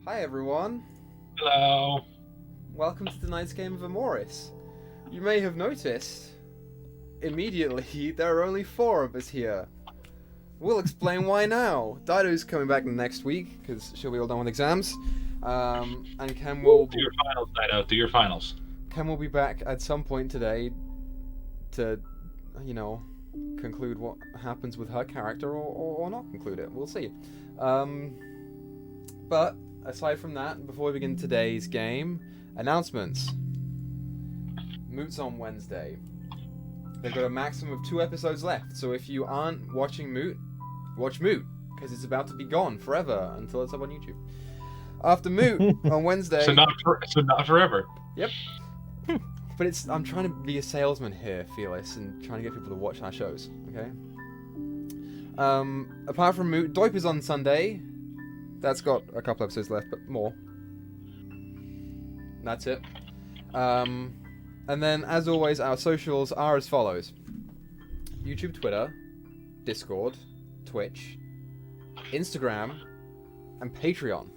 Hi everyone, Hello. welcome to tonight's game of Emoris. You may have noticed, immediately, there are only 4 of us here. We'll explain why now. Dyto's coming back next week, because she'll be all done with exams. And Chem will... Do your finals, Dyto. Do your finals. Chem will be back at some point today to, you know, conclude what happens with her character or not conclude it. We'll see. But aside from that, before we begin today's game, announcements. Moot's on Wednesday. They've got a maximum of 2 episodes left, so if you aren't watching Moot, watch Moot, because it's about to be gone forever until it's up on YouTube. After Moot on Wednesday... So not forever. Yep. But I'm trying to be a salesman here, Felis, and trying to get people to watch our shows, okay? Apart from Moot, Doip is on Sunday. That's got a couple episodes left, but more. That's it. And then, as always, our socials are as follows. YouTube, Twitter, Discord, Twitch, Instagram, and Patreon.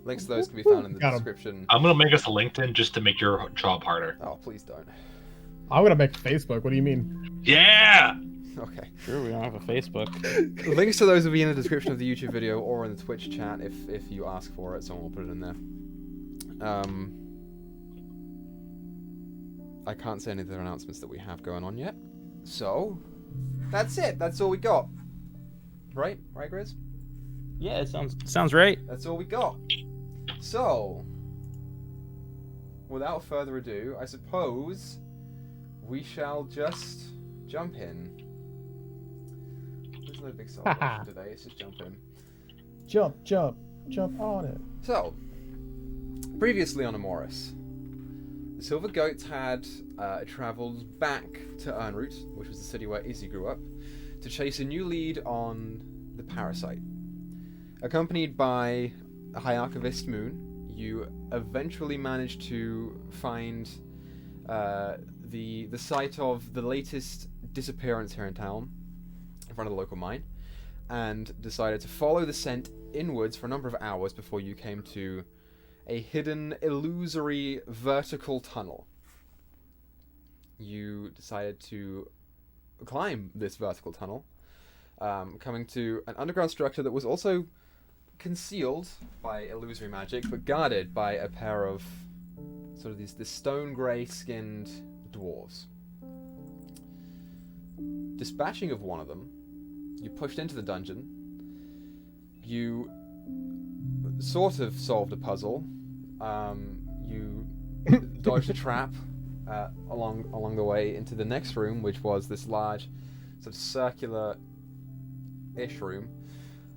Links to those can be found in the description. I'm gonna make us a LinkedIn just to make your job harder. Oh, please don't. I'm gonna make Facebook. What do you mean? Yeah! Okay. Sure, we don't have a Facebook. Links to those will be in the description of the YouTube video or in the Twitch chat if you ask for it. Someone will put it in there. I can't say any of the announcements that we have going on yet. So, that's it. That's all we got. Right? Right, Griz? Yeah, it sounds right. That's all we got. So, without further ado, I suppose we shall just jump in. There's no big celebration today, it's just jump in. Jump on it. So, previously on Emoris, the Silver Goats had travelled back to Ernroot, which was the city where Izzy grew up, to chase a new lead on the Parasite. Accompanied by a High Archivist Moon, you eventually managed to find the site of the latest disappearance here in town, in front of the local mine, and decided to follow the scent inwards for a number of hours before you came to a hidden, illusory, vertical tunnel. You decided to climb this vertical tunnel, coming to an underground structure that was also concealed by illusory magic, but guarded by a pair of sort of this stone grey skinned dwarves. Dispatching of one of them, you pushed into the dungeon. You sort of solved a puzzle. You dodged a trap along the way into the next room, which was this large, sort of circular-ish room.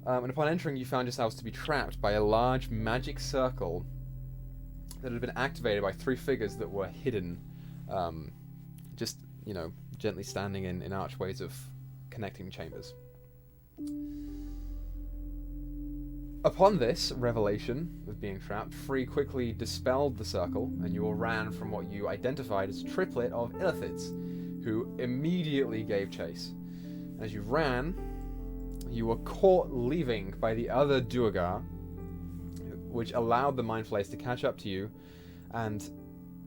And upon entering, you found yourselves to be trapped by a large magic circle that had been activated by 3 figures that were hidden, just, you know, gently standing in archways of connecting chambers. Upon this revelation of being trapped, Free quickly dispelled the circle, and you all ran from what you identified as a triplet of illithids, who immediately gave chase. As you ran, you were caught leaving by the other Duergar, which allowed the Mind Flayers to catch up to you and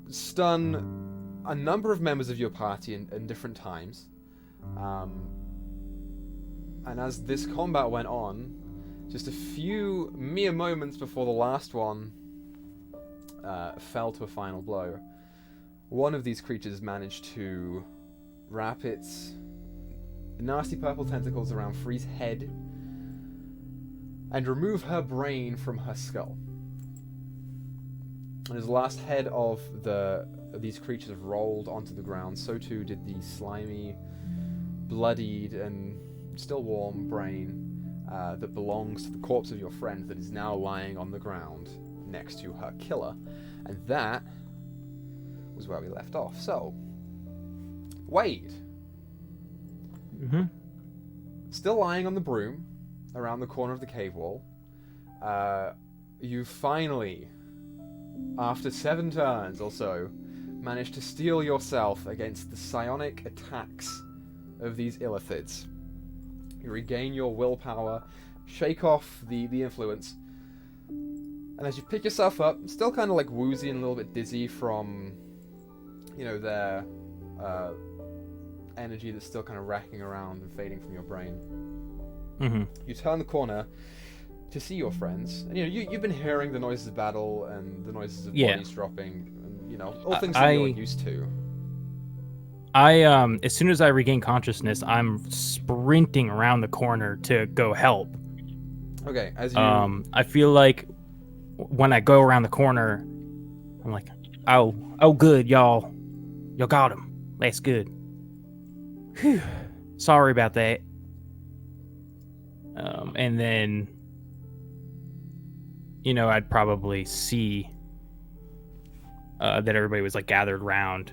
stun a number of members of your party in different times. And as this combat went on, just a few mere moments before the last one fell to a final blow, one of these creatures managed to wrap its nasty purple tentacles around Free's head and remove her brain from her skull. And as the last head of these creatures rolled onto the ground, so too did the slimy, bloodied, and still warm brain that belongs to the corpse of your friend that is now lying on the ground next to her killer. And that was where we left off. So, Wade. Mm-hmm. Still lying on the broom around the corner of the cave wall, you finally, after 7 turns or so, managed to steel yourself against the psionic attacks of these illithids. You regain your willpower, shake off the influence, And as you pick yourself up, still kind of like woozy and a little bit dizzy from, you know, their energy that's still kind of racking around and fading from your brain. Mm-hmm. You turn the corner to see your friends, and you know you've been hearing the noises of battle and the noises of bodies dropping, and you know all things that you're used to. As soon as I regain consciousness, I'm sprinting around the corner to go help. Okay, as you I feel like when I go around the corner, I'm like, oh, good, y'all got him. That's good. Whew. Sorry about that. And then, you know, I'd probably see that everybody was like gathered around.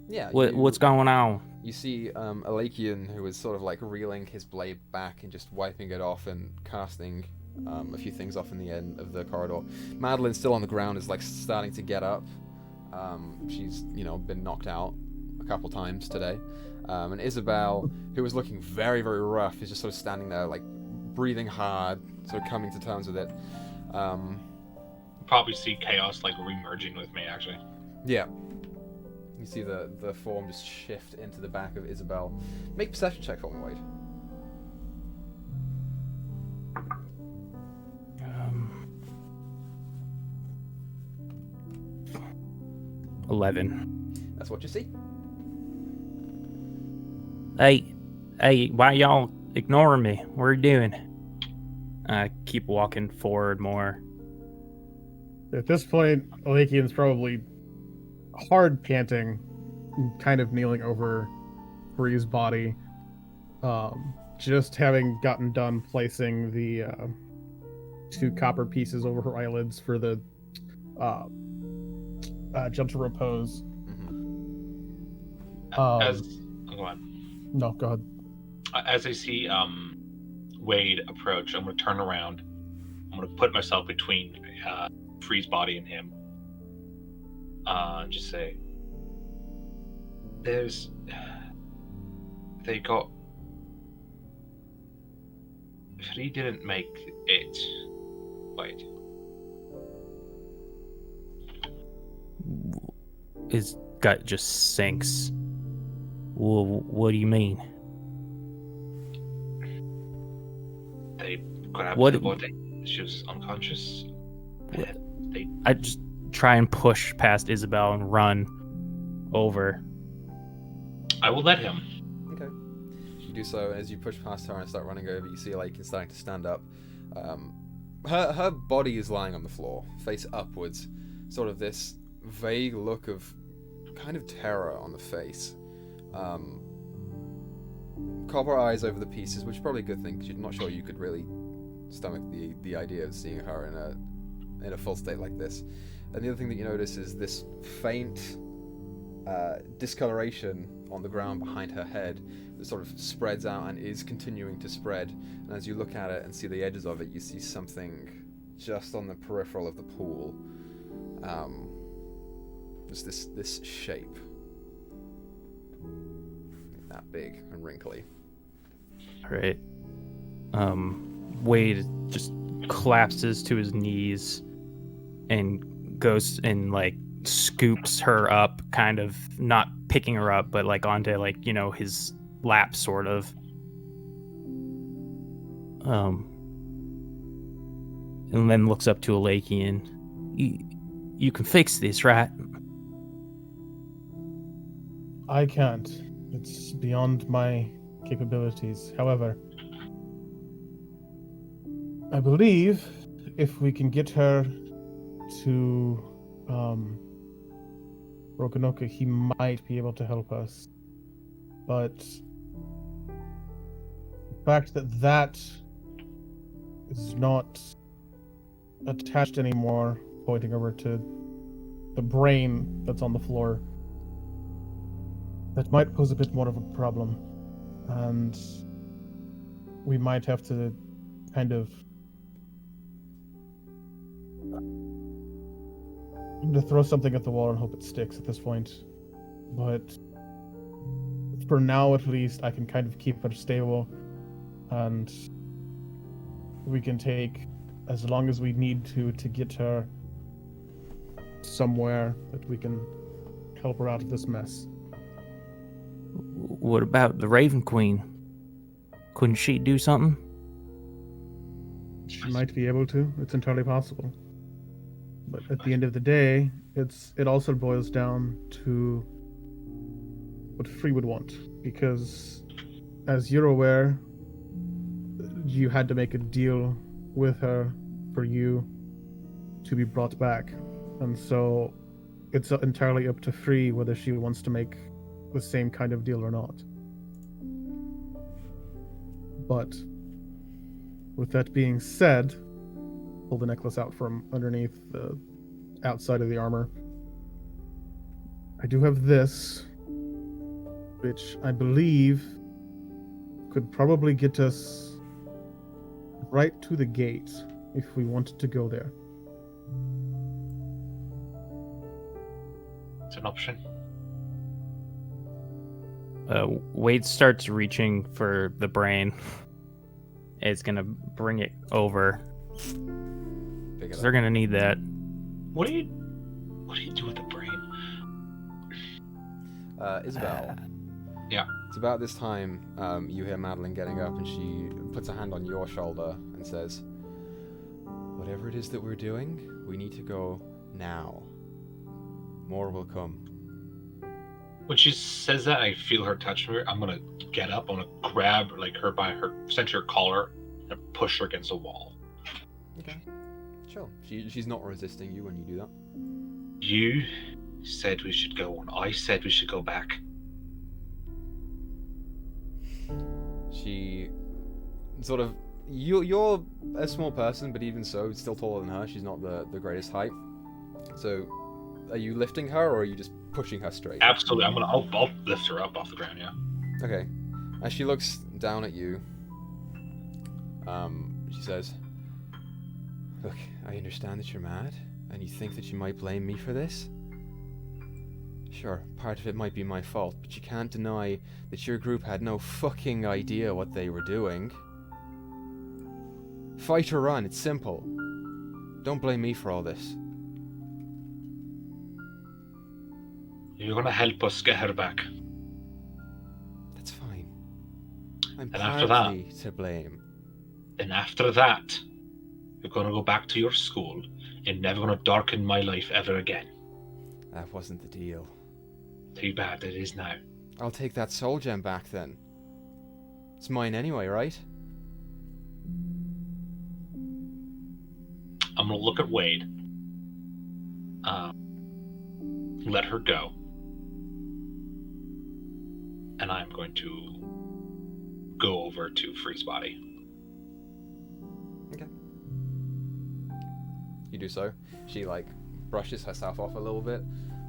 Yeah. What's going on? You see Alakian, who is sort of like reeling his blade back and just wiping it off and casting a few things off in the end of the corridor. Madeline, still on the ground, is like starting to get up. She's, you know, been knocked out a couple times today. And Isabel, who was looking very, very rough, is just sort of standing there, like breathing hard, sort of coming to terms with it. Probably see chaos like re-merging with me, actually. Yeah. You see the form just shift into the back of Isabel. Make a perception check for me, Wade. 11. That's what you see. Hey, why y'all ignoring me? What are you doing? I keep walking forward more. At this point, Alakian's probably hard panting, kind of kneeling over Bree's body. Just having gotten done placing the 2 copper pieces over her eyelids for the gentle repose. Go on. No, go ahead. As I see Wade approach, I'm going to turn around. I'm going to put myself between Free's body and him. Just say, they got... Free didn't make it. Wait. His gut just sinks. What do you mean? They grabbed the body. She was unconscious. I just try and push past Isabel and run over. I will let him. Okay. You do so, and as you push past her and start running over, you see like it's starting to stand up. Her body is lying on the floor, face upwards. Sort of this vague look of kind of terror on the face. Copper eyes over the pieces, which is probably a good thing because you're not sure you could really stomach the idea of seeing her in a full state like this. And the other thing that you notice is this faint discoloration on the ground behind her head that sort of spreads out and is continuing to spread. And as you look at it and see the edges of it, you see something just on the peripheral of the pool. Just this shape. That big and wrinkly. Right. Wade just collapses to his knees and goes and like scoops her up, kind of not picking her up, but like onto like, you know, his lap sort of. And then looks up to Alakian. You can fix this, right? I can't. It's beyond my capabilities. However, I believe if we can get her to Rokanoka, he might be able to help us. But the fact that is not attached anymore, pointing over to the brain that's on the floor, that might pose a bit more of a problem. And we might have to kind of throw something at the wall and hope it sticks at this point. But for now, at least, I can kind of keep her stable, and we can take as long as we need to get her somewhere that we can help her out of this mess. What about the Raven Queen? Couldn't she do something? She might be able to. It's entirely possible. But at the end of the day, it also boils down to what Free would want. Because, as you're aware, you had to make a deal with her for you to be brought back. And so it's entirely up to Free whether she wants to make the same kind of deal or not. But with that being said, pull the necklace out from underneath the outside of the armor. I do have this, which I believe could probably get us right to the gate if we wanted to go there. It's an option. Wade starts reaching for the brain. It's gonna bring it over. They're gonna need that. What do you do with the brain? Isabel. Yeah. It's about this time you hear Madeline getting up, and she puts a hand on your shoulder and says, "Whatever it is that we're doing, we need to go now. More will come." When she says that, I feel her touch me. I'm gonna get up. I'm gonna grab her by her center collar and push her against the wall. Okay. Sure. She's not resisting you when you do that. You said we should go, and I said we should go back. She sort of... You're a small person, but even so, still taller than her. She's not the greatest height. So, are you lifting her, or are you just pushing her straight? Absolutely. I'll lift her up off the ground, yeah. Okay. As she looks down at you, she says, "Look, I understand that you're mad, and you think that you might blame me for this. Sure, part of it might be my fault, but you can't deny that your group had no fucking idea what they were doing. Fight or run, it's simple. Don't blame me for all this." You're gonna help us get her back. That's fine. I'm And after partly to blame. And after that, you're gonna go back to your school and never gonna darken my life ever again. That wasn't the deal. Too bad it is now. I'll take that soul gem back then. It's mine anyway, right? I'm gonna look at Wade. Let her go. And I'm going to go over to Free's body. Okay. You do so. She brushes herself off a little bit,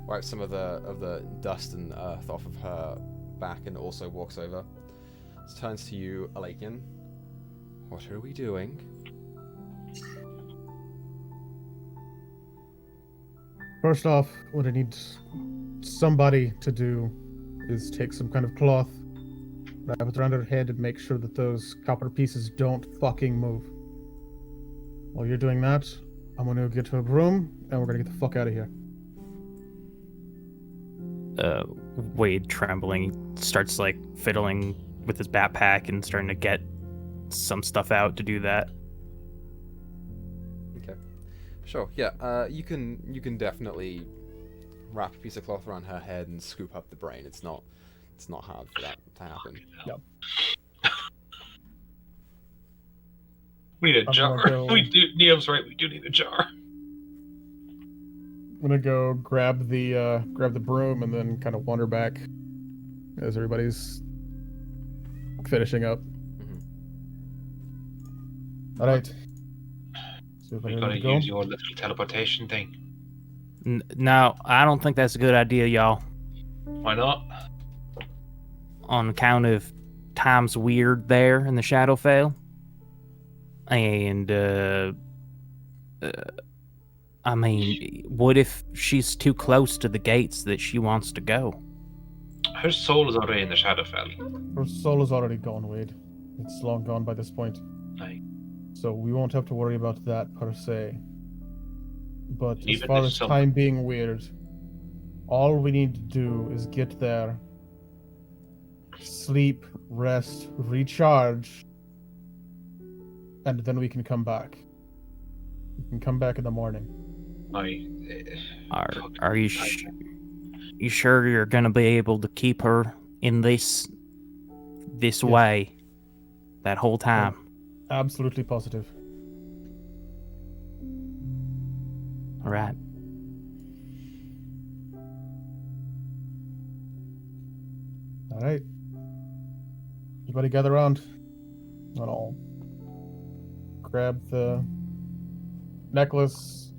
wipes some of the dust and earth off of her back, and also walks over. Turns to you, Alakian. What are we doing? First off, what I need somebody to do is take some kind of cloth, wrap it around her head, and make sure that those copper pieces don't fucking move. While you're doing that, I'm gonna get to a broom, and we're gonna get the fuck out of here. Wade, trembling, starts fiddling with his backpack and starting to get some stuff out to do that. Okay. Sure. Yeah. You can definitely wrap a piece of cloth around her head and scoop up the brain. It's not hard for that to happen. Yep. We need a jar. We do. Neil's right. We do need a jar. I'm gonna go grab the broom and then kind of wander back as everybody's finishing up. Mm-hmm. All right. So We gotta use your little teleportation thing. No, I don't think that's a good idea, y'all. Why not? On account of time's weird there in the Shadowfell. And, I mean, what if she's too close to the gates that she wants to go? Her soul is already in the Shadowfell. Her soul is already gone, Wade. It's long gone by this point. Aye. So we won't have to worry about that per se. But as Even far if as someone- time being weird, all we need to do is get there, sleep, rest, recharge, and then we can come back. We can come back in the morning. Are you you sure you're gonna be able to keep her in this Yes. way that whole time? Absolutely positive. All right. All right. Everybody gather around. And I'll grab the necklace,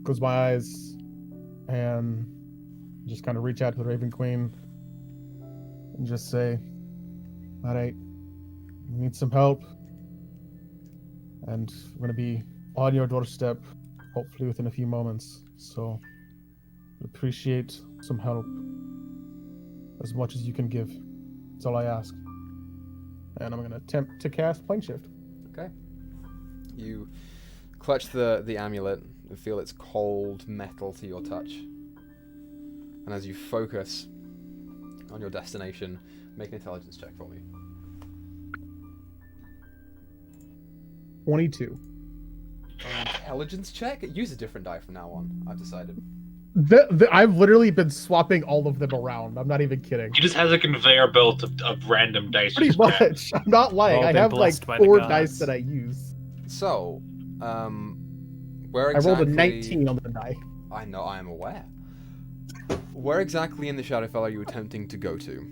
close my eyes, and just kind of reach out to the Raven Queen and just say, all right, we need some help. And we're going to be on your doorstep, hopefully within a few moments. So, appreciate some help as much as you can give. That's all I ask. And I'm going to attempt to cast Plane Shift. Okay. You clutch the amulet and feel its cold metal to your touch. And as you focus on your destination, make an intelligence check for me. 22. Intelligence check? Use a different die from now on, I've decided. I've literally been swapping all of them around. I'm not even kidding. He just has a conveyor belt of random dice. Pretty much. I'm not lying. All I been have like blessed by the 4 gods. dice that I use. So, where exactly... I rolled a 19 on the die. I know, I am aware. Where exactly in the Shadowfell are you attempting to go to?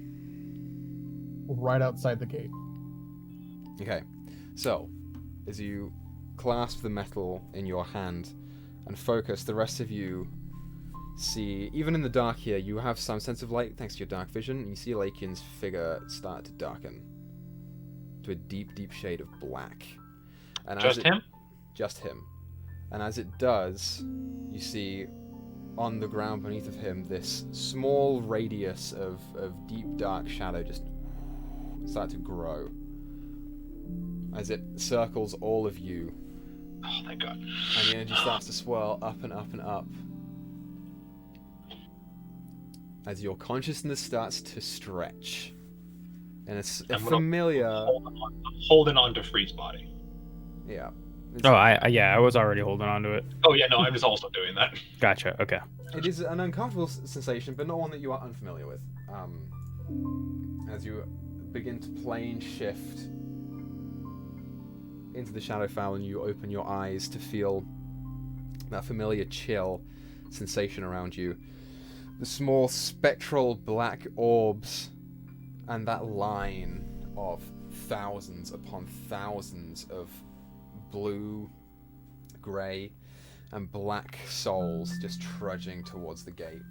Right outside the gate. Okay, so, as you clasp the metal in your hand and focus, the rest of you see, even in the dark here, you have some sense of light thanks to your dark vision, and you see Lakian's figure start to darken to a deep, deep shade of black. And Just him? Just him. And as it does, you see on the ground beneath of him this small radius of deep, dark shadow just start to grow as it circles all of you. Oh, thank God. And the energy starts to swirl up and up and up as your consciousness starts to stretch. And it's a familiar... Holding on to Free's body. Yeah. Oh, I was already holding on to it. Oh, yeah, no, I'm just also doing that. Gotcha. Okay. It is an uncomfortable sensation, but not one that you are unfamiliar with. As you begin to plane shift into the Shadowfell and you open your eyes to feel that familiar chill sensation around you. The small spectral black orbs and that line of thousands upon thousands of blue, grey, and black souls just trudging towards the gate.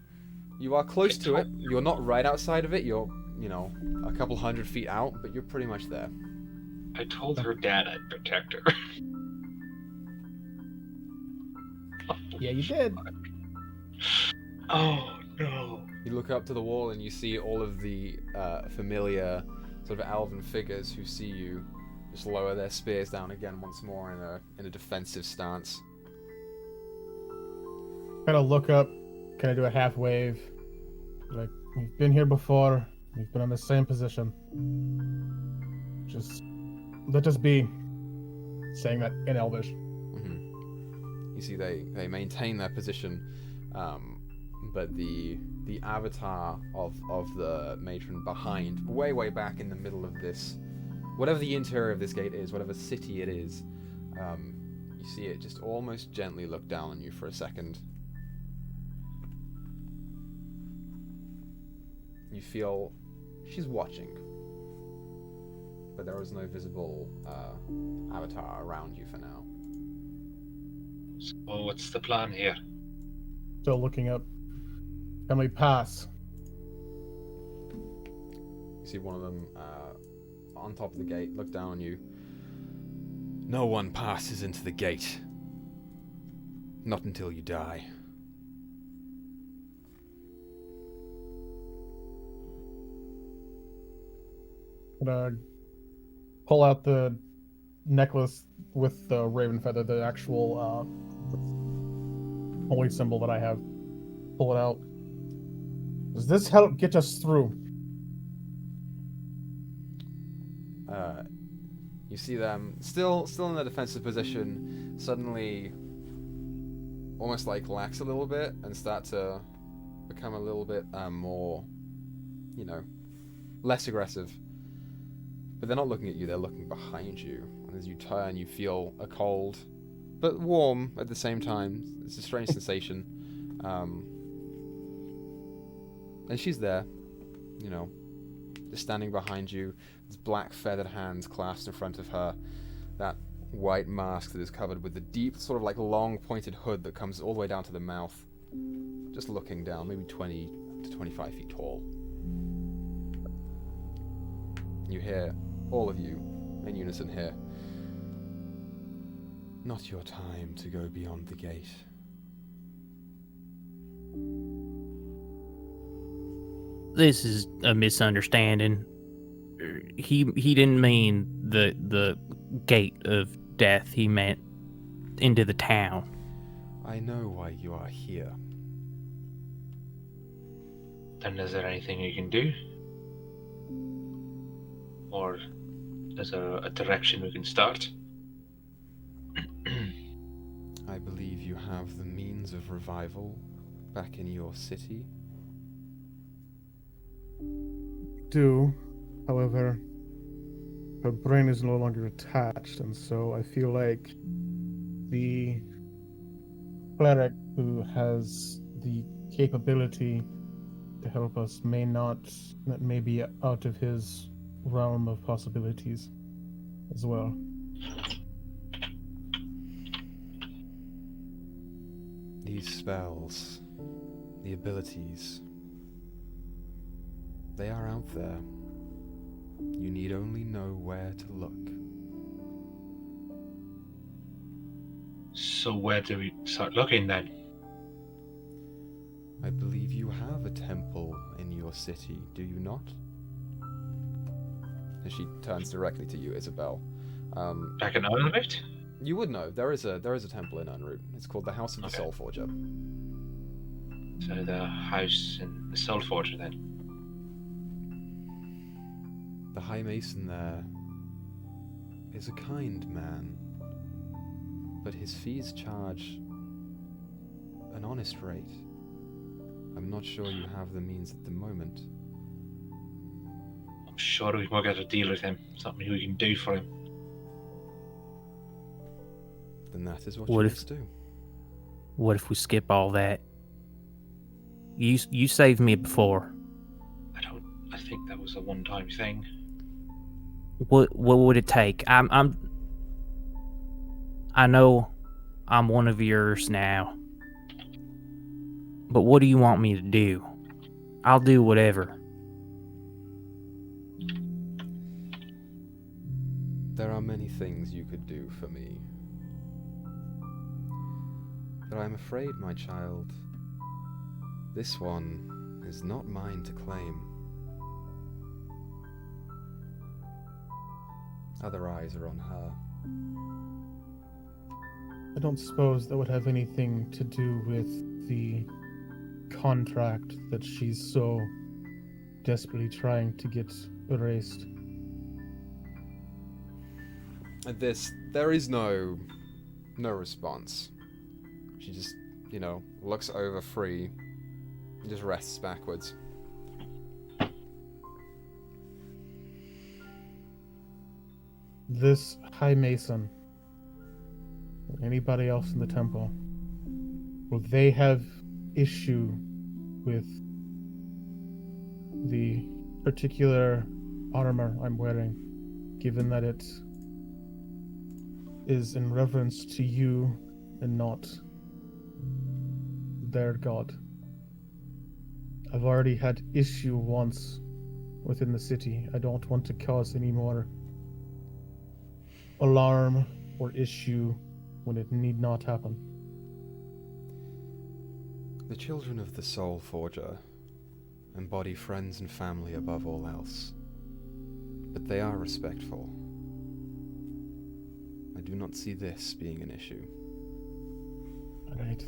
You are close to it. You're not right outside of it. You're, a couple 100 feet out, but you're pretty much there. I told her dad I'd protect her. Yeah, you did. Oh, no. You look up to the wall and you see all of the familiar sort of elven figures who see you just lower their spears down again once more in a defensive stance. Kind of look up, kind of do a half wave. Like, we've been here before. We've been in the same position. Just let us be. Saying that in Elvish. Mm-hmm. You see they maintain their position, but the avatar of the matron behind, way back in the middle of this, whatever the interior of this gate is, whatever city it is, you see it just almost gently look down on you for a second. You feel she's watching, but there is no visible avatar around you for now. So what's the plan here? Still looking up. Can we pass? You see one of them on top of the gate, look down on you. No one passes into the gate. Not until you die. Gonna pull out the necklace with the raven feather, the actual holy symbol that I have. Pull it out. Does this help get us through? You see them still in their defensive position, suddenly almost like lax a little bit and start to become a little bit more, less aggressive. But they're not looking at you, they're looking behind you. And as you turn, you feel a cold, but warm at the same time. It's a strange sensation. And she's there, just standing behind you. These black feathered hands clasped in front of her. That white mask that is covered with the deep, sort of like long pointed hood that comes all the way down to the mouth. Just looking down, maybe 20 to 25 feet tall. You hear, all of you, in unison here. Not your time to go beyond the gate. This is a misunderstanding. He didn't mean the gate of death. He meant into the town. I know why you are here. Then is there anything you can do? Or is there a direction we can start? I believe you have the means of revival back in your city. Do, however, her brain is no longer attached, and so I feel like the cleric who has the capability to help us that may be out of his realm of possibilities as well. These spells, the abilities, they are out there. You need only know where to look. So where do we start looking then? I believe you have a temple in your city, do you not? And she turns directly to you, Isabel. Back in Hornet? You would know. There is a temple in Unroot. It's called the House of the Soul Forger. So the house in the Soul Forger then. The High Mason there is a kind man, but his fees charge an honest rate. I'm not sure you have the means at the moment. I'm sure we can work out a deal with him. Something we can do for him. Then that is what What you if- must do. What if we skip all that? You saved me before. I think that was a one-time thing. What would it take? I know I'm one of yours now. But what do you want me to do? I'll do whatever. There are many things you could do for me. But I'm afraid, my child, this one is not mine to claim. Other eyes are on her. I don't suppose that would have anything to do with the contract that she's so desperately trying to get erased. At this, there is no response. She just, looks over free and just rests backwards. This High Mason, or anybody else in the temple, will they have issue with the particular armor I'm wearing, given that it is in reverence to you and not their god? I've already had issue once within the city. I don't want to cause any more alarm or issue when it need not happen. The children of the Soul Forger embody friends and family above all else, but they are respectful. I do not see this being an issue. Alright.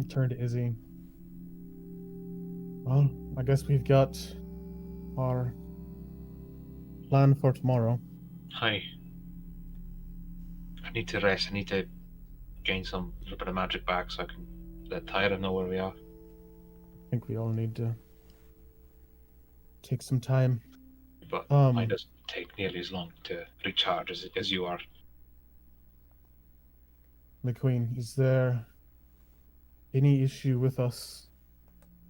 Turn to Izzy. Well, I guess we've got our plan for tomorrow. Hi. I need to rest. I need to gain some little bit of magic back so I can let Tyra know where we are. I think we all need to take some time. But mine doesn't take nearly as long to recharge as you are. McQueen, is there any issue with us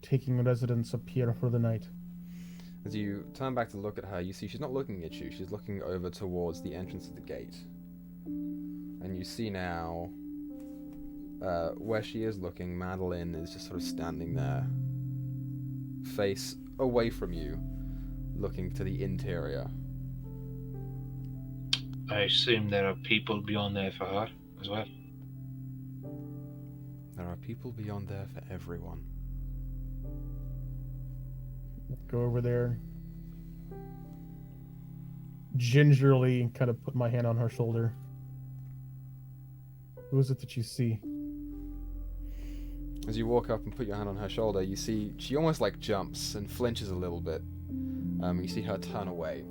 taking residence up here for the night? As you turn back to look at her, you see she's not looking at you, she's looking over towards the entrance of the gate. And you see now, where she is looking, Madeline is just sort of standing there, face away from you, looking to the interior. I assume there are people beyond there for her as well. There are people beyond there for everyone. Go over there. Gingerly kind of put my hand on her shoulder. Who is it that you see? As you walk up and put your hand on her shoulder, you see she almost like jumps and flinches a little bit. You see her turn away.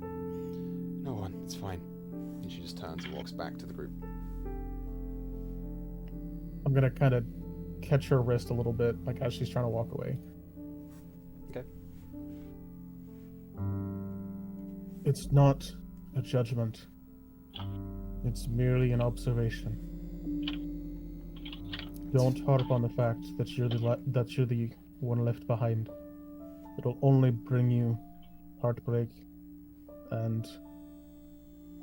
No one, it's fine. And she just turns and walks back to the group. I'm gonna kind of catch her wrist a little bit, like as she's trying to walk away. Okay. It's not a judgment. It's merely an observation. Don't harp on the fact that you're the one left behind. It'll only bring you heartbreak and,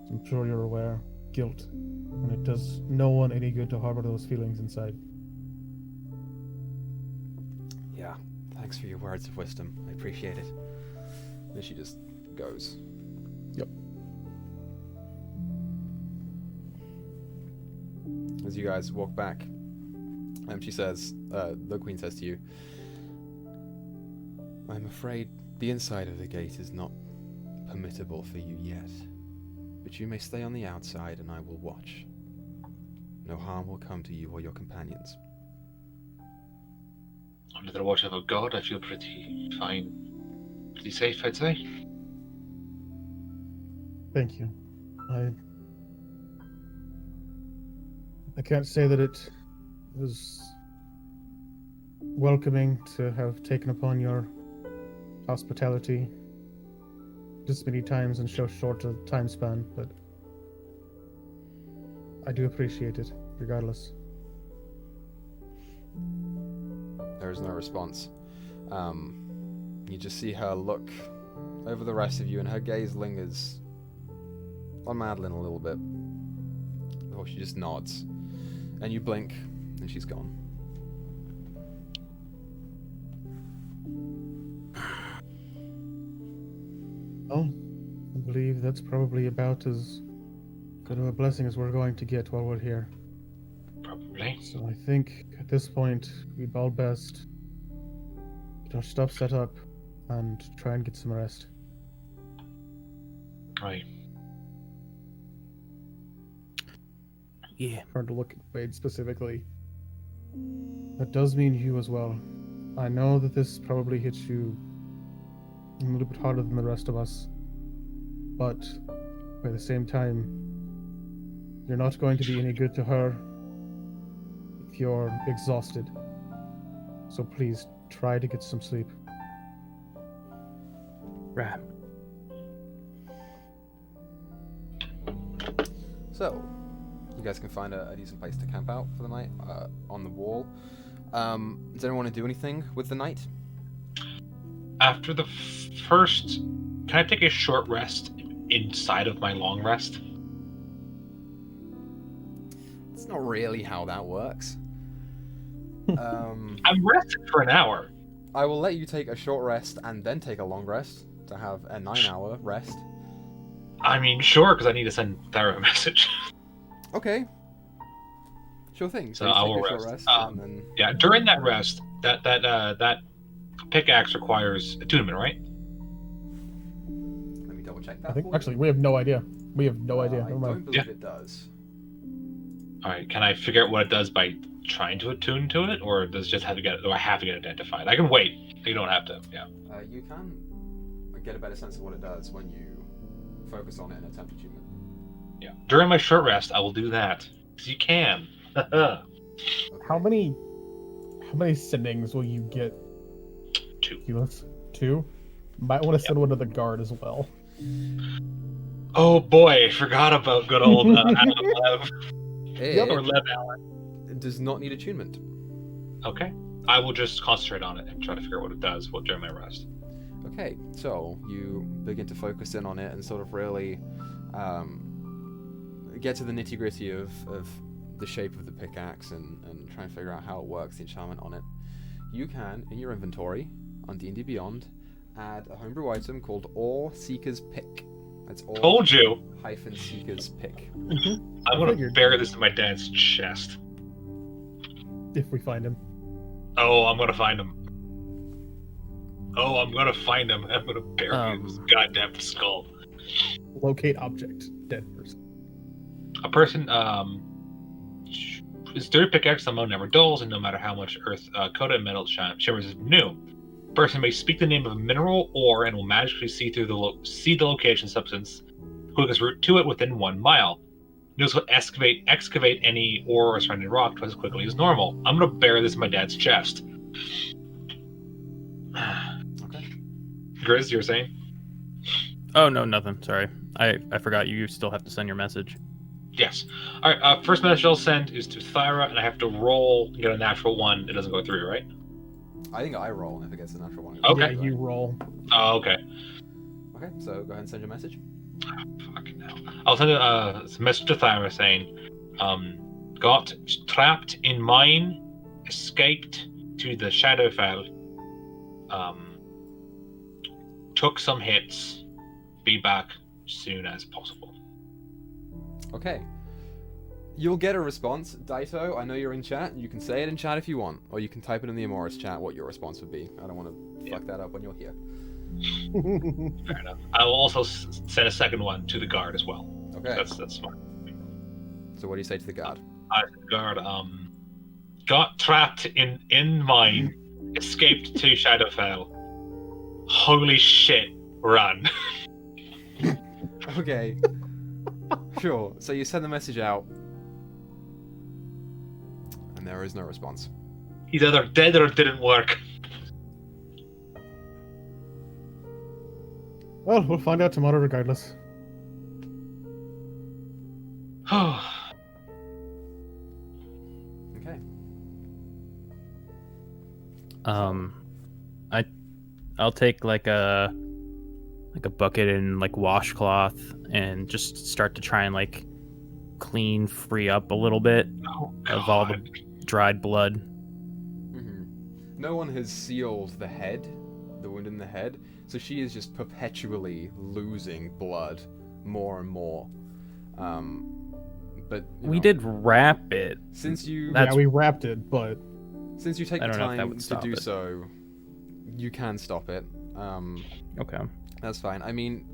I'm sure you're aware, guilt. And it does no one any good to harbor those feelings inside. Yeah, thanks for your words of wisdom. I appreciate it. Then she just goes. Yep. As you guys walk back, she says, the queen says to you, I'm afraid the inside of the gate is not permittable for you yet, but you may stay on the outside and I will watch. No harm will come to you or your companions. Under the watch of a god, I feel pretty fine. Pretty safe, I'd say. Thank you. I can't say that it was welcoming to have taken upon your hospitality this many times in so short a time span, but I do appreciate it, regardless. There is no response. You just see her look over the rest of you, and her gaze lingers on Madeline a little bit. Or she just nods. And you blink, and she's gone. Well, I believe that's probably about as good of a blessing as we're going to get while we're here. Probably. So I think at this point, we'd all best get our stuff set up and try and get some rest. Right. Yeah. Hard to look at Wade specifically. That does mean you as well. I know that this probably hits you a little bit harder than the rest of us, but by the same time, you're not going to be any good to her if you're exhausted. So please try to get some sleep. Right. So, you guys can find a decent place to camp out for the night on the wall. Does anyone want to do anything with the night? After the first, can I take a short rest inside of my long rest? It's not really how that works. I'm rested for an hour. I will let you take a short rest and then take a long rest to have a 9-hour rest. I mean, sure, because I need to send Thyra a message. Okay. Sure thing. So you I take will a short rest. and then... Yeah, during that rest, that pickaxe requires attunement, right? check that. I think for you? actually we have no idea. We have no idea. I Never mind. don't believe it does. All right, can I figure out what it does by trying to attune to it, or does it just have to get? Do I have to get identified? I can wait. You don't have to. Yeah. You can get a better sense of what it does when you focus on it and attempt attunement. Yeah. During my short rest, I will do that. 'Cause you can. Okay. How many sendings will you get? 2. Felis? 2? Might want to send one to the guard as well. Oh boy, I forgot about good old Alan Lev. It Or Lev Alan. does not need attunement. Okay. I will just concentrate on it and try to figure out what it does during my rest. Okay, so you begin to focus in on it and sort of really get to the nitty-gritty of the shape of the pickaxe and try and figure out how it works, the enchantment on it. You can, in your inventory, on D&D Beyond, add a homebrew item called Ore Seeker's Pick. That's Ore Told you. hyphen Seeker's Pick. I'm going to bury this in my dad's chest. If we find him. Oh, I'm going to find him. Oh, I'm going to find him. I'm going to bury his goddamn skull. Locate object. Dead person. A person, his dirty pickaxe somehow never dulls, and no matter how much earth coated metal shimmers is new. A person may speak the name of a mineral ore and will magically see through the location substance, quickest route to it within 1 mile. Knows how to excavate any ore or surrounding rock twice as quickly as normal. I'm gonna bury this in my dad's chest. Okay. Griz, you were saying? Oh no, nothing. Sorry, I forgot you still have to send your message. Yes. All right. First message I'll send is to Thyra, and I have to roll, get a natural 1. It doesn't go through, right? I think I roll, and if it gets a natural 1. Okay. Yeah, you roll. Oh, okay. Okay, so go ahead and send your message. Fucking hell. I'll send a message to Thyra saying, got trapped in mine, escaped to the Shadowfell, took some hits, be back as soon as possible. Okay. You'll get a response. Dyto, I know you're in chat. You can say it in chat if you want, or you can type it in the Emoris chat what your response would be. I don't want to fuck that up when you're here. Fair enough. I will also send a second one to the guard as well. Okay. That's smart. So what do you say to the guard? Guard, got trapped in mine, escaped to Shadowfell. Holy shit, run. Okay. Sure. So you send the message out, and there is no response. He's either dead or it didn't work. Well, we'll find out tomorrow regardless. Okay. I'll take like a bucket and like washcloth and just start to try and like free up a little bit of all the dried blood. Mm-hmm. No one has sealed the head, the wound in the head, so she is just perpetually losing blood more and more. But We did wrap it. since you Yeah, we wrapped it, but since you take I the don't know if that time would to stop do it. so, you can stop it. Okay. That's fine. I mean,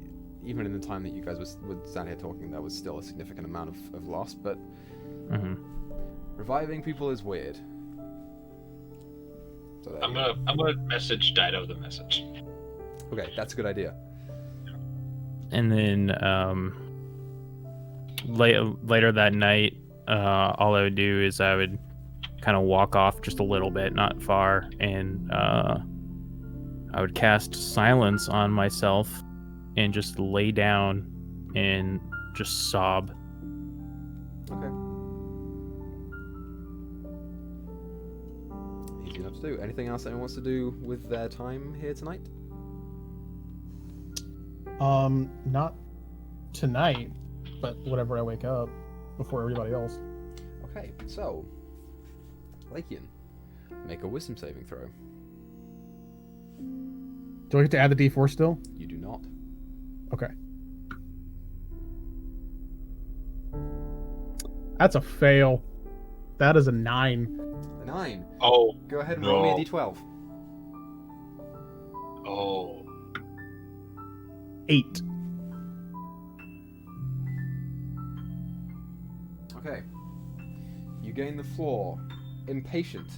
even in the time that you guys were sat here talking, there was still a significant amount of loss, but Mm-hmm. reviving people is weird. So there I'm you go. gonna message Dyto the message. Okay, that's a good idea. And then later that night, all I would do is I would kind of walk off just a little bit, not far, and I would cast silence on myself and just lay down and just sob. Okay. Easy enough to do. Anything else anyone wants to do with their time here tonight? not tonight, but whenever I wake up before everybody else. Okay, so Lakian, make a wisdom saving throw. Do I get to add the D4 still? You do not. Okay. That's a fail. That is a 9. A 9. Oh, Go ahead and No. roll me a d12. oh. 8. Okay. You gain the floor. Impatient.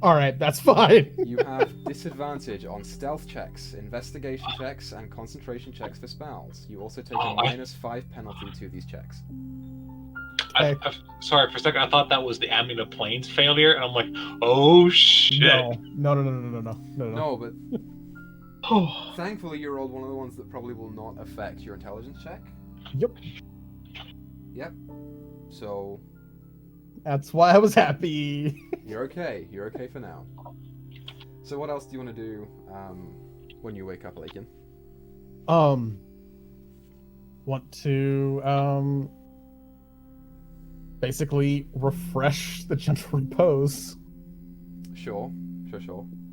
Alright, that's fine. You have disadvantage on stealth checks, investigation checks, and concentration checks for spells. You also take a -5 penalty to these checks. Sorry, for a second I thought that was the Amina Plains failure, and I'm like, oh shit. No. No, but thankfully you rolled one of the ones that probably will not affect your intelligence check. Yep. So that's why I was happy. You're okay. You're okay for now. So what else do you want to do when you wake up, Lakin? Want to basically refresh the gentle repose. Sure.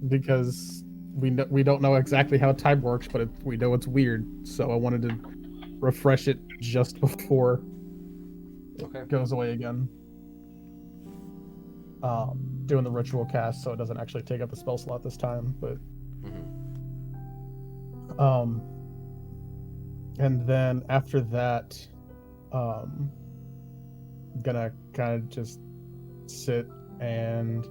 Because we don't know exactly how time works, but we know it's weird. So I wanted to refresh it just before it goes away again. Doing the ritual cast, so it doesn't actually take up the spell slot this time, but and then after that, gonna kind of just sit and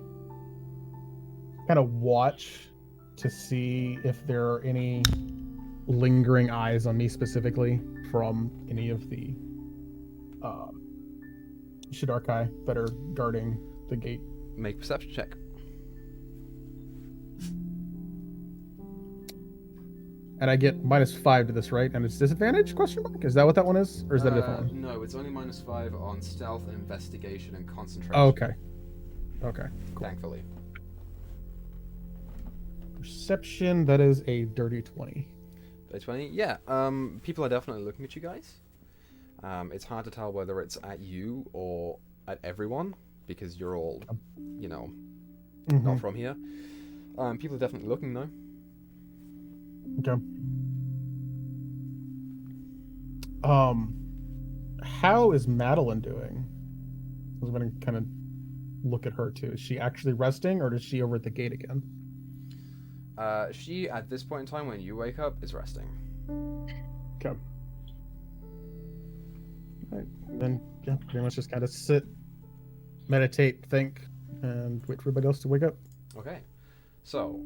kind of watch to see if there are any lingering eyes on me specifically from any of the Shidarkai that are guarding the gate. Make a perception check. And I get -5 to this, right? And it's disadvantage? Question mark? Is that what that one is, or is that a different one? No, it's only -5 on stealth and investigation and concentration. Oh, okay. Okay. Cool. Thankfully. Perception. That is a dirty 20. Dirty 20. Yeah. People are definitely looking at you guys. It's hard to tell whether it's at you or at everyone because you're all, not from here. People are definitely looking though. Okay. How is Madeline doing? I was going to kind of look at her too. Is she actually resting, or is she over at the gate again? She, at this point in time, when you wake up, is resting. Okay. Alright, then, yeah, pretty much just kind of sit, meditate, think, and wait for everybody else to wake up. Okay. So,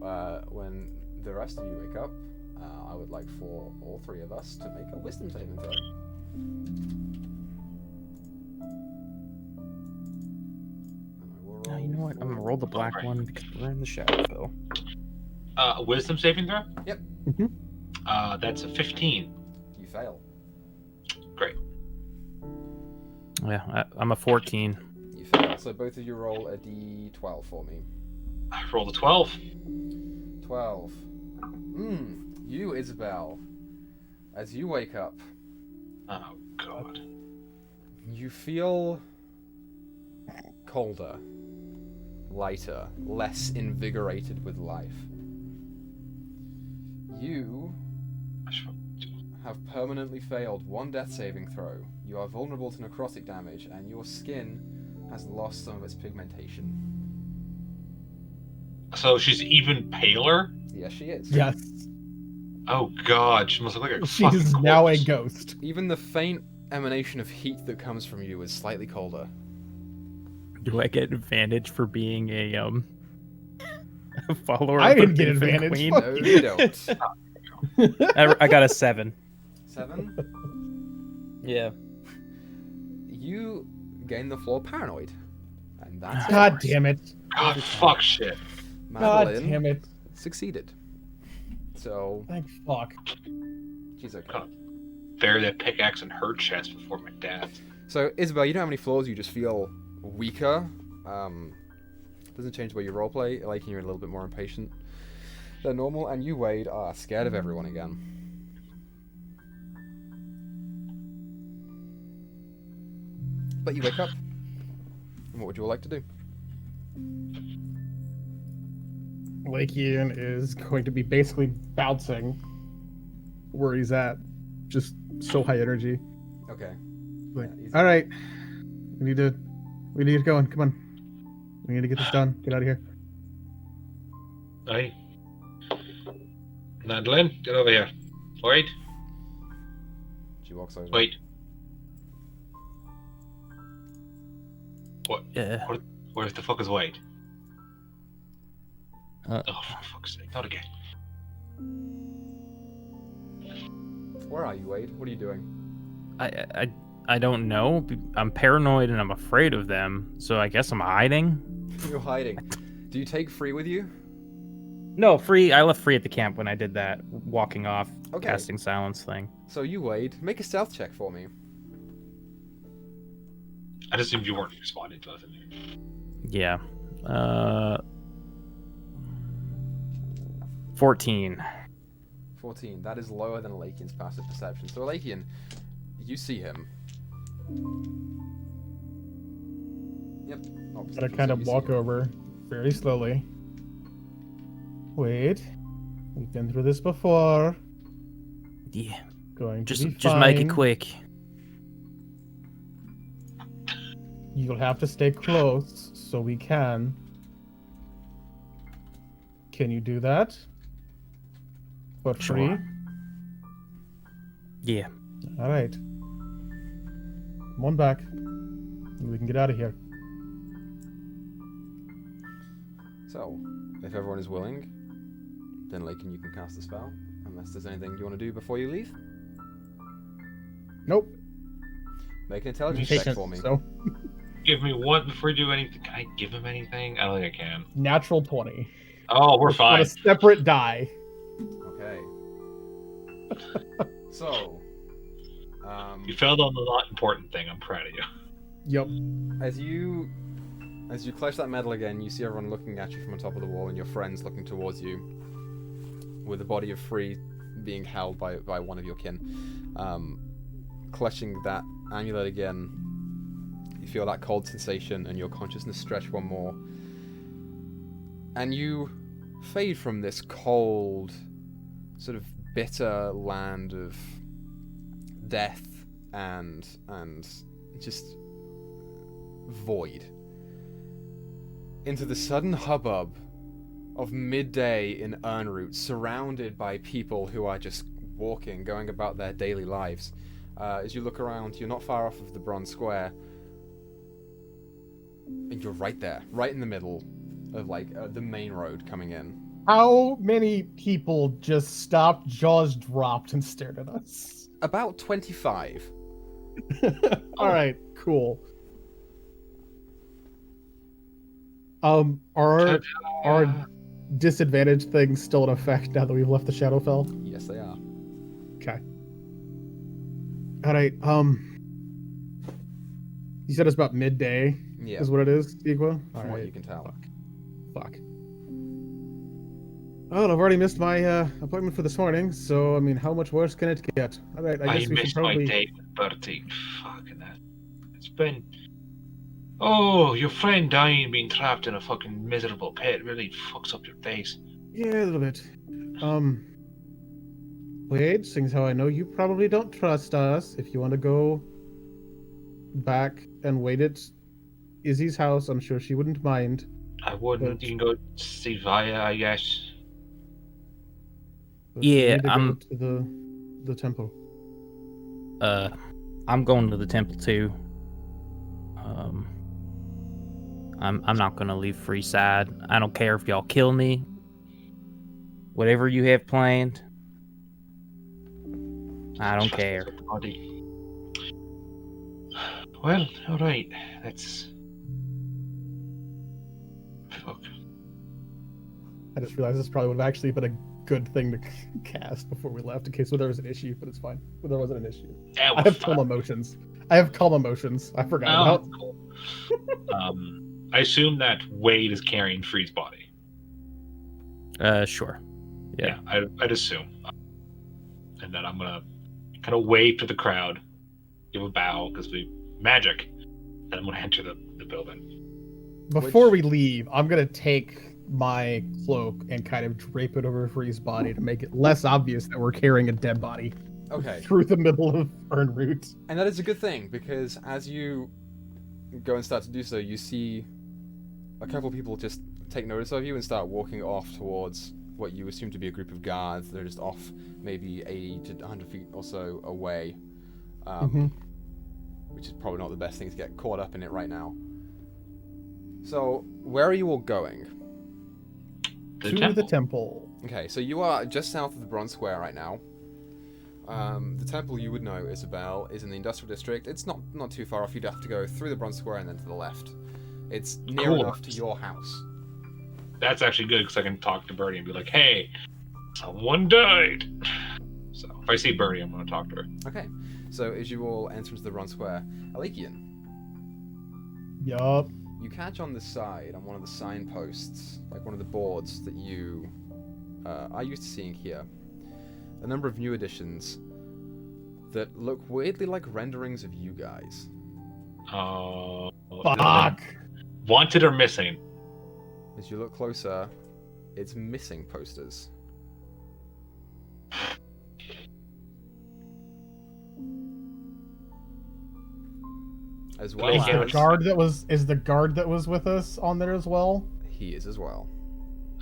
when the rest of you wake up, I would like for all three of us to make a wisdom saving throw. Oh, you know what? I'm gonna roll the black one because we're in the Shadowfell. Wisdom saving throw? Yep. That's a 15. You fail. Great. Yeah, I'm a 14. You fail. So both of you roll a d12 for me. I rolled a 12. 12. You, Isabel, as you wake up, Oh, God. you feel colder, lighter, less invigorated with life. You have permanently failed one death saving throw. You are vulnerable to necrotic damage, and your skin has lost some of its pigmentation. So she's even paler? Yes, she is. Yes. Oh, God. She must look like a She fucking is now a corpse. ghost. Even the faint emanation of heat that comes from you is slightly colder. Do I get advantage for being a follower? I of the didn't get Infant advantage. Queen? Fuck No, you don't. I got a 7. 7? Yeah. You gain the floor paranoid. And that's God it. damn it. God, fuck shit. God Madeline damn it. succeeded. So, Thank fuck. she's okay. God. Bury that pickaxe in her chest before my dad. So, Isabel, you don't have any flaws, you just feel weaker. Doesn't change the way you roleplay, like you're a little bit more impatient than normal, and you, Wade, are scared of everyone again. But you wake up, and what would you all like to do? Lakian is going to be basically bouncing where he's at. Just so high energy. Okay. Like, Yeah, easy. all right, we need to get going. Come on, we need to get this done. Get out of here. Hey. Madeline, get over here. Wait. She walks over. Wait. What? Yeah. Where's the fuck is Wade? Uh, Oh, for fuck's sake, not again. Where are you, Wade? What are you doing? I don't know. I'm paranoid and I'm afraid of them, so I guess I'm hiding. You're hiding. Do you take Free with you? No, Free. I left Free at the camp when I did that walking off, Okay. casting silence thing. So you, Wade, make a stealth check for me. I just assumed you weren't responding to us. Yeah. 14. 14. That is lower than Alakian's passive perception. So Alakian, you see him. Yep. Gotta kind of walk over very slowly. Wait. We've been through this before. Yeah. Going to Just be make it fine. quick. You'll have to stay close so we can. Can you do that? For free? Sure. Yeah. All right. Come on back. We can get out of here. So, if everyone is willing, then Lakin, you can cast the spell. Unless there's anything you want to do before you leave. Nope. Make an intelligence check for me. So, Give me one before you do anything. Can I give him anything? I don't think I can. natural 20. Oh, we're On fine. a separate die. Okay. So, You failed on the not important thing. I'm proud of you. Yep. as you clutch that medal again, you see everyone looking at you from on top of the wall, and your friends looking towards you, with the body of Free being held by one of your kin. Clutching that amulet again, you feel that cold sensation, and your consciousness stretch one more, and you fade from this cold, sort of bitter land of death and just void into the sudden hubbub of midday in Urnroot, surrounded by people who are just walking, going about their daily lives. As you look around, you're not far off of the Bronze Square, and you're right there, right in the middle of the main road coming in. How many people just stopped, jaws dropped, and stared at us? About 25. All right, cool. Are our disadvantage things still in effect now that we've left the Shadowfell? Yes, they are. Okay. All right. You said it's about midday. Yeah, Is what it is, Equa? All from what right. you can tell. Fuck. Well, I've already missed my appointment for this morning, so I mean, how much worse can it get? All right, I guess we should missed probably. my date with Bertie. Fucking that. It's been. Oh, your friend dying, being trapped in a fucking miserable pit really fucks up your days. Yeah, a little bit. Wade, seeing as how I know you probably don't trust us, if you want to go back and wait at Izzy's house, I'm sure she wouldn't mind. I wouldn't. But- You can go see Vaya, I guess. But we Yeah, need to go I'm- to the temple. I'm going to the temple too. I'm not gonna leave Free side. I don't care if y'all kill me. Whatever you have planned, I don't care. Body. Well, alright. That's. Fuck. I just realized this probably would have actually been a good thing to cast before we left, in case there was an issue, but it's fine. But there wasn't an issue. That I was have calm emotions. I forgot about. cool. I assume that Wade is carrying Free's body. Sure. Yeah. I'd assume. And then I'm gonna kind of wave to the crowd, give a bow, because we magic. Then I'm gonna enter the building. Before we leave, I'm gonna take my cloak and kind of drape it over Free's body to make it less obvious that we're carrying a dead body Okay. through the middle of Urnroot. And that is a good thing, because as you go and start to do so, you see a couple people just take notice of you and start walking off towards what you assume to be a group of guards. They're just off maybe 80 to 100 feet or so away, which is probably not the best thing to get caught up in it right now. So, where are you all going? To the temple. Okay, so you are just south of the Bronze Square right now. The temple, you would know, Isabel, is in the industrial district. It's not too far off. You'd have to go through the Bronze Square and then to the left. It's near enough to your house. That's actually good because I can talk to Birdie and be like, "Hey, someone died." So if I see Birdie, I'm going to talk to her. Okay, so as you all enter into the Bronze Square, Alekian, Yup. you catch on the side, on one of the signposts, like one of the boards that you are used to seeing here, a number of new additions that look weirdly like renderings of you guys. Fuck. Wanted or missing? As you look closer, it's missing posters. As well Is The as guard that was with us on there as well? he is as well.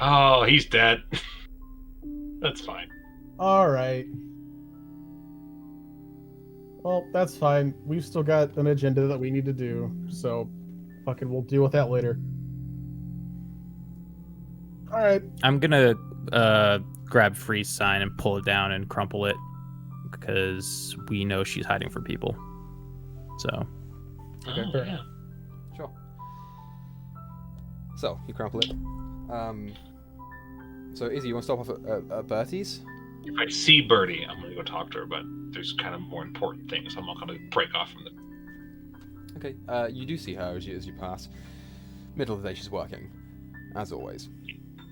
Oh, he's dead. That's fine. Alright. Well, that's fine. We've still got an agenda that we need to do, so fucking we'll deal with that later. Alright. I'm gonna grab Free's sign and pull it down and crumple it because we know she's hiding from people. So. Okay, Oh, fair. yeah. Sure. So, you crumple it. So, Izzy, you want to stop off at Bertie's? If I see Birdie, I'm going to go talk to her, but there's kind of more important things. I'm not going to break off from them. Okay, you do see her as you pass. Middle of the day, she's working, as always.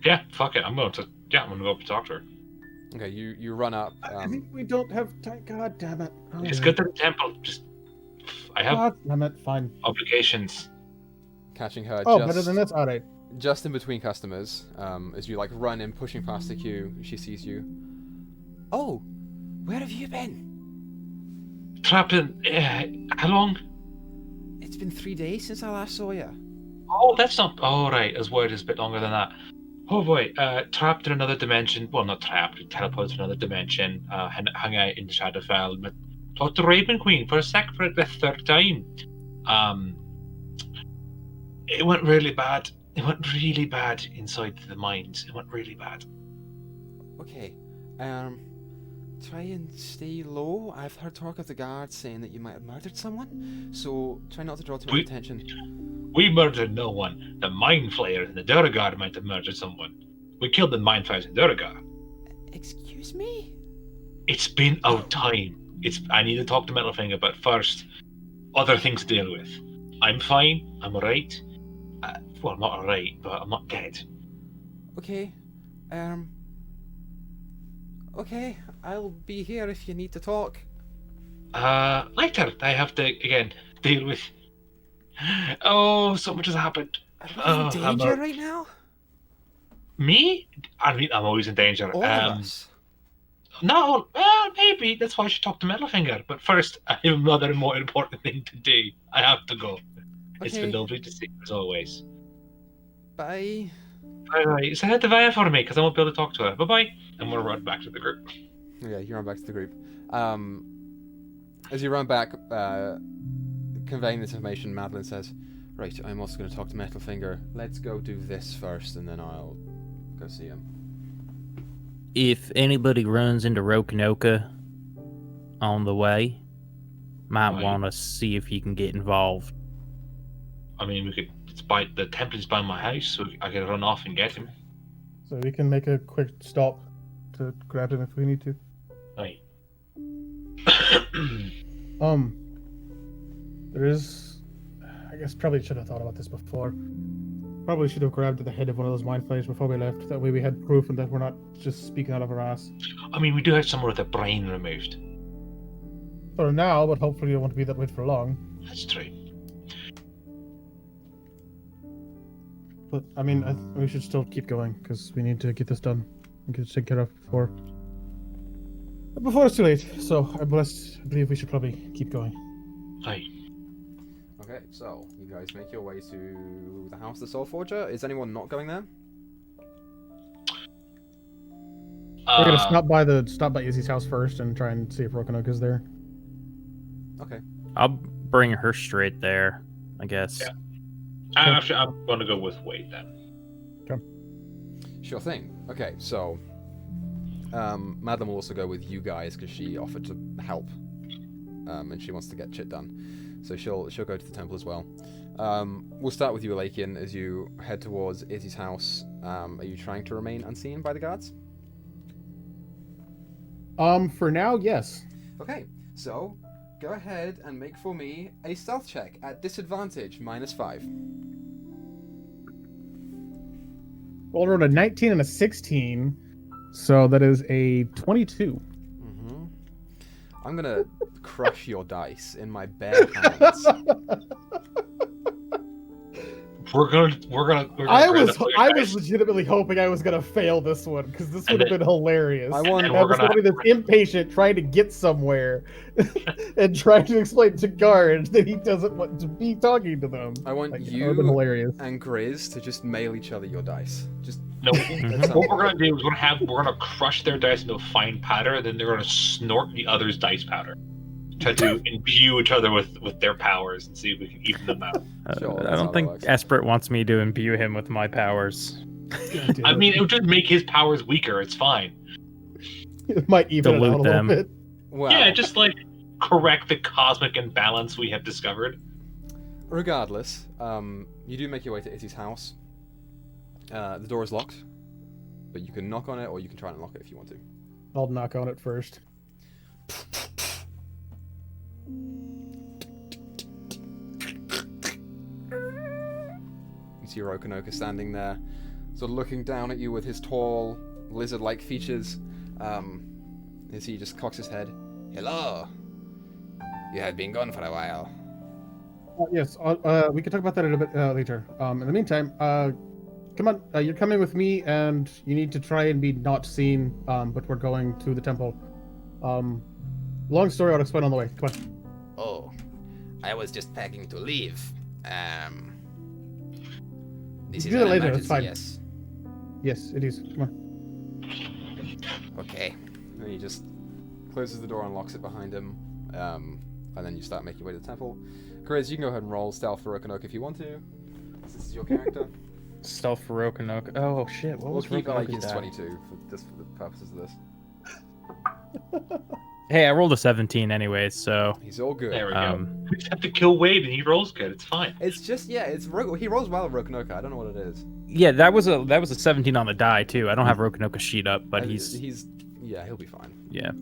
Yeah, fuck it. I'm going to go up and talk to her. Okay, you run up. I think we don't have time. God damn it. Just go to the temple. I have God damn it. Fine. obligations. Catching her Oh, just, better than that's alright. just in between customers, as you like run in, pushing past the queue, she sees you. Oh, where have you been? Trapped in. How long? It's been 3 days since I last saw you. Oh, that's not. Oh, right. As word is a bit longer than that. Oh boy. Trapped in another dimension. Well, not trapped. Teleported to another dimension. Hung out in the Shadowfell. But talked to Raven Queen for the third time. It went really bad. It went really bad inside the mines. It went really bad. Okay, try and stay low. I've heard talk of the guards saying that you might have murdered someone, so try not to draw too much attention. We murdered no one. The mine flayers and the Duragard might have murdered someone. We killed the mine flayers and Duragard. Excuse me? It's been out time. I need to talk to Metalfinger, but first, other things to deal with. I'm fine. I'm alright. Well, I'm not alright, but I'm not dead. Okay, okay, I'll be here if you need to talk. Later, I have to, again, deal with... Oh, so much has happened. Are we in danger right now? Me? I mean, I'm always in danger. All of us. No, well, maybe. That's why I should talk to Metalfinger. But first, I have another more important thing to do. I have to go. It's been lovely to see you, as always. Bye. Bye-bye. Say hi to Vaya for me, because I won't be able to talk to her. Bye-bye. I'm going to run back to the group. Yeah, you run back to the group. As you run back, conveying this information, Madeline says, right, I'm also going to talk to Metalfinger. Let's go do this first, and then I'll go see him. If anybody runs into Rokanoka on the way, might want to see if you can get involved. I mean, we could. The temple is by my house, so I can run off and get him. So we can make a quick stop to grab him if we need to. Aye. There is... I guess probably should have thought about this before. Probably should have grabbed the head of one of those mind flayers before we left. That way we had proof and that we're not just speaking out of our ass. I mean, we do have someone with a brain removed. For now, but hopefully it won't be that way for long. That's true. But, I mean, we should still keep going, because we need to get this done and get it taken care of before it's too late. So, I believe we should probably keep going. Aye. Okay, so you guys make your way to the house of the Soul Forger. Is anyone not going there? We're gonna stop by Izzy's house first and try and see if Rokanoka's there. Okay. I'll bring her straight there, I guess. Yeah. Actually, I'm going to go with wait then. Sure thing. Okay, so Madeline will also go with you guys because she offered to help, and she wants to get shit done. So she'll go to the temple as well. We'll start with you, Alakian, as you head towards Izzy's house. Are you trying to remain unseen by the guards? For now, yes. Okay, so go ahead and make for me a stealth check at disadvantage, -5. Rolled around a 19 and a 16, so that is a 22. Mm-hmm. I'm gonna crush your dice in my bare hands. We're gonna I was legitimately hoping I was gonna fail this one because this would have been hilarious. I want. I was somebody that's impatient, trying to get somewhere, and trying to explain to guards that he doesn't want to be talking to them. I want That would've you been hilarious. and Griz to just mail each other your dice. Just No, what we're gonna do is we're gonna crush their dice into a fine powder, and then they're gonna snort the other's dice powder. Try to imbue each other with their powers and see if we can even them out. Sure, I don't think Esprit wants me to imbue him with my powers. I mean, it would just make his powers weaker. It's fine. It might even it out a little bit. Well, Yeah, just like correct the cosmic imbalance we have discovered. regardless, you do make your way to Izzy's house. The door is locked, but you can knock on it or you can try and unlock it if you want to. I'll knock on it first. You see Rokonoka standing there, sort of looking down at you with his tall, lizard-like features. As he just cocks his head. Hello! You have been gone for a while. Yes, we can talk about that a bit later. In the meantime, come on, you're coming with me, and you need to try and be not seen, but we're going to the temple. Long story, I'll explain on the way. Come on. Oh, I was just packing to leave. This is an later, emergency, fine. Yes. Yes, it is. Come on. Okay. And he just closes the door and locks it behind him. And then you start making your way to the temple. Griz, you can go ahead and roll stealth for Rokonoka if you want to. This is your character. Stealth for Rokonoka. Oh shit! What was keep it like Rokonoka's it's die? 22 for the purposes of this. Hey, I rolled a 17 anyway, so He's all good. There we go. We just have to kill Wade, and he rolls good. It's fine. It's just he rolls well at Rokonoka. I don't know what it is. yeah, that was a 17 on the die too. I don't have Rokonoka's sheet up, but he'll be fine. yeah,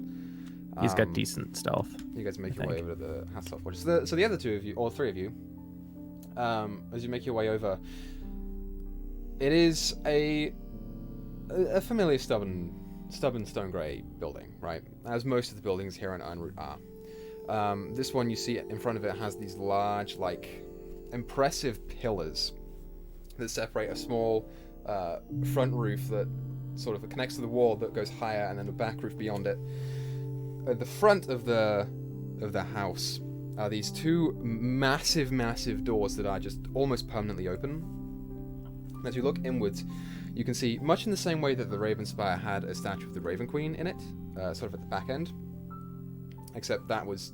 he's got decent stealth. You guys make your way over to the Hasselhoff Forge. So the other two of you, or three of you, as you make your way over, it is a familiar stubborn stone grey building, right? As most of the buildings here in Unroot are. This one you see in front of it has these large, impressive pillars that separate a small front roof that sort of connects to the wall that goes higher, and then a back roof beyond it. At the front of the house are these two massive doors that are just almost permanently open. As you look inwards, you can see, much in the same way that the Raven Spire had a statue of the Raven Queen in it, sort of at the back end, except that was,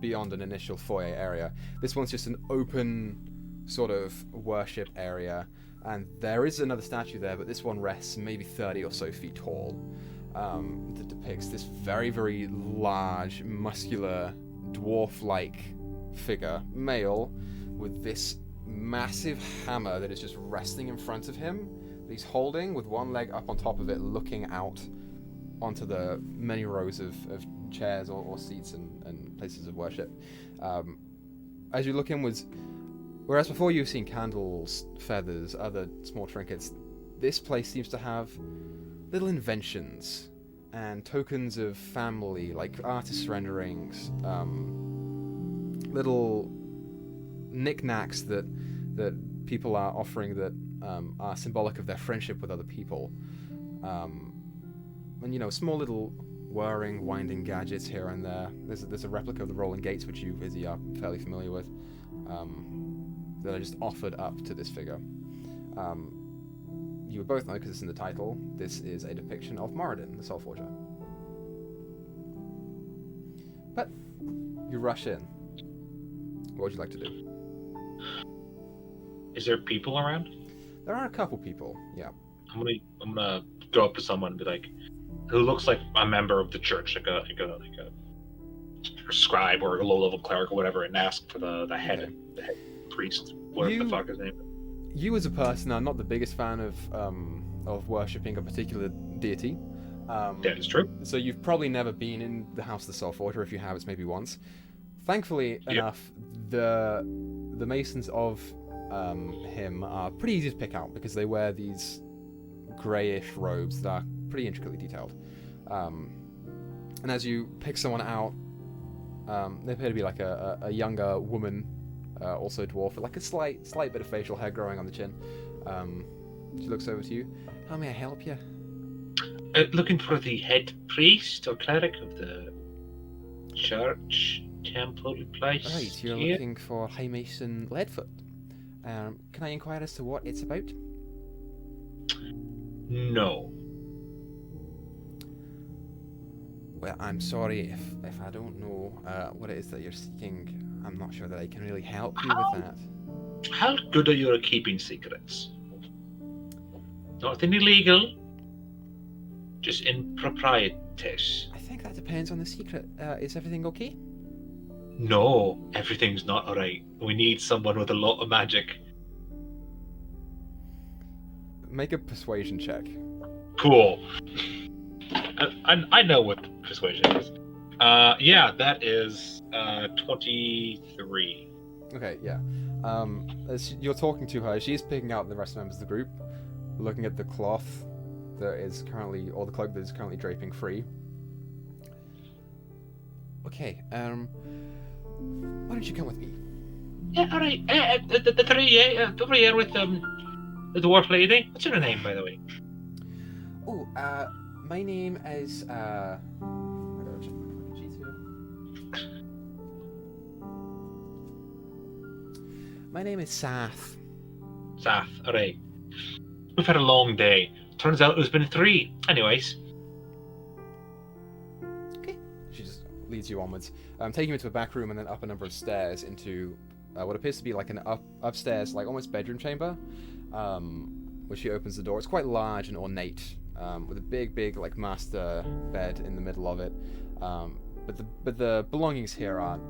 beyond an initial foyer area. This one's just an open sort of worship area, and there is another statue there, but this one rests maybe 30 or so feet tall, that depicts this very, very large, muscular, dwarf-like figure, male, with this massive hammer that is just resting in front of him, that he's holding with one leg up on top of it, looking out onto the many rows of chairs or seats and places of worship. As you look inwards, whereas before you've seen candles, feathers, other small trinkets, this place seems to have little inventions and tokens of family, like artist renderings, little knickknacks that people are offering that are symbolic of their friendship with other people. And small little whirring, winding gadgets here and there. There's a replica of the rolling gates, which you, Izzy, are fairly familiar with, that are just offered up to this figure. You would both know, because it's in the title, this is a depiction of Moradin, the Soul Forger. But you rush in. What would you like to do? Is there people around? There are a couple people, yeah. I'm gonna go up to someone and be like, who looks like a member of the church, like a scribe or a low-level cleric or whatever, and ask for the head, Okay. the head priest, whatever the fuck his name is. You as a person are not the biggest fan of worshipping a particular deity. That is true. So you've probably never been in the House of the Self-Forge, or if you have, it's maybe once. Thankfully enough, the masons of him are pretty easy to pick out because they wear these greyish robes that are pretty intricately detailed. And as you pick someone out, they appear to be like a younger woman, also a dwarf, with like a slight bit of facial hair growing on the chin. She looks over to you. How may I help you? Looking for the head priest or cleric of the church temple place. Right, you're here. looking for High Mason Leadfoot. Can I inquire as to what it's about? No. Well, I'm sorry if I don't know what it is that you're seeking. I'm not sure that I can really help you with that. How good are you at keeping secrets? Nothing illegal, just improprieties. I think that depends on the secret. Is everything okay? No, everything's not alright. We need someone with a lot of magic. Make a persuasion check. Cool. I know what persuasion is. Yeah, that is 23. Okay, yeah. As you're talking to her, she's picking out the rest of the members of the group, looking at the cloth that is currently, or the cloak that is currently draping free. Okay, why don't you come with me? Yeah, alright. The three, yeah, over here with the dwarf lady. What's her name, by the way? Oh, my name is, I gotta check my fucking sheets here. My name is Sath. Sath, alright. We've had a long day. Turns out it's been 3. Anyways. Okay. She just leads you onwards, taking you into a back room and then up a number of stairs into what appears to be like an upstairs, like almost bedroom chamber, where she opens the door. It's quite large and ornate, with a big like master bed in the middle of it. But the belongings here are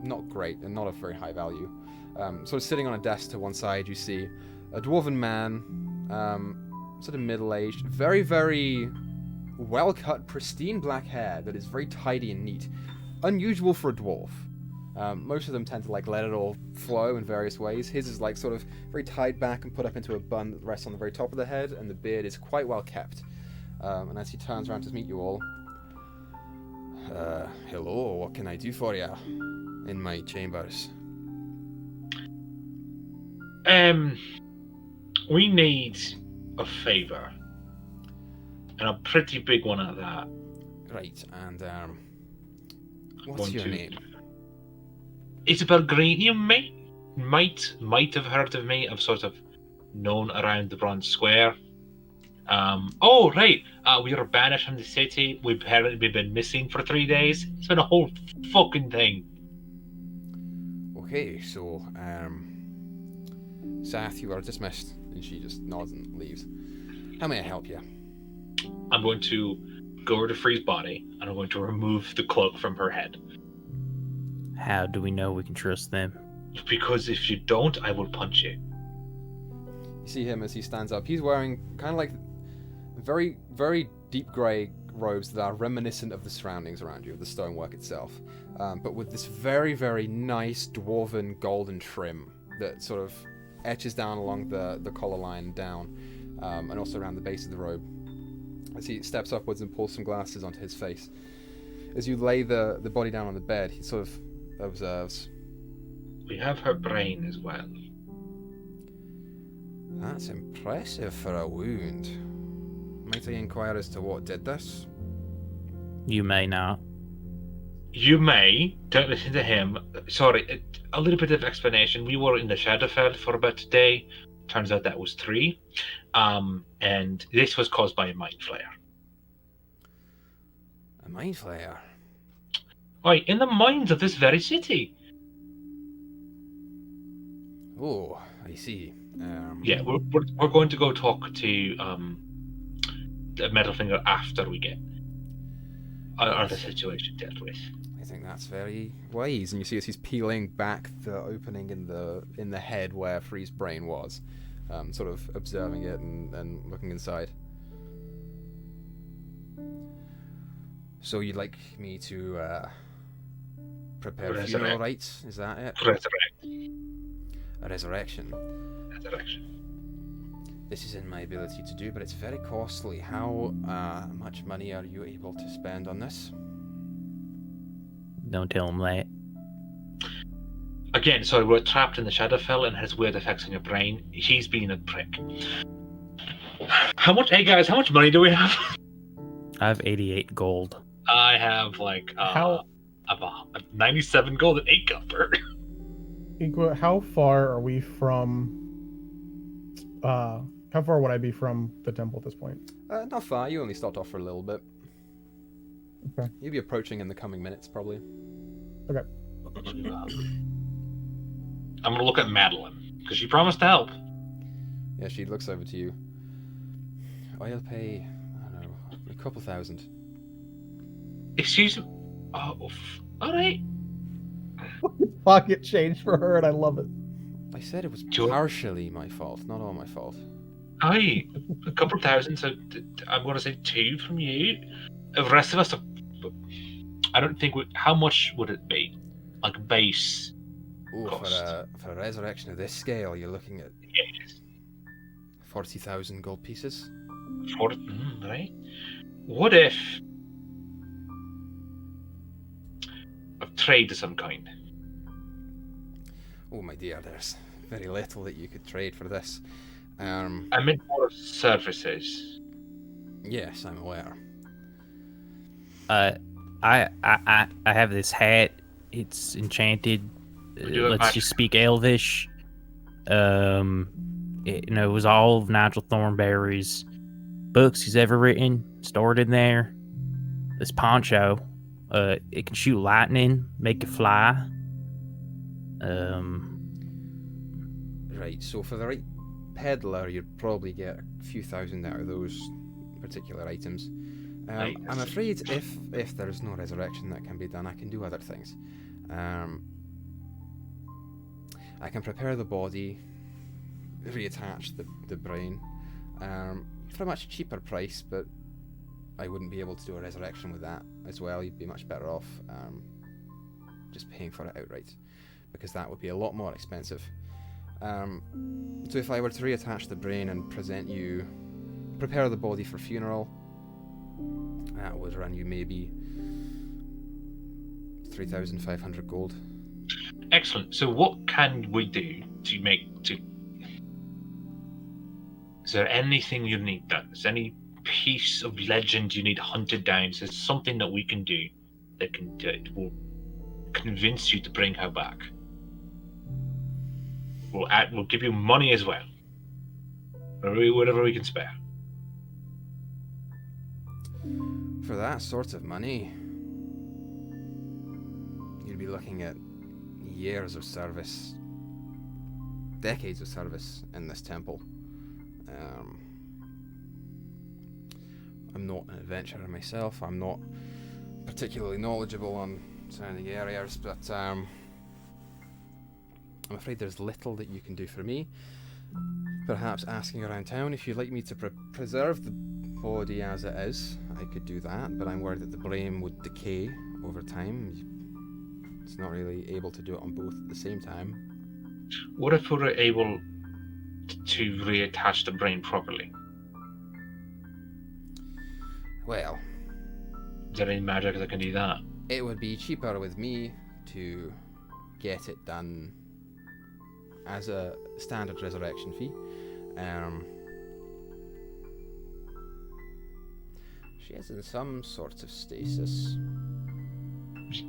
not great and not of very high value. Sort of sitting on a desk to one side, you see a dwarven man, sort of middle-aged, very well-cut, pristine black hair that is very tidy and neat. Unusual for a dwarf. Most of them tend to like let it all flow in various ways. His is like sort of very tied back and put up into a bun that rests on the very top of the head, and the beard is quite well kept. And as he turns around to meet you all, hello, what can I do for you in my chambers? We need a favor. And a pretty big one at that. Right, and what's your name? Isabel Green. You might have heard of me. I've sort of known around the Bronze Square. Oh, right. We were banished from the city. We've been missing for 3 days. It's been a whole fucking thing. Okay, so, Sath, you are dismissed. And she just nods and leaves. How may I help you? I'm going to go over to Free's body, and I'm going to remove the cloak from her head. How do we know we can trust them? Because if you don't, I will punch you. You see him as he stands up. He's wearing kind of like very deep grey robes that are reminiscent of the surroundings around you, of the stonework itself. But with this very nice dwarven golden trim that sort of etches down along the collar line down, and also around the base of the robe. As he steps upwards and pulls some glasses onto his face. As you lay the body down on the bed, he sort of observes. We have her brain as well. That's impressive for a wound. Might I inquire as to what did this? You may not. You may. Don't listen to him. Sorry, a little bit of explanation. We were in the Shadowfell for about a day. Turns out that was 3. And this was caused by a mind flare. A mind flare? Why, in the mines of this very city. Oh, I see. Yeah, we're going to go talk to the Metal Finger after we get the situation dealt with. I think that's very wise. And you see as he's peeling back the opening in the head where Free's brain was, sort of observing it and looking inside. So you'd like me to prepare funeral rites? Is that it? Resurrect. A resurrection. Resurrection. This is in my ability to do, but it's very costly. How much money are you able to spend on this? Don't tell him that. Again, so we're trapped in the Shadowfell and has weird effects on your brain. He's being a prick. Hey guys, how much money do we have? I have 88 gold. I have like How- 97 gold and 8 copper. Equa, how far are we from? How far would I be from the temple at this point? Not far. You only stopped off for a little bit. Okay. You'll be approaching in the coming minutes, probably. Okay. I'm gonna look at Madeline because she promised to help. Yeah, she looks over to you. I'll pay, I don't know, a couple thousand. Excuse me. Oh, all right. Pocket change for her, and I love it. I said it was Sure. partially my fault, not all my fault. Aye, a couple thousand. So I'm gonna say 2 from you. The rest of us, I don't think. How much would it be? Like base Ooh, cost. for a resurrection of this scale, you're looking at Yes. 40,000 gold pieces. Right. What if a trade of some kind? Oh my dear, there's very little that you could trade for this. I meant more services. Yes, I'm aware. I have this hat. It's enchanted. do it Lets magic. you speak Elvish. It was all of Nigel Thornberry's books he's ever written stored in there. This poncho, it can shoot lightning, make it fly. Right, so for the right peddler, you'd probably get a few thousand out of those particular items. Right. I'm afraid if there's no resurrection that can be done, I can do other things. I can prepare the body, reattach the brain for a much cheaper price, but I wouldn't be able to do a resurrection with that as well. You'd be much better off just paying for it outright, because that would be a lot more expensive. So if I were to reattach the brain and prepare the body for funeral, that would run you maybe 3,500 gold. Excellent. So what can we do is there anything you need done? Is there any piece of legend you need hunted down? Is there something that we can do that will convince you to bring her back? We'll give you money as well. Whatever we can spare. For that sort of money, you'd be looking at years of service, decades of service in this temple. I'm not an adventurer myself. I'm not particularly knowledgeable on surrounding areas, but I'm afraid there's little that you can do for me. Perhaps asking around town if you'd like me to preserve the body as it is, I could do that, but I'm worried that the brain would decay over time. It's not really able to do it on both at the same time. What if we were able to reattach the brain properly? Well, Is there any magic that can do that? it would be cheaper with me to get it done as a standard resurrection fee. She is in some sort of stasis.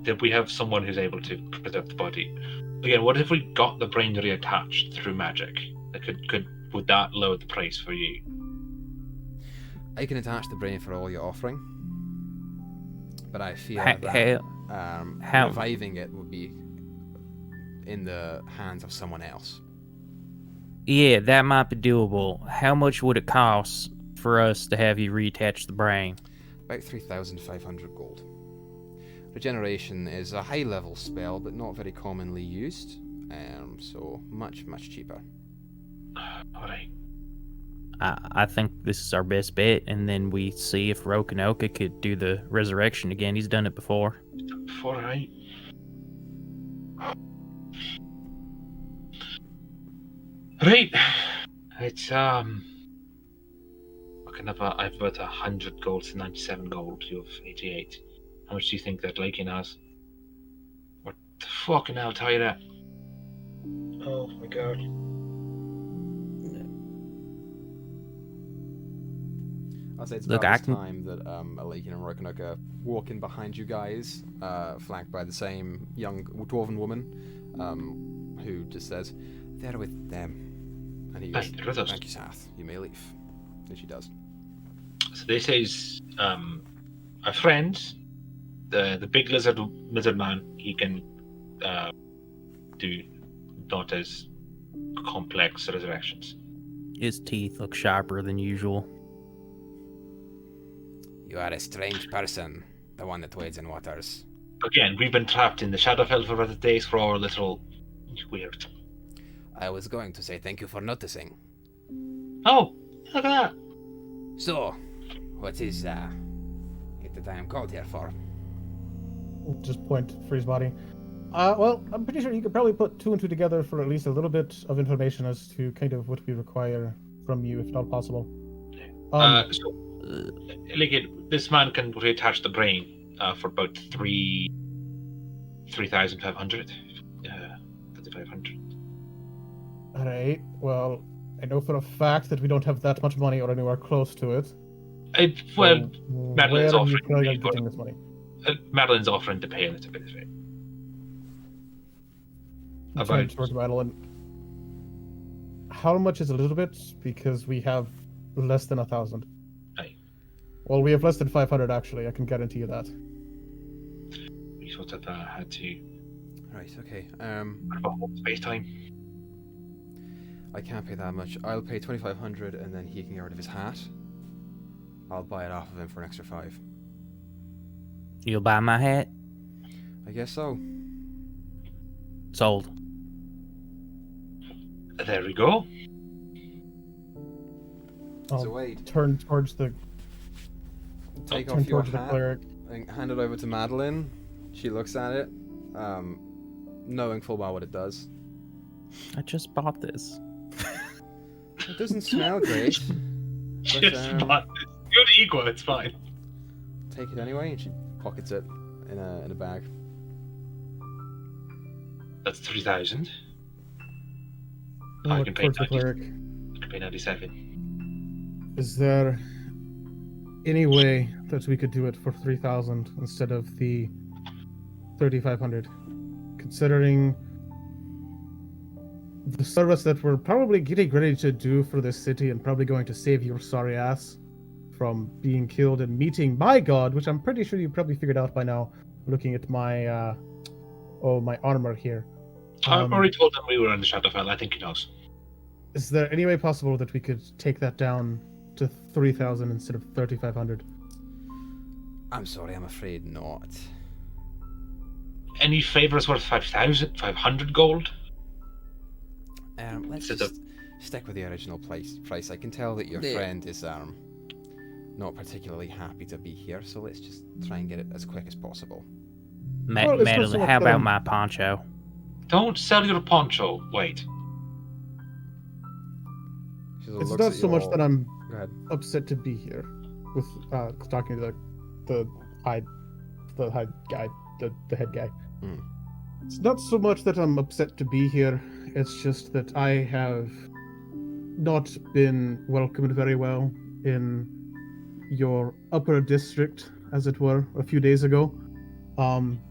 That we have someone who's able to preserve the body. Again, what if we got the brain reattached through magic? That would that lower the price for you? I can attach the brain for all you're offering, but I fear that How- reviving it would be in the hands of someone else. Yeah, that might be doable. How much would it cost for us to have you reattach the brain? About 3,500 gold. Regeneration is a high-level spell, but not very commonly used, so much, much cheaper. Alright. I think this is our best bet, and then we see if Rokanoka could do the resurrection again. He's done it before. Alright. Right. It's looking up. I've got 100 gold to 97 gold. You have 88. How much do you think that Lakin has? What the fucking hell? Tell you that. Oh my god. I'll say it's Look, about this time that Alakin and Rokanoka are walking behind you guys, flanked by the same young dwarven woman, who just says, "They're with them." And he goes, "Thank you, Sath. You may leave." And she does. So this is a friend, the big lizard man. He can do not as complex resurrections. His teeth look sharper than usual. You are a strange person, the one that wades in waters. Again, we've been trapped in the Shadowfell for other days for our little weird. I was going to say thank you for noticing. Oh, look at that. So, what is it that I am called here for? Just point to Free's body. Well, I'm pretty sure you could probably put two and two together for at least a little bit of information as to kind of what we require from you, if not possible. This man can reattach the brain for about 3,500. 3,500. Alright, well, I know for a fact that we don't have that much money or anywhere close to it. Madeline's offering getting this money? Madeline's offering to pay a little bit of it. Towards Madeline. How much is a little bit? Because we have less than 1,000. Aye. Well, we have less than 500 actually. I can guarantee you that. We sort of had to. Right. Okay. Space time. I can't pay that much. I'll pay 2,500, and then he can get rid of his hat. I'll buy it off of him for an extra 5. You'll buy my hat? I guess so. Sold. There we go. So Wade, Turn towards the. take turn off your towards the hat cleric. and hand it over to Madeline. She looks at it, knowing full well what it does. I just bought this. It doesn't smell great. Just bought this. Go to Equa, it's fine. Take it anyway, and she pockets it in a bag. That's 3,000. Look I can pay towards the cleric. 97. Is there any way that we could do it for 3,000 instead of the 3,500? Considering the service that we're probably getting ready to do for this city and probably going to save your sorry ass from being killed and meeting my god, which I'm pretty sure you probably figured out by now, looking at my my armor here. I've already told him we were in the Shadowfell. I think he knows. Is there any way possible that we could take that down to 3,000 instead of 3,500? I'm sorry, I'm afraid not. Any favors worth 500 gold? Let's just stick with the original price. I can tell that your friend is not particularly happy to be here, so let's just try and get it as quick as possible. Madeline, how about my poncho? Don't sell your poncho. Wait. It's not so much that I'm upset to be here with talking to the head guy. Mm. It's not so much that I'm upset to be here. It's just that I have not been welcomed very well in your upper district, as it were, a few days ago.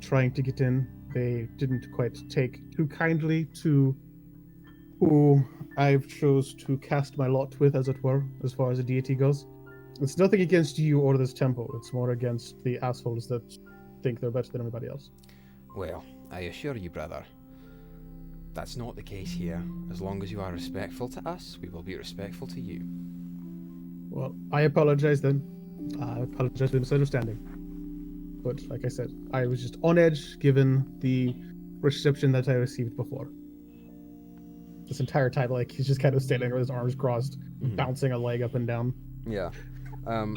Trying to get in, they didn't quite take too kindly to who I've chose to cast my lot with, as it were, as far as a deity goes. It's nothing against you or this temple. It's more against the assholes that think they're better than everybody else. Well, I assure you, brother, That's not the case here. As long as you are respectful to us, we will be respectful to you. Well, I apologize then. I apologize for the misunderstanding. But like I said, I was just on edge given the reception that I received before. This entire time, like, he's just kind of standing there with his arms crossed, bouncing a leg up and down. Yeah.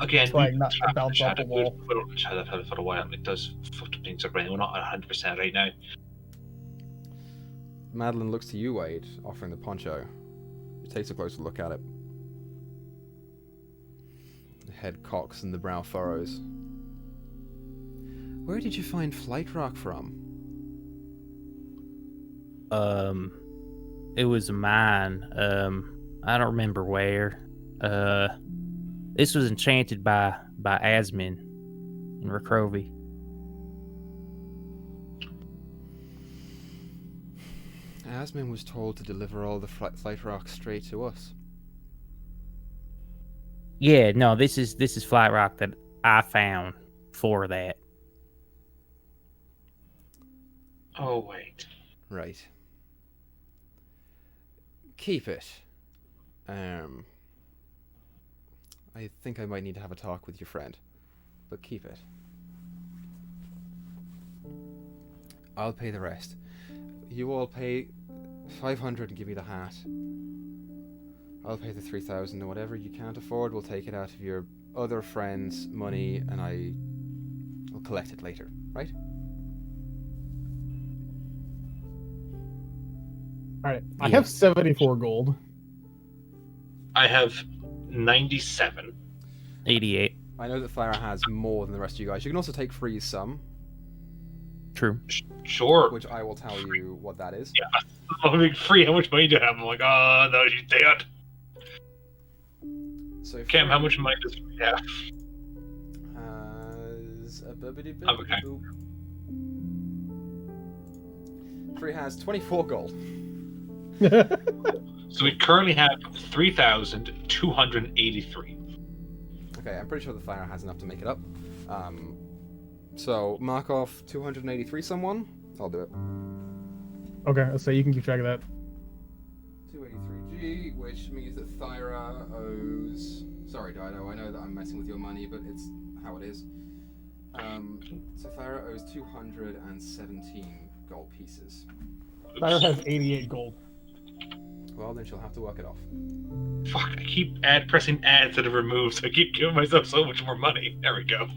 Again, trying not to bounce off the wall. We'll chat about it for a while. It does fuck things up right. We're not 100% right now. Madeline looks to you, Wade, offering the poncho. He takes a closer look at it. The head cocks and the brow furrows. Where did you find flight rock from? It was mine. I don't remember where. This was enchanted by Asmin in Rakrovi. Asmin was told to deliver all the flight rock straight to us. Yeah, no, this is flight rock that I found for that. Oh, wait. Right. Keep it. I think I might need to have a talk with your friend, but keep it. I'll pay the rest. You all pay 500 and give me the hat. I'll pay the 3,000, and whatever you can't afford, we'll take it out of your other friend's money, and I'll collect it later, right? Alright, I have 74 gold. I have 97. 88. I know that Thyra has more than the rest of you guys. You can also take Freeze some, True. Sure. which I will tell you what that is. Yeah. I'm like, free, how much money do you have? I'm like, oh, no, she's dead. So Chem, how much money does he have? Has a Okay. Free has 24 gold. So we currently have 3,283. Okay, I'm pretty sure the Thyra has enough to make it up. So mark off 283 someone. I'll do it. Okay, so you can keep track of that. 283G, which means that Thyra owes... Sorry, Dyto, I know that I'm messing with your money, but it's how it is. So Thyra owes 217 gold pieces. Tyler has 88 gold. Well, then she'll have to work it off. Fuck, I keep pressing add instead of remove, so I keep giving myself so much more money. There we go.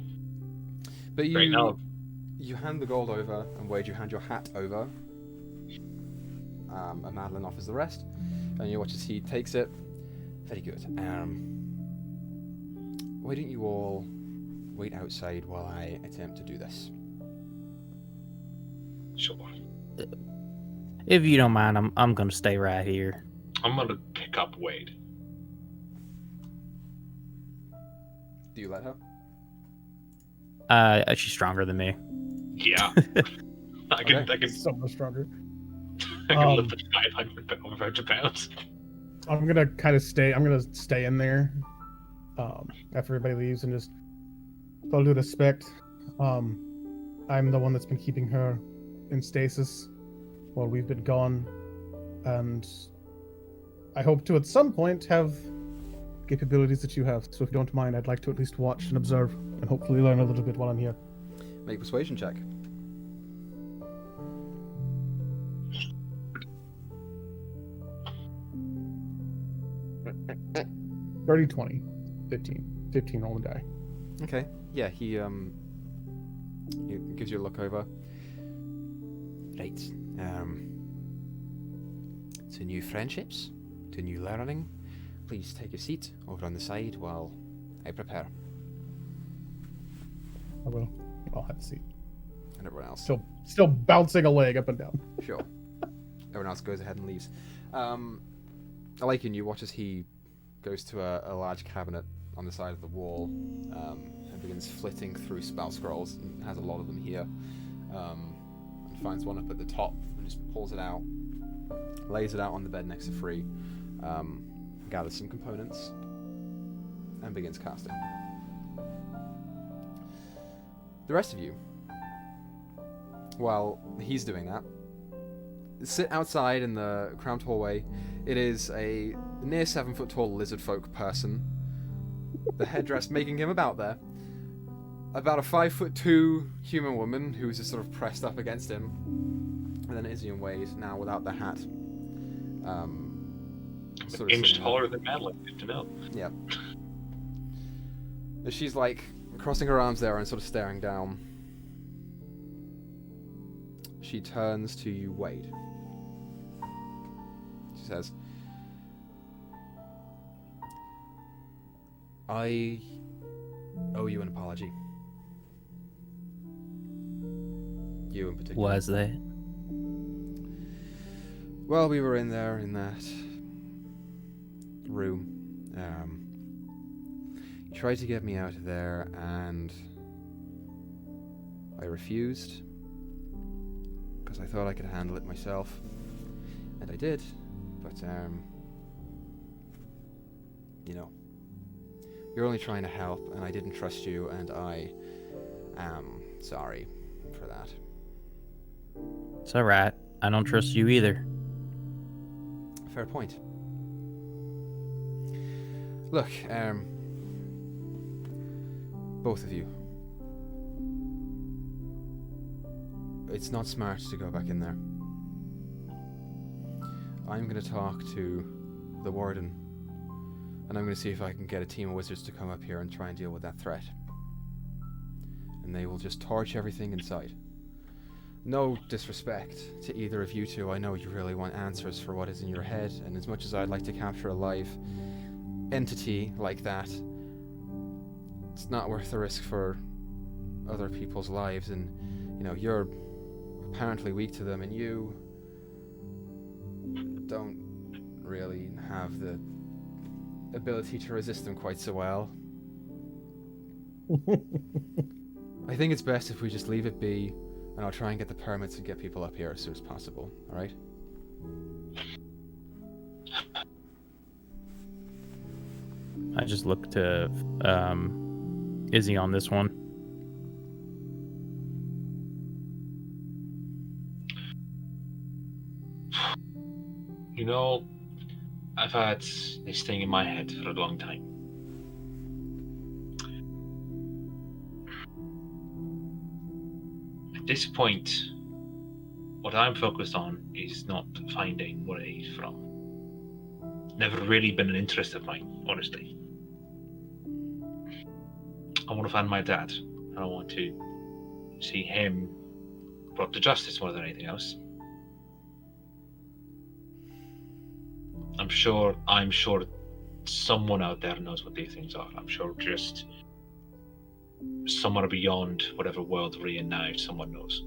But you, Right now. you hand the gold over, and Wade, you hand your hat over. And Madeline offers the rest, and you watch as he takes it. Very good. Why don't you all wait outside while I attempt to do this? Sure. If you don't mind, I'm gonna stay right here. I'm gonna pick up Wade. Do you let her? She's stronger than me. Yeah. I can So much stronger. lift it 500 pounds. I'm gonna kind of stay. I'm gonna stay in there after everybody leaves and just, with all due respect, I'm the one that's been keeping her in stasis while we've been gone, and I hope to at some point have capabilities that you have. So if you don't mind, I'd like to at least watch and observe and hopefully learn a little bit while I'm here. Make a persuasion check. Dirty 20, 15 on the die. Okay. Yeah, he gives you a look over. Right. To new friendships, to new learning. Please take your seat over on the side while I prepare. I will. I'll have a seat. And everyone else. Still bouncing a leg up and down. Sure. Everyone else goes ahead and leaves. Alakin, you watch as he goes to a large cabinet on the side of the wall and begins flitting through spell scrolls, and has a lot of them here, and finds one up at the top and just pulls it out, lays it out on the bed next to Free, gathers some components, and begins casting. The rest of you, while he's doing that, sit outside in the cramped hallway. It is a near 7 foot tall lizard folk person. The headdress making him about there. About a 5'2" human woman who's just sort of pressed up against him. And then Izzy and Wade, now without the hat. An inch taller than Madeline, good to know. Yeah. She's like crossing her arms there and sort of staring down. She turns to you, Wade. She says, I owe you an apology. You in particular. Was that? Well, we were in there in that room. You tried to get me out of there, and I refused because I thought I could handle it myself, and I did. But you know, you're only trying to help, and I didn't trust you, and I am sorry for that. It's alright. I don't trust you either. Fair point. Look, both of you. It's not smart to go back in there. I'm going to talk to the warden, and I'm going to see if I can get a team of wizards to come up here and try and deal with that threat. And they will just torch everything inside. No disrespect to either of you two. I know you really want answers for what is in your head, and as much as I'd like to capture a live entity like that, it's not worth the risk for other people's lives, and you know, you're apparently weak to them, and you don't really have the ability to resist them quite so well. I think it's best if we just leave it be, and I'll try and get the permits and get people up here as soon as possible, alright? I just look to Izzy on this one. You know, I've had this thing in my head for a long time. At this point, what I'm focused on is not finding where he's from. Never really been an interest of mine, honestly. I want to find my dad. I want to see him brought to justice more than anything else. I'm sure someone out there knows what these things are. I'm sure just somewhere beyond whatever world we're in now, someone knows.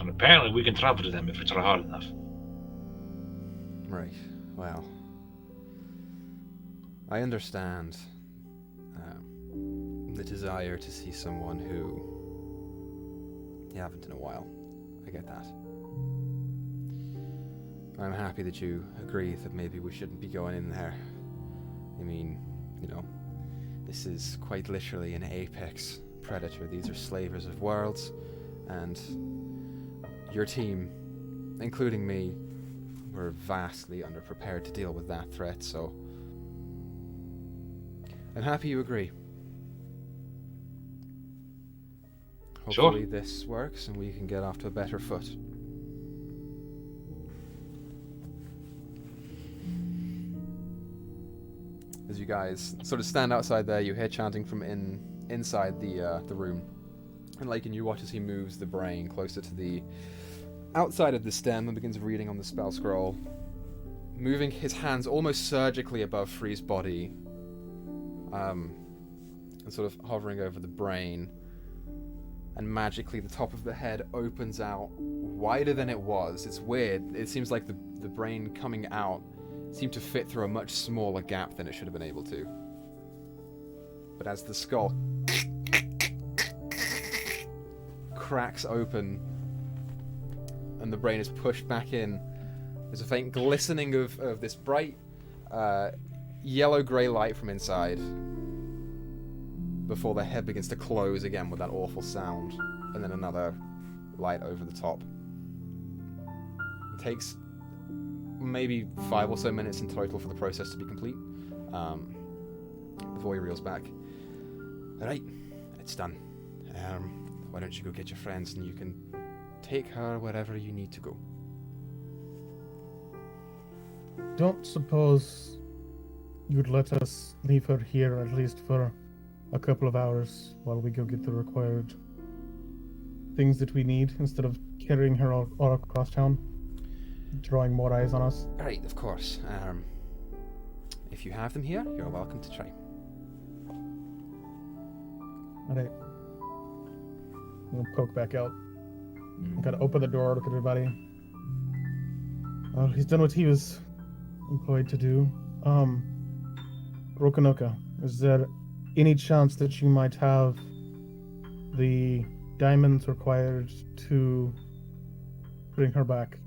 And apparently we can travel to them if we try hard enough. Right. Well, I understand the desire to see someone who you haven't in a while. I get that. I'm happy that you agree that maybe we shouldn't be going in there. I mean, you know, this is quite literally an apex predator. These are slavers of worlds, and your team, including me, we're vastly underprepared to deal with that threat, so I'm happy you agree. Hopefully this works and we can get off to a better foot. As you guys sort of stand outside there, you hear chanting from inside the room. And Lakin, you watch as he moves the brain closer to the outside of the stem and begins reading on the spell scroll, moving his hands almost surgically above Free's body, and sort of hovering over the brain. And magically the top of the head opens out wider than it was. It's weird. It seems like the brain coming out seemed to fit through a much smaller gap than it should have been able to. But as the skull cracks open and the brain is pushed back in, there's a faint glistening of this bright yellow-grey light from inside before the head begins to close again with that awful sound, and then another light over the top. takes maybe 5 or so minutes in total for the process to be complete. Before he reels back. Alright, it's done. Why don't you go get your friends and you can take her wherever you need to go. Don't suppose you'd let us leave her here at least for a couple of hours while we go get the required things that we need instead of carrying her all across town, drawing more eyes on us? Alright, of course. If you have them here, you're welcome to try. Alright. We'll poke back out. Gotta open the door, look at everybody. Well, he's done what he was employed to do. Rokonoka, is there any chance that you might have the diamonds required to bring her back?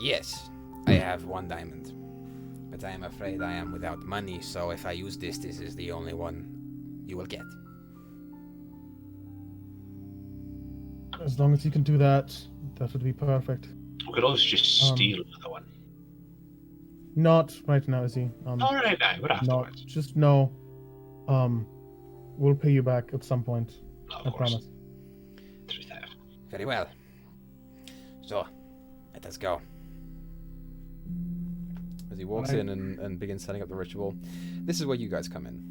Yes, I have 1 diamond. But I am afraid I am without money, so if I use this is the only one you will get. As long as you can do that, that would be perfect. We could always just steal another one. Not right now, Izzy. All right, but afterwards. Just know, we'll pay you back at some point. Of I course. promise. Through that. Very well. So, let us go. As he walks in and begins setting up the ritual, this is where you guys come in.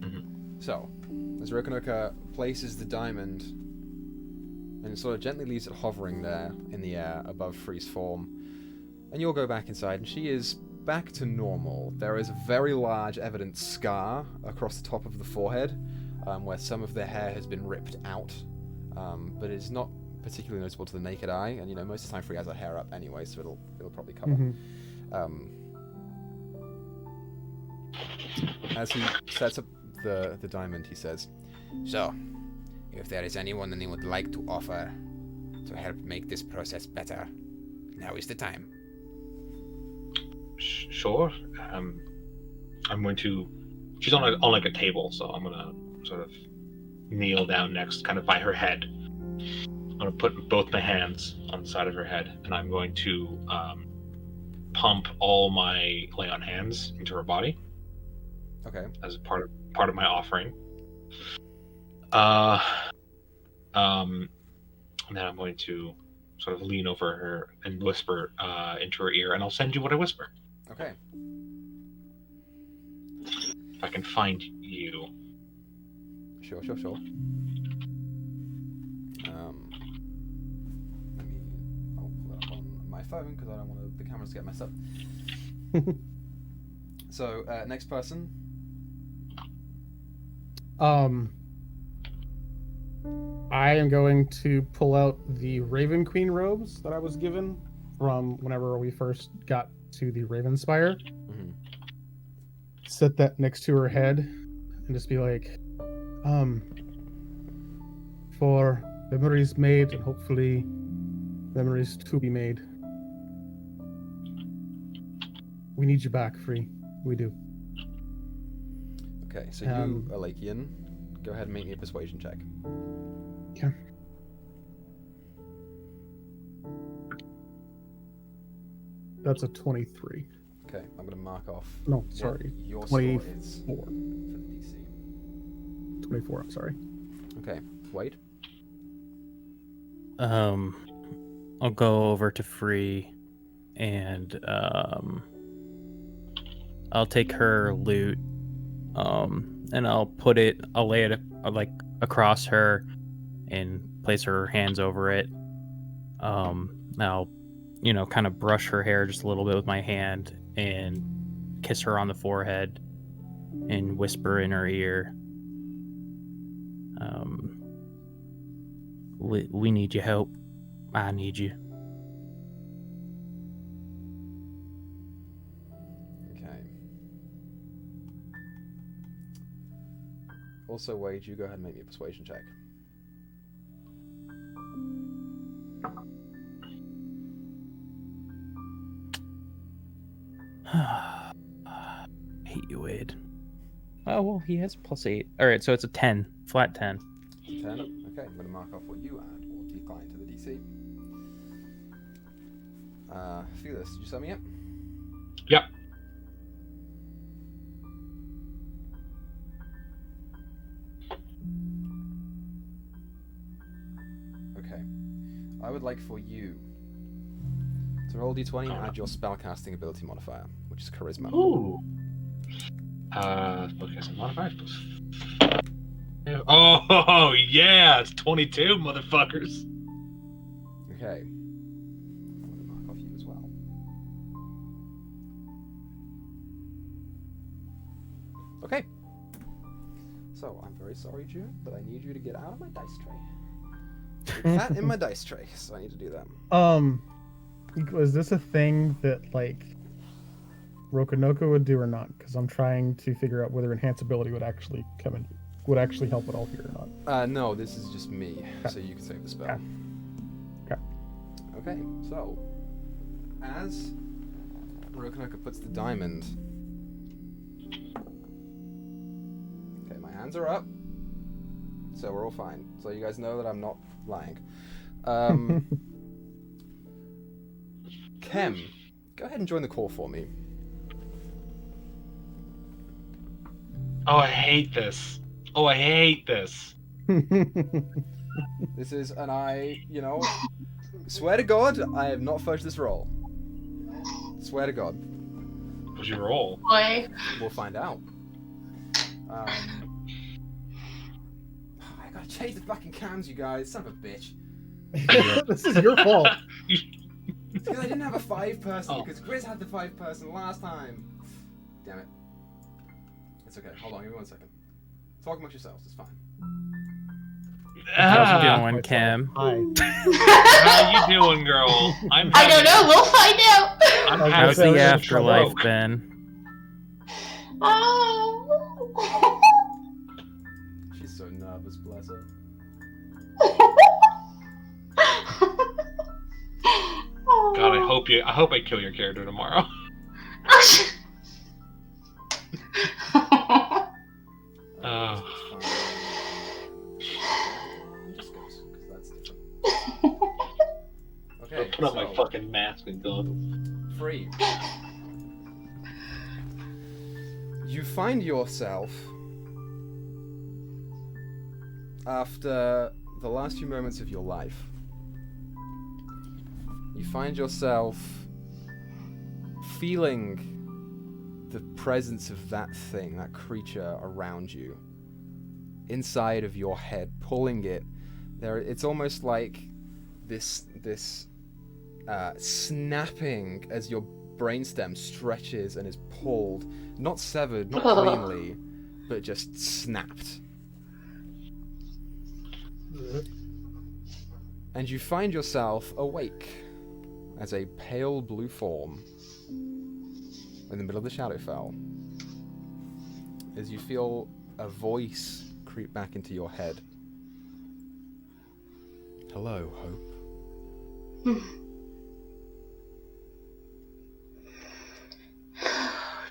Mm-hmm. So, as Rokonoka places the diamond and sort of gently leaves it hovering there in the air above Free's form, and you'll go back inside, and she is back to normal. There is a very large evident scar across the top of the forehead, where some of the hair has been ripped out, but it's not particularly noticeable to the naked eye, and most of the time Free has her hair up anyway, so it'll probably cover. As he sets up the diamond, he says, So, if there is anyone that would like to offer to help make this process better, now is the time. Sure. I'm going to. She's on like a table, so I'm gonna sort of kneel down next, kind of by her head. I'm gonna put both my hands on the side of her head, and I'm going to pump all my lay on hands into her body. okay. As a part of my offering. And then I'm going to sort of lean over her and whisper into her ear, and I'll send you what I whisper. Okay. If I can find you. Sure. Let me. I'll pull it up on my phone because I don't want the cameras to get messed up. So, next person. I am going to pull out the Raven Queen robes that I was given from whenever we first got to the Raven Spire. Mm-hmm. Set that next to her head and just be like, for memories made and hopefully memories to be made. We need you back, Free. We do. Okay, so you, Alakian, go ahead and make me a persuasion check. Okay. That's a 23. Okay, I'm going to mark off. No, sorry. Your score is 24. for the DC. 24, I'm sorry. Okay, Wade. I'll go over to Free and I'll take her loot and I'll lay it like across her and place her hands over it. I'll kind of brush her hair just a little bit with my hand and kiss her on the forehead and whisper in her ear, we need your help. I need you. Okay. Also, Wade, you go ahead and make me a persuasion check. Hate you, Wade. Oh, well, he has +8. Alright, so it's a 10. Flat 10. 10. Okay, I'm going to mark off what you add or decline to the DC. Felis, did you sum me up? Yep. Okay. I would like for you to roll d20 and add your spellcasting ability modifier, which is charisma. Ooh. Spellcasting modifier plus. Oh yeah, it's 22, motherfuckers. Okay. I'm going to mark off you as well. Okay. So, I'm very sorry, June, but I need you to get out of my dice tray. Put that in my dice tray, so I need to do that. Was this a thing that, like, Rokonoko would do or not? Because I'm trying to figure out whether enhanceability would actually would actually help at all here or not. No, this is just me, Okay. so you can save the spell. Okay. Okay, so as Rokonoko puts the diamond. Okay, my hands are up, so we're all fine. So you guys know that I'm not lying. Chem, go ahead and join the call for me. Oh, I hate this. Oh, I hate this. This is, and swear to God, I have not fudged this roll. Swear to God. What's your roll? Boy. We'll find out. I gotta change the fucking cams, you guys. Son of a bitch. This is your fault. It's because I didn't have a 5-person, Oh. because Griz had the 5-person last time. Damn it. It's okay. Hold on, give me 1 second. Talk amongst yourselves, it's fine. How's it Ah, going, Cam? Hi. how you doing, girl? I don't know. We'll find out. I'm How's How's having the everything afterlife stroke. been? Oh. She's so nervous, bless her. God, I hope I kill your character tomorrow. Oh. Just goes, because that's different. Okay, I'll put on my so, fucking mask and go. free. You find yourself, after the last few moments of your life, you find yourself feeling the presence of that thing, that creature around you, inside of your head, pulling it. It's almost like this snapping as your brainstem stretches and is pulled, not severed, not cleanly, but just snapped. And you find yourself awake as a pale blue form in the middle of the Shadowfell, as you feel a voice creep back into your head. Hello, Hope.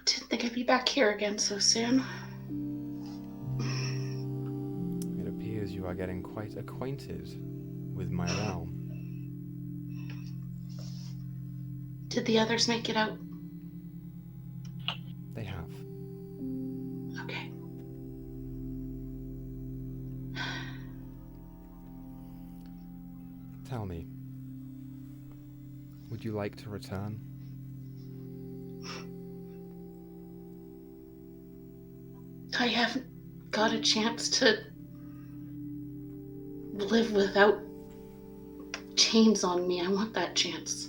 Didn't think I'd be back here again so soon. It appears you are getting quite acquainted with my realm. Did the others make it out? They have. Okay. Tell me, would you like to return? I haven't got a chance to live without chains on me. I want that chance.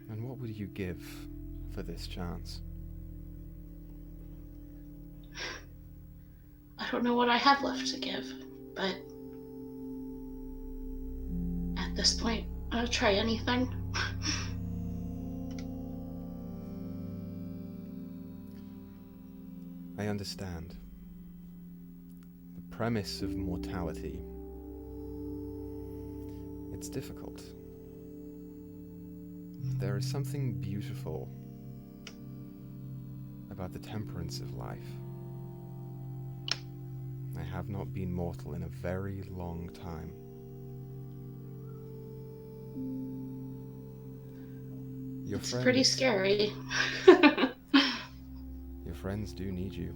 And what would you give for this chance? I don't know what I have left to give, but at this point, I'll try anything. I understand. The premise of mortality. It's difficult. There is something beautiful about the temperance of life. I have not been mortal in a very long time. Your It's friends, pretty scary. your friends do need you.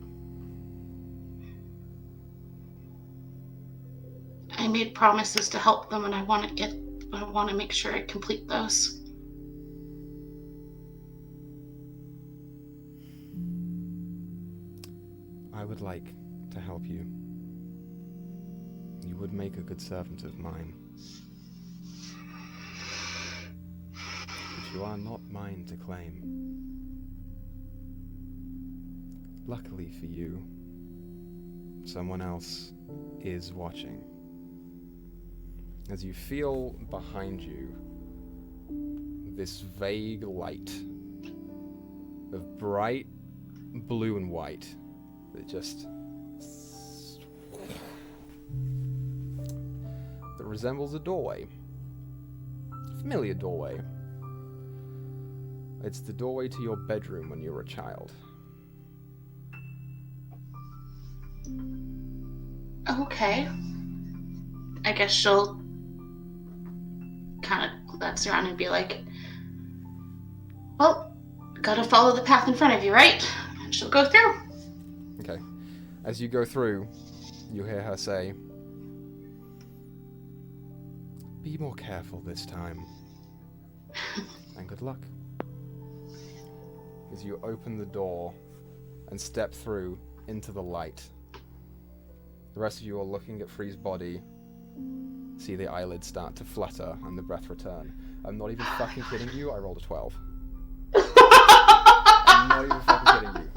I made promises to help them, and I want to make sure I complete those. I would like to help you. You would make a good servant of mine. But you are not mine to claim. Luckily for you, someone else is watching. As you feel behind you this vague light of bright blue and white that just that resembles a doorway. A familiar doorway. It's the doorway to your bedroom when you were a child. Okay. I guess she'll kind of glance around and be like, well, gotta follow the path in front of you, right? And she'll go through. Okay. As you go through, you hear her say, "Be more careful this time. And good luck." As you open the door and step through into the light, the rest of you are looking at Free's body, see the eyelids start to flutter and the breath return. I'm not even fucking kidding you, I rolled a 12. I'm not even fucking kidding you.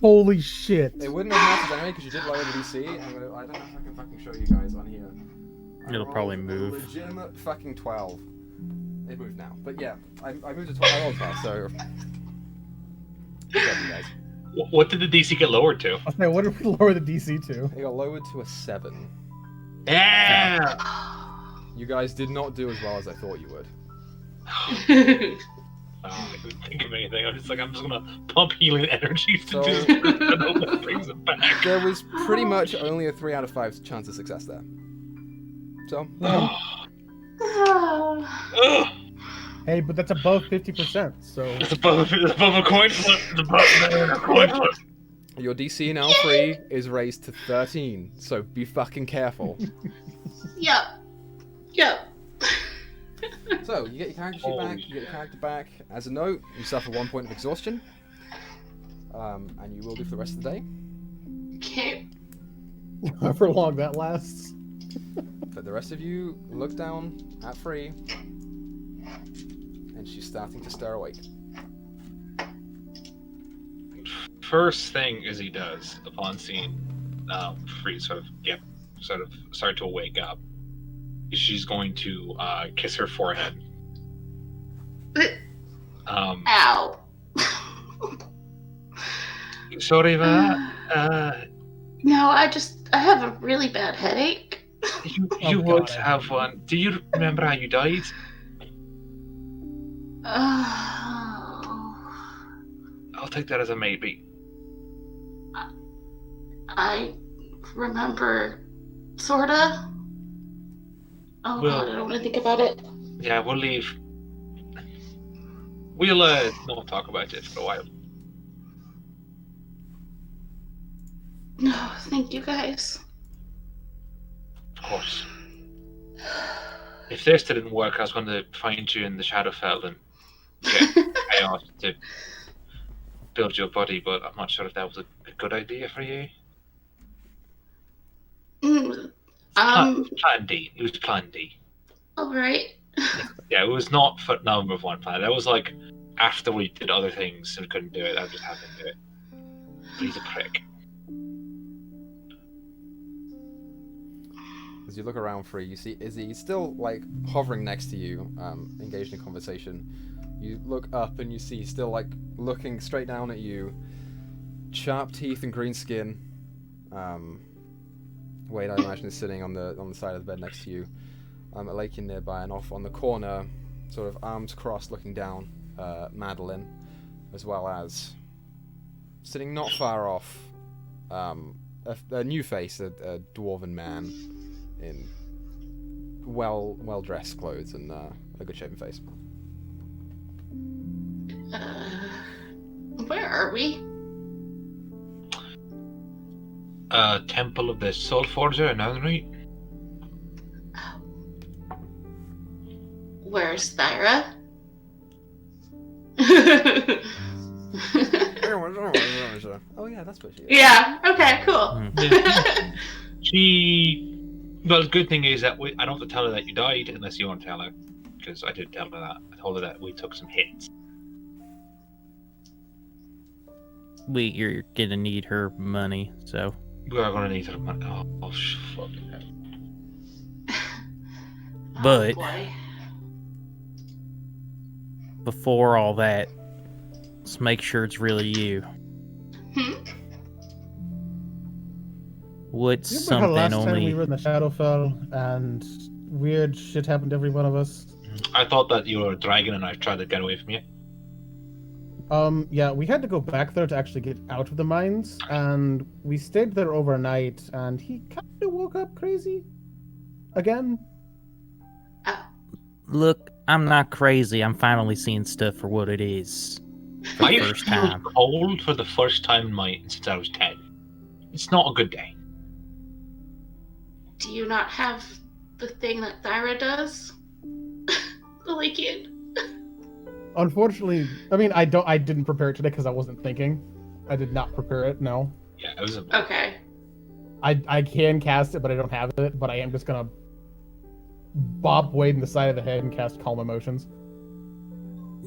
Holy shit. It wouldn't have mattered anyway because you did lower the DC. I don't know if I can fucking show you guys on here. It'll probably rolled a move. Legitimate fucking 12. It moved now, but yeah, I moved to 12. I rolled 12, so. Good job, you guys. What did the DC get lowered to? Okay, what did we lower the DC to? It got lowered to a 7. Yeah! You guys did not do as well as I thought you would. I couldn't think of anything. I'm just gonna pump healing energy to So- do this, and hope that brings it back. There was pretty much only a 3 out of 5 chance of success there. So, Ugh. Hey, but that's above 50%, so... It's above a coin flip. It's above a coin flip. your DC now free is raised to 13, so be fucking careful. Yep. So, you get your character sheet back, you get your character back. As a note, you suffer 1 point of exhaustion. And you will do for the rest of the day. Okay. However long that lasts. But the rest of you look down at Free, and she's starting to stir awake. First thing Izzy does upon seeing Free sort of start to wake up, is she's going to kiss her forehead. Ow. Sorry about that. No, I have a really bad headache. You God, would have one. Do you remember how you died? Oh. I'll take that as a maybe. I remember, sorta. Oh Well- god, I don't want to think about it. Yeah, we'll leave. We'll not talk about it for a while. No, thank you guys. Of course. If this didn't work, I was going to find you in the Shadowfell and get chaos to build your body, but I'm not sure if that was a good idea for you. Plan D. It was Plan D. Alright. Yeah, it was not for number one plan. That was like after we did other things and couldn't do it. I just had to do it. But he's a prick. As you look around Free, you see Izzy still like hovering next to you, engaged in conversation. You look up and you see he's still like looking straight down at you, sharp teeth and green skin. Wade, I imagine, is sitting on the side of the bed next to you. Alakian nearby, and off on the corner, sort of arms crossed, looking down, Madeline, as well as sitting not far off, a new face, a dwarven man in well dressed clothes and a good shaven face. Where are we? Temple of the Soul Forger in Ellenry. Where's Thyra? Oh yeah, that's what she is. Yeah. Okay. Cool. Well, the good thing is that I don't have to tell her that you died unless you want to tell her, because I did tell her that. I told her that we took some hits. You're gonna need her money, so. We are gonna need her money. Oh fucking hell. But- Oh, boy. Before all that, let's make sure it's really you. What's You remember something last time only? we were in the Shadowfell and weird shit happened to every one of us? I thought that you were a dragon and I tried to get away from you. Yeah, we had to go back there to actually get out of the mines, and we stayed there overnight, and he kind of woke up crazy again. Look, I'm not crazy. I'm finally seeing stuff for what it is. For the I first feel time. cold for the first time since I was 10. It's not a good day. Do you not have the thing that Thyra does? The Lakian. Unfortunately, I mean, I didn't prepare it today because I wasn't thinking. I did not prepare it. No, Yeah, it was a Okay. I can cast it, but I don't have it. But I am just gonna bop Wade in the side of the head and cast Calm Emotions.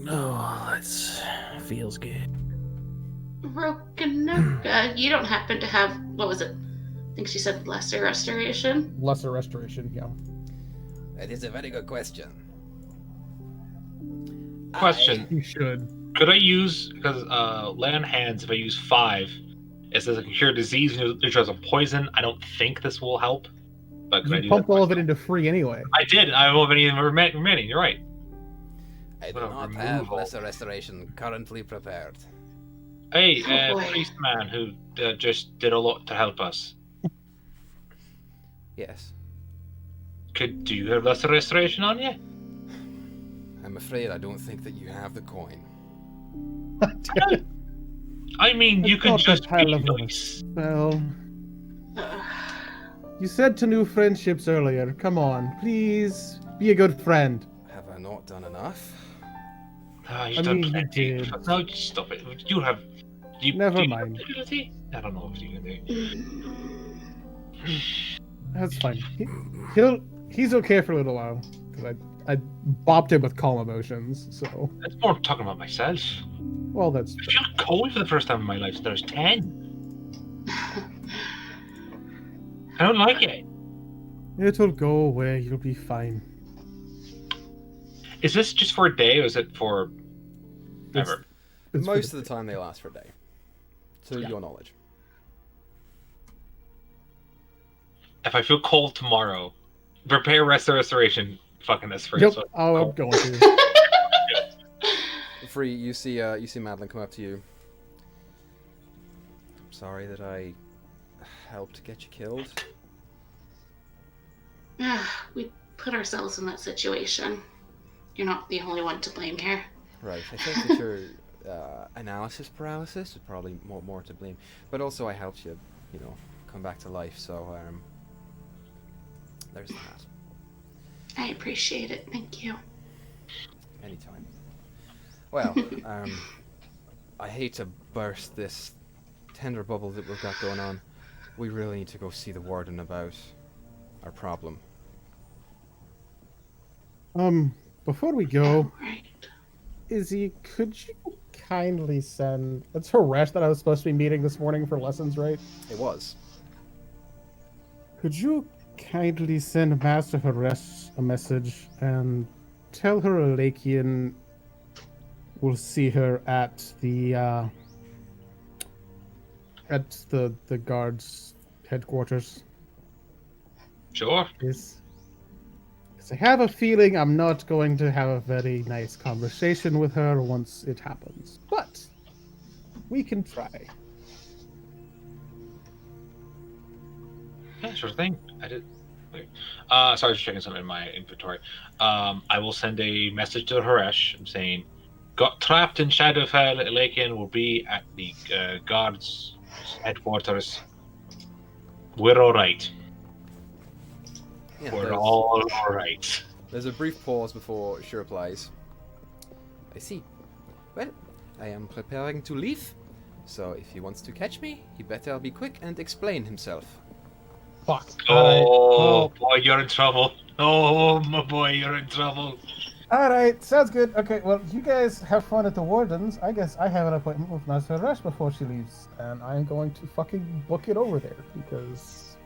Oh, that feels good. Rokanoka, you don't happen to have, what was it? I think she said lesser restoration. Lesser Restoration, yeah. That is a very good question. question. You should. Could I use, because lay on hands, if I use 5, it says I can cure disease, neutralize a poison. I don't think this will help. But could I You do pump that all of it myself? into free anyway. I did. I don't have any remaining. You're right. I do Well, not have removal. lesser restoration currently prepared. Hey, Oh, boy. priest man who just did a lot to help us. Yes. Do you have lesser restoration on you? I'm afraid I don't think that you have the coin. I mean, you It's could not just that high be level. nice. Well, you said to new friendships earlier. Come on, please be a good friend. Have I not done enough? You've I done mean, you plenty. did. No, just stop it. You have. Never do you mind. have ability? I don't know if you can do. That's fine. He's okay for a little while because I bopped him with Calm Emotions. So, That's more talking about myself. well, that's I feel cold for the first time in my life since I was 10. I don't like it. it'll go away. You'll be fine. Is this just for a day or is it for It's- ever? it's for Most of the time they last for a day. To your knowledge. If I feel cold tomorrow, prepare restoration. Fucking Esprit. Yep, So- I'm going to. Free, you see Madeline come up to you. I'm sorry that I helped get you killed. We put ourselves in that situation. You're not the only one to blame here. Right, I think that your analysis paralysis is probably more to blame. But also I helped you, come back to life, so there's that. I appreciate it. Thank you. Anytime. Well, I hate to burst this tender bubble that we've got going on. We really need to go see the warden about our problem. Before we go, Right. Izzy, could you kindly send? It's Haresh that I was supposed to be meeting this morning for lessons, right? It was. Could you kindly send Master Haresh a message and tell her Alakian will see her at the guards headquarters? Sure. Because I have a feeling I'm not going to have a very nice conversation with her once it happens. But we can try. Yeah, sure thing. I did. Wait. Sorry, just checking something in my inventory. I will send a message to Haresh saying, got trapped in Shadowfell. Lakin will be at the guards' headquarters. We're all right. Yeah, We're all right. there's a brief pause before she replies. I see. Well, I am preparing to leave, so if he wants to catch me, he better be quick and explain himself. Fuck. Oh, boy, you're in trouble. Oh, my boy, you're in trouble. Alright, sounds good. Okay, well, you guys have fun at the Warden's. I guess I have an appointment with Master Rush before she leaves, and I'm going to fucking book it over there, because...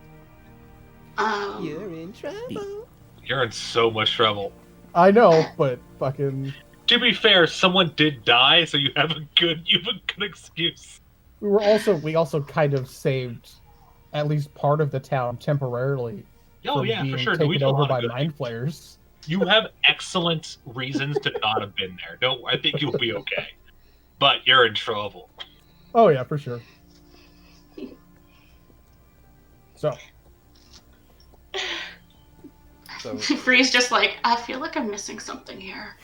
You're in trouble. You're in so much trouble. I know, but fucking... To be fair, someone did die, so you have a good excuse. We also kind of saved at least part of the town temporarily Oh from yeah, being for sure. No, we taken did a over lot of by good mind things. flayers. You have excellent reasons to not have been there. No, I think you'll be okay. But you're in trouble. Oh yeah, for sure. So, So Free's just like, I feel like I'm missing something here.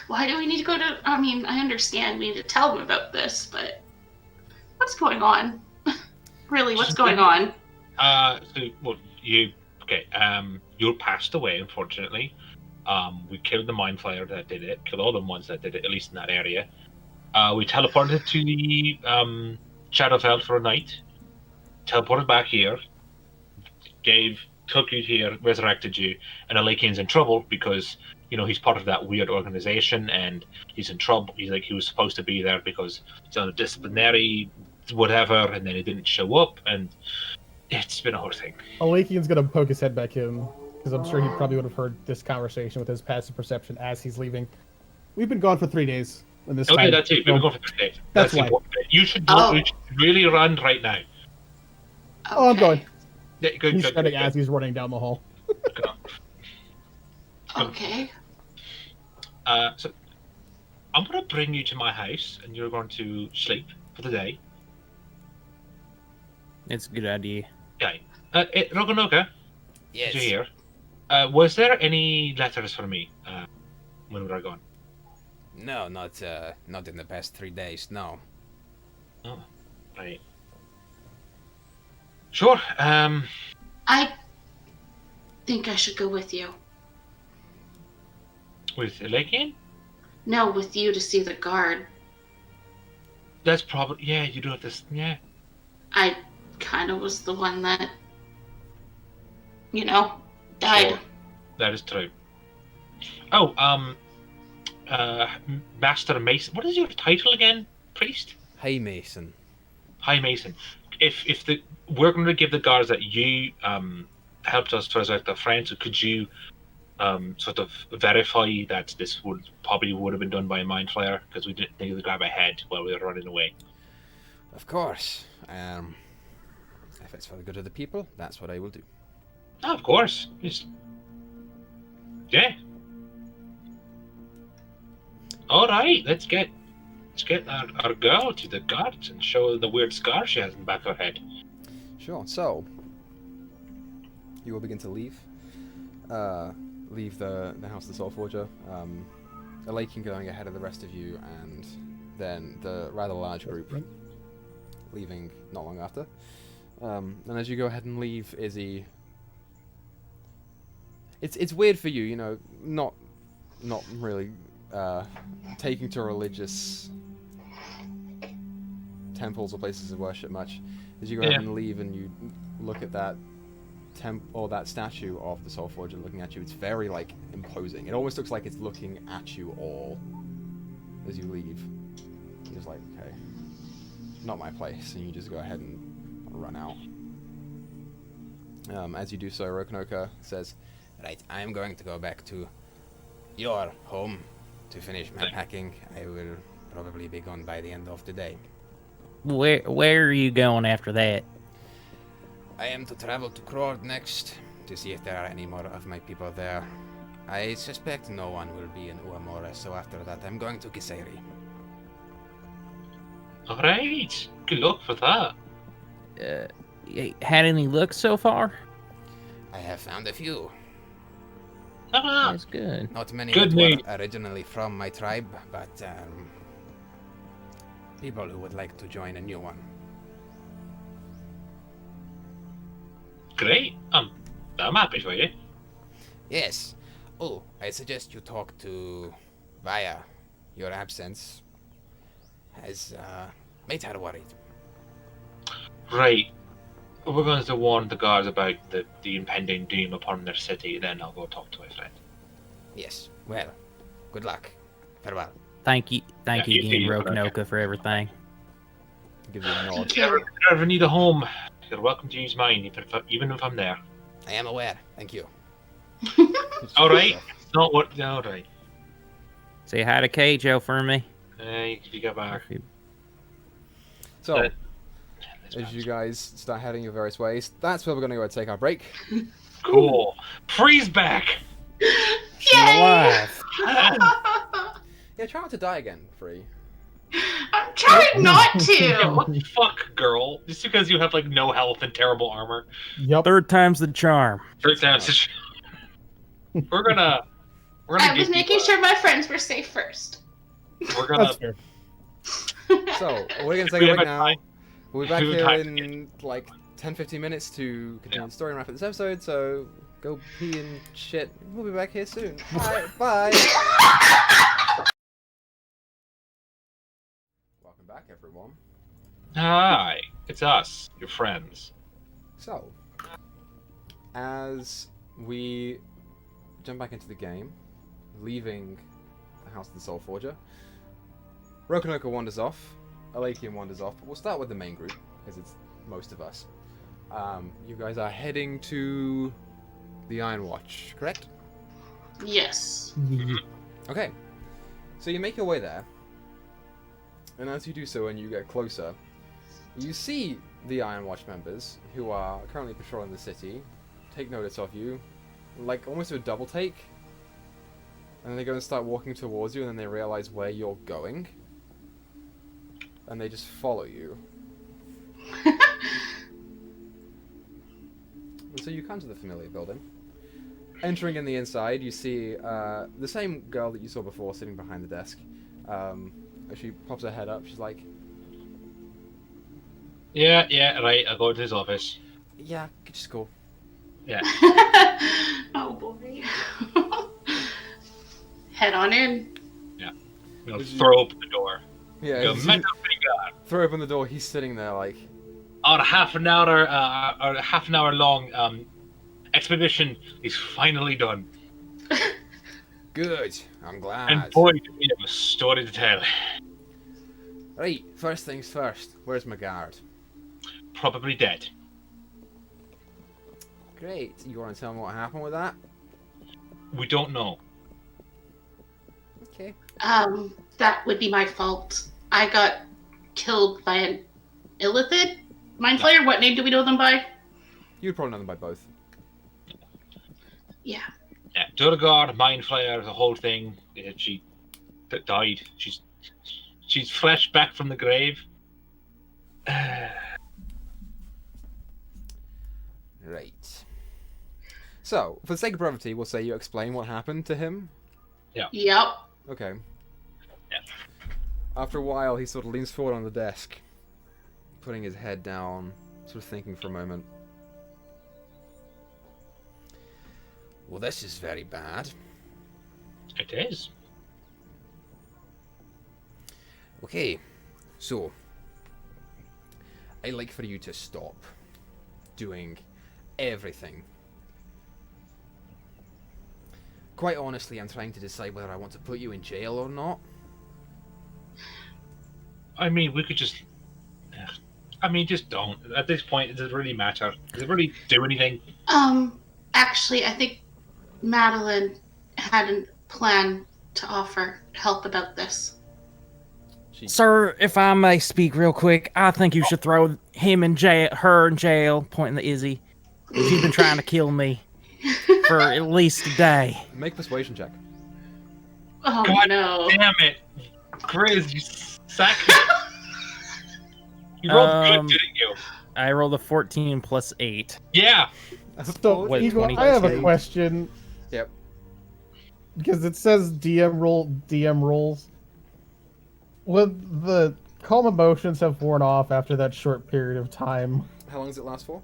Why do we need to go to... I mean, I understand we need to tell them about this, but what's going on? Really, what's going on? You passed away, unfortunately. We killed the mind flayer that did it, killed all the ones that did it, at least in that area. We teleported to the Shadowfell for a night, teleported back here, took you here, resurrected you, and Alakian's in trouble because, he's part of that weird organization and he's in trouble. He was supposed to be there because he's on a disciplinary whatever, and then he didn't show up, and it's been a whole thing. Alakian's gonna poke his head back in, because I'm sure he probably would have heard this conversation with his passive perception as he's leaving. We've been gone for 3 days. And this Okay, time, that's it. We've been going for 3 days. That's why. important. You should really run right now. Oh, I'm going. Yeah, good, He's good, shouting good, as he's running down the hall. good. Okay. So I'm going to bring you to my house, and you're going to sleep for the day. It's a good idea. Okay. Roganoka, Yes. did you hear? Was there any letters for me when we were gone? No, not in the past 3 days. No. Oh, right. Sure. I think I should go with you. With Elakian? No, with you to see the guard. That's probably... Yeah, you do have this... Yeah. I kind of was the one that, died. Sure. That is true. Oh, Master Mason... What is your title again? Priest? Hey, Mason. High Mason. We're going to give the guards that you helped us to resurrect our friends, so could you sort of verify that this would have been done by a mind flayer, because we didn't think to grab a head while we were running away. Of course. If it's for the good of the people, that's what I will do. Oh, of course. Yeah. All right, let's get our girl to the guards and show her the weird scar she has in the back of her head. Sure. So you will begin to leave the house of the Soul Forger. Elakian going ahead of the rest of you, and then the rather large group leaving not long after. And as you go ahead and leave, Izzy, it's weird for you, not really taking to religious temples or places of worship much. As you go ahead and leave and you look at that that statue of the Soul Forger looking at you, it's very imposing. It almost looks like it's looking at you all as you leave. You're just like, okay, not my place, and you just go ahead and run out. As you do so, Rokanoka says, Right, I'm going to go back to your home to finish my packing. I will probably be gone by the end of the day. Where are you going after that? I am to travel to Krord next to see if there are any more of my people there. I suspect no one will be in Emoris, so after that I'm going to Giseri. All right. Good luck for that. had any luck so far? I have found a few. That's good. Not many Good that news. were originally from my tribe, but people who would like to join a new one. Great. I'm happy for you. Yes. Oh, I suggest you talk to Vaya. Your absence has made her worried. Right. We're going to warn the guards about the impending doom upon their city, then I'll go talk to my friend. Yes. Well, good luck. Farewell. Thank you Yeah, you again, too, Rokanoka, for everything. Gives you a nod. If you ever need a home, you're welcome to use mine, even if I'm there. I am aware. Thank you. Alright. Not what. Alright. Say hi to Keijo for me. Hey, if you get back. So, Let's as you guys start heading your various ways, that's where we're going to go and take our break. Cool. Freeze back! Alive. Yeah, try not to die again, Free. I'm trying not to. What the fuck, girl? Just because you have, like, no health and terrible armor. Yup. Third time's the charm. Third time's We're gonna I was give you making sure my friends were safe first. We're gonna. That's fair. So, we're going to take We a break have a now. time. We'll be back We have here time to in like 10-15 minutes to continue Yeah. the story and wrap up this episode, so go pee and shit. We'll be back here soon. Bye. Bye. Welcome back, everyone. Hi, it's us, your friends. So, as we jump back into the game, leaving the House of the Soul Forger, Rokanoka wanders off, Alakian wanders off, but we'll start with the main group, because it's most of us. You guys are heading to the Iron Watch, correct? Yes. Okay, so you make your way there, and as you do so and you get closer, you see the Iron Watch members, who are currently patrolling the city, take notice of you, like almost a double take, and then they go and start walking towards you, and then they realize where you're going, and they just follow you. And so you come to the familiar building. Entering in the inside, you see the same girl that you saw before sitting behind the desk. As she pops her head up, she's like, Yeah, right. I'll go to his office. "Yeah, just go." Yeah. Oh boy. Head on in. We'll Would you- throw open the door. Yeah, Go, you "Mental finger." throw open the door. He's sitting there like, Our half an hour long expedition is finally done. Good. I'm glad. And boy, do we have a story to tell. right, first things first. Where's my guard? Probably dead. Great. You want to tell me what happened with that? We don't know. Okay. That would be my fault. I got killed by an illithid mind flayer. What name do we know them by? You'd probably know them by both. Yeah. Yeah, Durgard, Mind Flayer, the whole thing. She died. She's fresh back from the grave. Right. So, for the sake of brevity, we'll say you explain what happened to him. Yep. Okay. Yeah. After a while, he sort of leans forward on the desk, putting his head down, sort of thinking for a moment. Well, this is very bad. It is. Okay, so I'd like for you to stop doing everything. Quite honestly, I'm trying to decide whether I want to put you in jail or not. I mean, we could just. Just don't. At this point, does it really matter? Does it really do anything? Actually, I think Madeline had a plan to offer help about this. Sir, if I may speak real quick, I think you should throw him in jail, her in jail, pointing to Izzy. She's been trying to kill me for at least a day. Make a persuasion check. Oh God no. Damn it, Griz, you sack. You rolled good, didn't you? I rolled a 14 plus 8. Yeah. So, What, Eagle, 20? I have a question. Yep. Because it says DM rolls. Would the calm emotions have worn off after that short period of time? How long does it last for?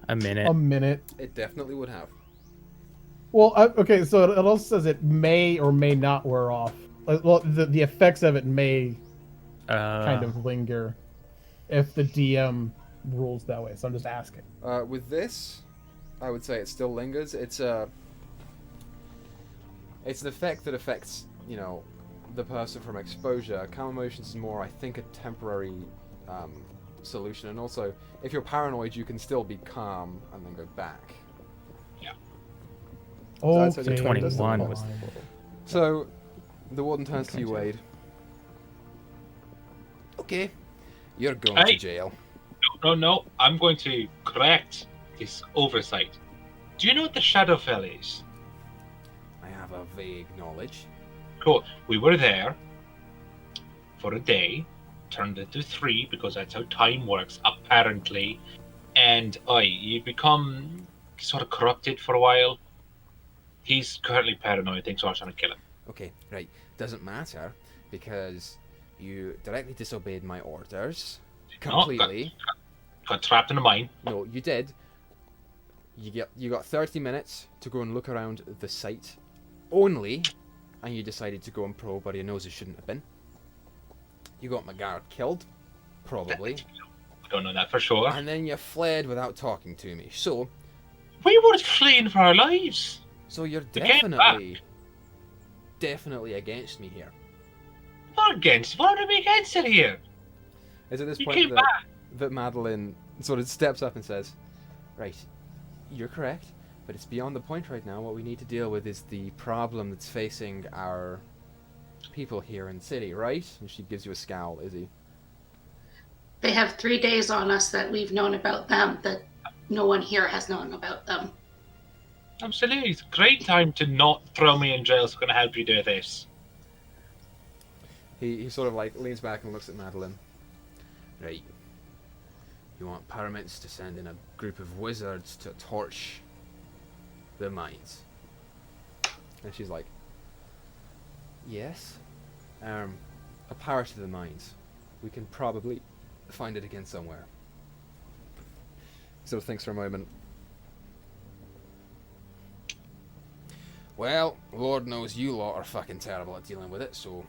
A minute. A minute. It definitely would have. Well, okay, so it also says it may or may not wear off. Well, the effects of it may kind of linger if the DM rules that way. So I'm just asking. With this, I would say it still lingers. It's an effect that affects, you know, the person from exposure. Calm emotions is more, I think, a temporary solution. And also, if you're paranoid, you can still be calm and then go back. Oh, So I'd say 21 was. So, the warden turns to you, Okay. Wade. Okay, you're going Hey. to jail. No. I'm going to correct this oversight. Do you know what the Shadowfell is? I have a vague knowledge. Cool. We were there for a day, turned into 3 because that's how time works, apparently. And you become sort of corrupted for a while. He's currently paranoid, thinks we're trying to kill him. Okay, right. Doesn't matter, because you directly disobeyed my orders. Completely. Got trapped in a mine. No, you did. You got 30 minutes to go and look around the site only, and you decided to go and probe where your noses shouldn't have been. You got my guard killed, probably, Don't know that for sure. and then you fled without talking to me. So We were fleeing for our lives. you're They came back. definitely against me here. Not against. What are we against it here? It's at this You point came back. that Madeline sort of steps up and says, "Right, you're correct, but it's beyond the point right now. What we need to deal with is the problem that's facing our people here in the city, right?" And she gives you a scowl, Izzy. They have 3 days on us that we've known about them, that no one here has known about them. Absolutely. It's a great time to not throw me in jail, so I'm going to help you do this. He sort of like leans back and looks at Madeline. Right. You want pyramids to send in a group of wizards to torch the mines? And she's like, yes. A power to the mines. We can probably find it again somewhere. Sort of thinks for a moment. Well, Lord knows you lot are fucking terrible at dealing with it, so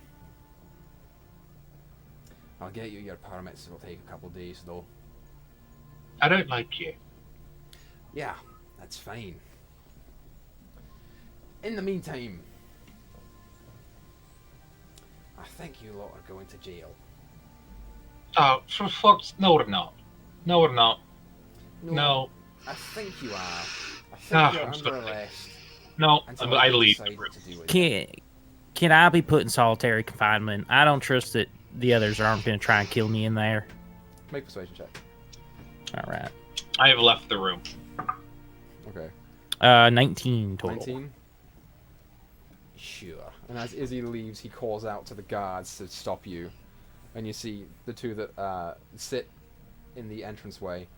I'll get you your paramits. It'll take a couple of days, though. I don't like you. Yeah, that's fine. In the meantime, I think you lot are going to jail. Oh, for fuck's... No, we're not. No, we're not. No. I think you are. I think Ah, you're I'm under sorry. arrest. No, until I can leave. decide what to do with you. Can I be put in solitary confinement? I don't trust that the others aren't going to try and kill me in there. Make a persuasion check. All right. I have left the room. Okay. 19 total. 19? Sure. And as Izzy leaves, he calls out to the guards to stop you. And you see the two that sit in the entranceway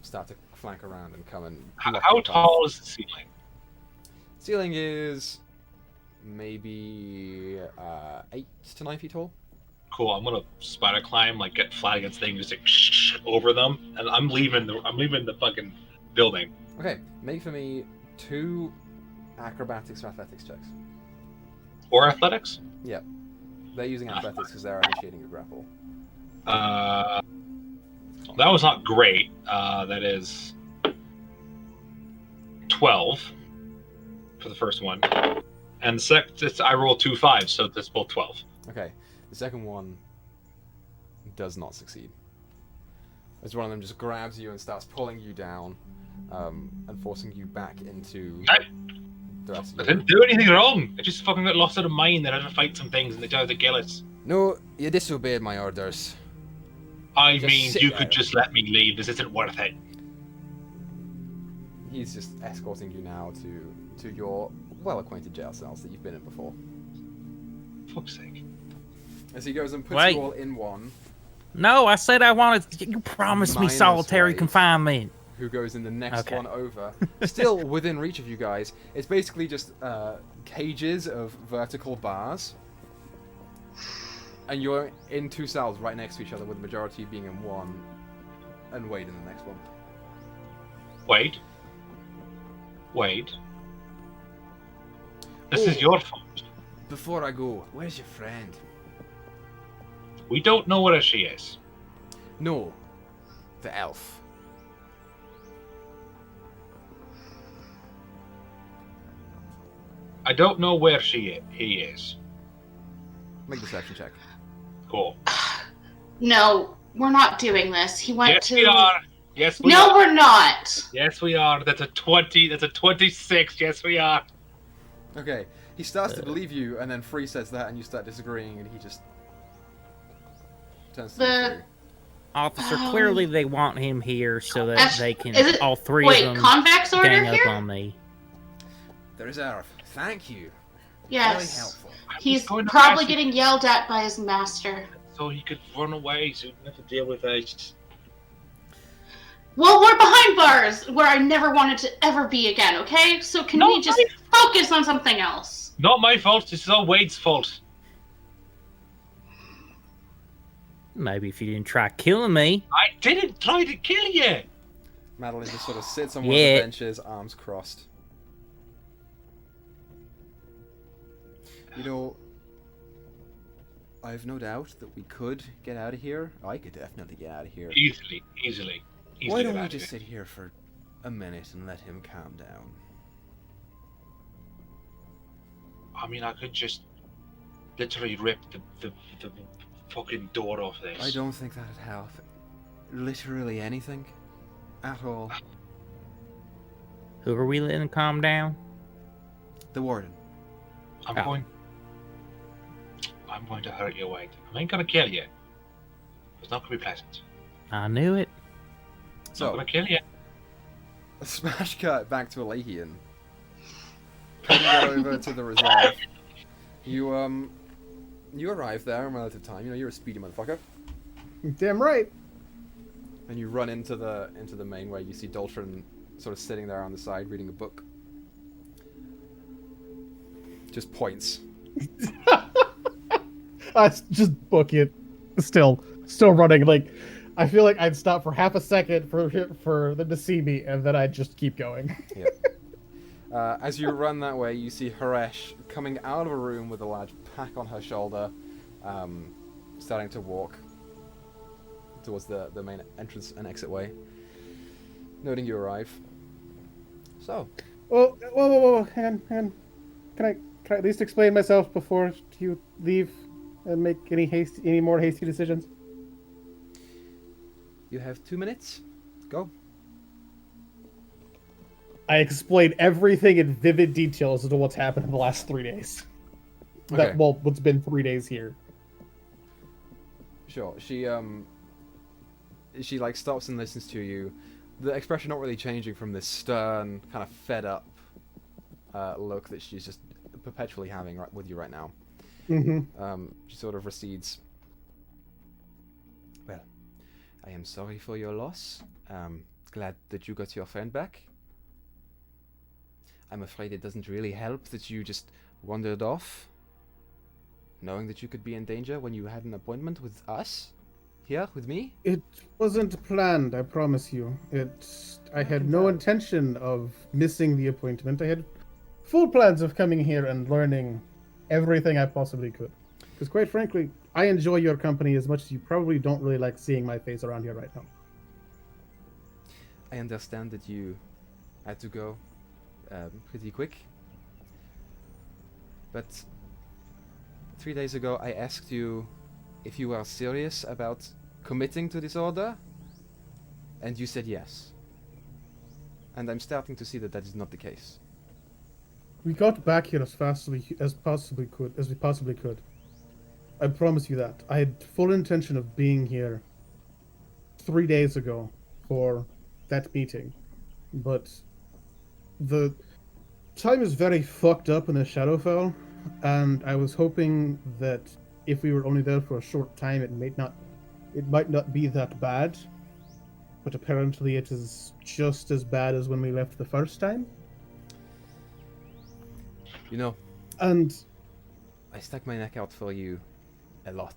start to flank around and come and... block How your path. tall is the ceiling? Ceiling is maybe 8 to 9 feet tall. Cool. I'm gonna spider climb, like get flat against things, just like over them, and I'm leaving the fucking building. Okay, make for me 2 acrobatics or athletics checks. Or athletics. Yep. They're using athletics because they're initiating a grapple. That was not great. That is 12 for the first one, and I rolled 2 5s, so that's both 12. Okay, the second one does not succeed. As one of them just grabs you and starts pulling you down, and forcing you back into the rest I of your... didn't do anything wrong. I just fucking got lost in a mine. Then I had to fight some things, and they tried to kill us. No, you disobeyed my orders. I Just mean, sit you there. could just let me leave. This isn't worth it. He's just escorting you now to your well-acquainted jail cells that you've been in before. Fuck's sake. As he goes and puts Wait. you all in one, No, I said I wanted. You promised me Minus solitary Wade, confinement. who goes in the next Okay. one over. Still within reach of you guys. It's basically just cages of vertical bars. And you're in 2 cells right next to each other, with the majority being in one, and Wade in the next one. Wade. This is your fault. Before I go, where's your friend? We don't know where she is. No, the elf. I don't know where he is. Make the deception check. Cool. No, we're not doing this. He went Yes, to. we are. Yes, we No, are. we're not. Yes, we are. That's a 20. That's a 26. Yes, we are. Okay, he starts to believe you, and then Free says that, and you start disagreeing, and he just turns to The- Free. Officer, clearly they want him here so that Ash- they can, is it- all three Wait, of them, convex order gang up here? on me. There is Arif. Thank you. Very Yes. helpful. He's going to probably ask- getting yelled at by his master. So he could run away, so he didn't have to deal with it. Well, we're behind bars where I never wanted to ever be again, okay? So can we just focus on something else? Not my fault. This is all Wade's fault. Maybe if you didn't try killing me. I didn't try to kill you. Madeline just sort of sits on one of Yeah. the benches, arms crossed. You know, I have no doubt that we could get out of here. I could definitely get out of here. Easily. Why don't we get just out of sit here for a minute and let him calm down? here. I mean, I could just literally rip the fucking door off this. I don't think that'd help. Literally anything. At all. Who are we letting calm down? The warden. I'm Oh. going to hurt you, Wade. I ain't gonna kill you. It's not gonna be pleasant. I knew it. It's So, not gonna kill you. a smash cut back to Alehian. Heading it over to the reserve. You arrive there in relative time. You know, you're a speedy motherfucker. Damn right. And you run into the main way. You see Doltrin sort of sitting there on the side reading a book. Just points. Just book it. Still running. Like, I feel like I'd stop for half a second for them to see me, and then I'd just keep going. Yeah. As you run that way, you see Haresh coming out of a room with a large pack on her shoulder, starting to walk towards the main entrance and exit way. Noting you arrive. So, Whoa, hang on. Can I at least explain myself before you leave and make any more hasty decisions? you have 2 minutes. Go. I explained everything in vivid details as to what's happened in the last 3 days. Okay. What's been 3 days here. Sure. She like stops and listens to you. The expression not really changing from this stern, kind of fed up look that she's just perpetually having right with you right now. Mm-hmm. She sort of recedes. Well, I am sorry for your loss. Glad that you got your friend back. I'm afraid it doesn't really help that you just wandered off, knowing that you could be in danger when you had an appointment with us, here with me. It wasn't planned, I promise you. I had no intention of missing the appointment. I had full plans of coming here and learning everything I possibly could. Because quite frankly, I enjoy your company as much as you probably don't really like seeing my face around here right now. I understand that you had to go pretty quick, but 3 days ago I asked you if you were serious about committing to this order, and you said yes. And I'm starting to see that that is not the case. We got back here as fast as we possibly could. I promise you that. I had full intention of being here 3 days ago for that meeting, but the time is very fucked up in the Shadowfell, and I was hoping that if we were only there for a short time, it might not it might not be that bad, but apparently it is just as bad as when we left the first time. You know, And I stuck my neck out for you a lot.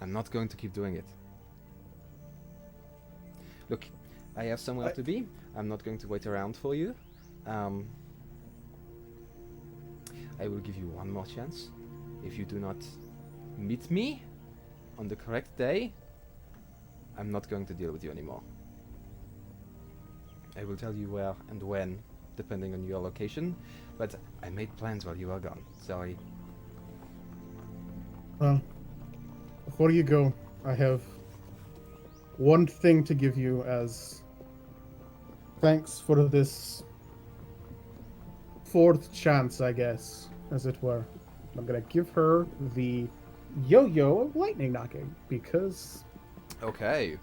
I'm not going to keep doing it. Look, I have somewhere to be. I'm not going to wait around for you. I will give you one more chance. If you do not meet me on the correct day, I'm not going to deal with you anymore. I will tell you where and when, depending on your location, but I made plans while you were gone. Sorry. well, before you go, I have one thing to give you as thanks for this fourth chance, I guess, as it were. I'm gonna give her the yo-yo of lightning knocking, because Okay.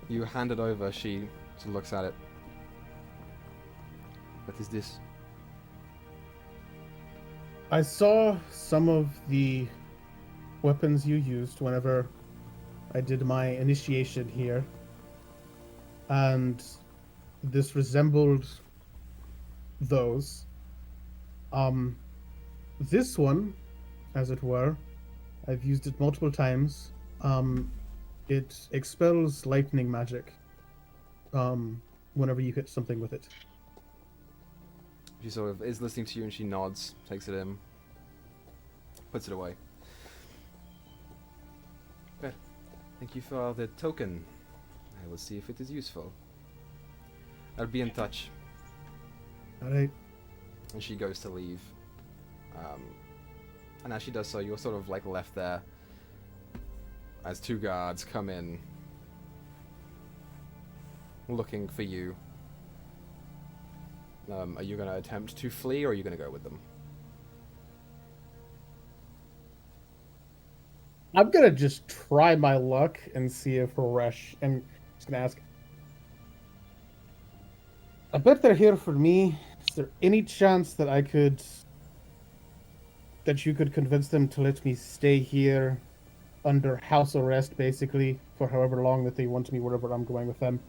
You hand it over, she looks at it. What is this? I saw some of the weapons you used whenever I did my initiation here, and this resembled those. This one, as it were, I've used it multiple times. It expels lightning magic whenever you hit something with it. She sort of is listening to you and she nods, takes it in, puts it away. Good. Thank you for the token. I will see if it is useful. I'll be in touch. Alright. And she goes to leave. And as she does so, you're sort of like left there as two guards come in looking for you. Are you going to attempt to flee, or are you going to go with them? I'm gonna just try my luck and see if Resh, and just gonna ask, I bet they're here for me. Is there any chance that you could convince them to let me stay here under house arrest, basically, for however long that they want me, wherever I'm going with them?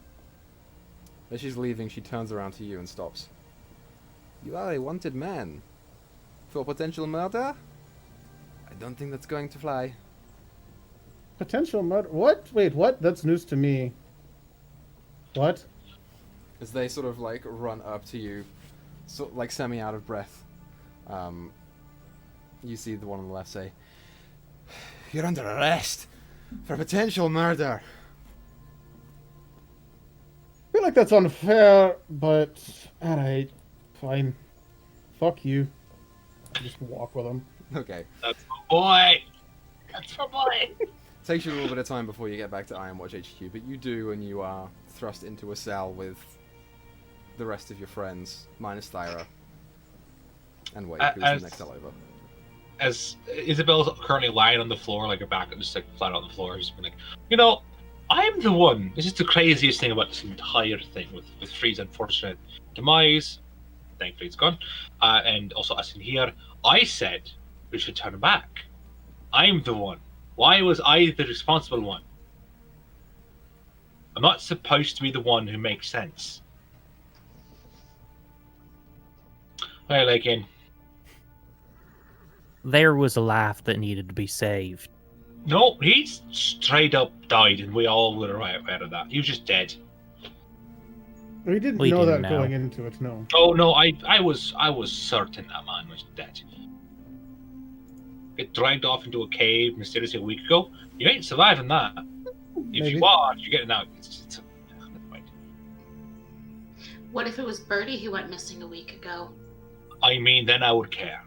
As she's leaving, she turns around to you and stops. You are a wanted man. For potential murder? I don't think that's going to fly. Potential murder? What? Wait, what? That's news to me. What? As they sort of like run up to you, like semi out of breath. You see the one on the left say, "You're under arrest for potential murder." I feel like that's unfair, but alright, fine. Fuck you. Just walk with them. Okay. That's my boy. That's my boy. Takes you a little bit of time before you get back to Ironwatch HQ, but you do, and you are thrust into a cell with the rest of your friends, minus Thyra. And Wade, who's the next cell over. As Isabel's currently lying on the floor, like her back just like flat on the floor, she's been like, you know, I'm the one. This is the craziest thing about this entire thing with Free's unfortunate demise. Thankfully it's gone. And also us in here. I said we should turn back. I'm the one. Why was I the responsible one? I'm not supposed to be the one who makes sense. Well, again. There was a life that needed to be saved. No, he straight up died, and we all were right out of that. He was just dead. We didn't We know didn't that know. going into it, no. Oh no, I was certain that man was dead. Get dragged off into a cave mysteriously a week ago. You ain't surviving that. If Maybe. you are, you're getting out. It's never mind. What if it was Birdie who went missing a week ago? I mean, then I would care.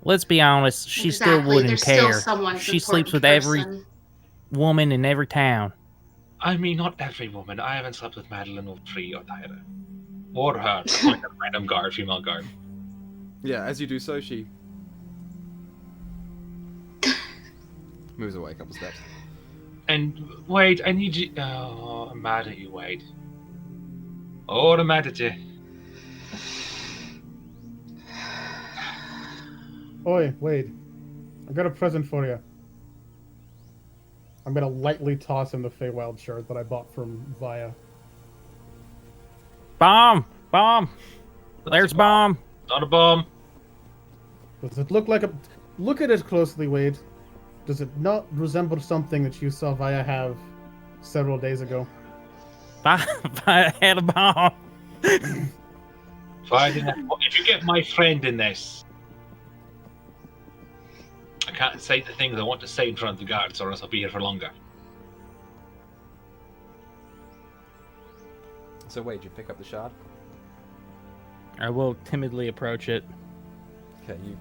Let's be honest, she still Exactly, wouldn't there's care. Still someone's She sleeps important with every person. woman in every town. I mean, not every woman. I haven't slept with Madeline or Free or Tyra. Or her. Like a random guard, female guard. Yeah, as you do so, she moves away a couple steps. And Wade, I need you. Oh, I'm mad at you, Wade. Oh, I'm mad at you. Oi, Wade. I got a present for you. I'm gonna lightly toss him the Feywild shard that I bought from Via. Bomb! Bomb! There's bomb! Not a bomb. Does it look like a... Look at it closely, Wade. Does it not resemble something that you saw Via have several days ago? I had a bomb. If you get my friend in this, I can't say the things I want to say in front of the guards, or else I'll be here for longer. So wait, you pick up the shard? I will timidly approach it. Okay, you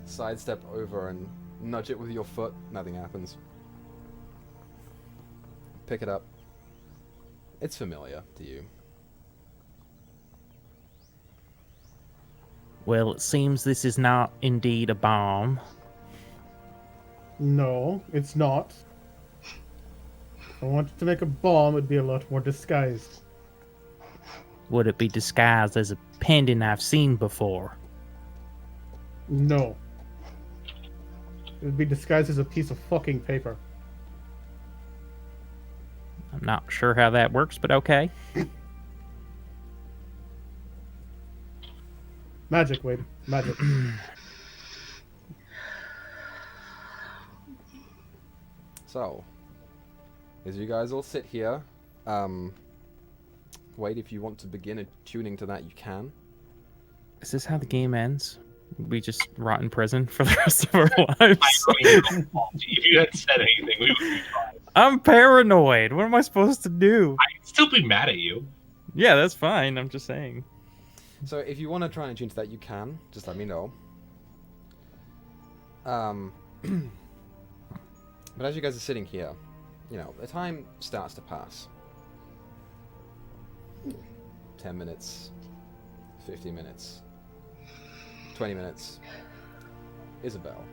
sidestep over and nudge it with your foot. Nothing happens. Pick it up. It's familiar to you. Well, it seems this is not indeed a bomb. No, it's not. If I wanted to make a bomb, it'd be a lot more disguised. Would it be disguised as a pendant I've seen before? No. It would be disguised as a piece of fucking paper. I'm not sure how that works, but okay. Magic, Wade. Magic. So, as you guys all sit here, Wade, if you want to begin attuning to that, you can. Is this how the game ends? We just rot in prison for the rest of our lives? If you hadn't said anything, we would be fine. I'm paranoid. What am I supposed to do? I'd still be mad at you. Yeah, that's fine. I'm just saying. So if you want to try and attune to that, you can. Just let me know. But as you guys are sitting here, you know, the time starts to pass. 10 minutes, 15 minutes, 20 minutes. Isabel.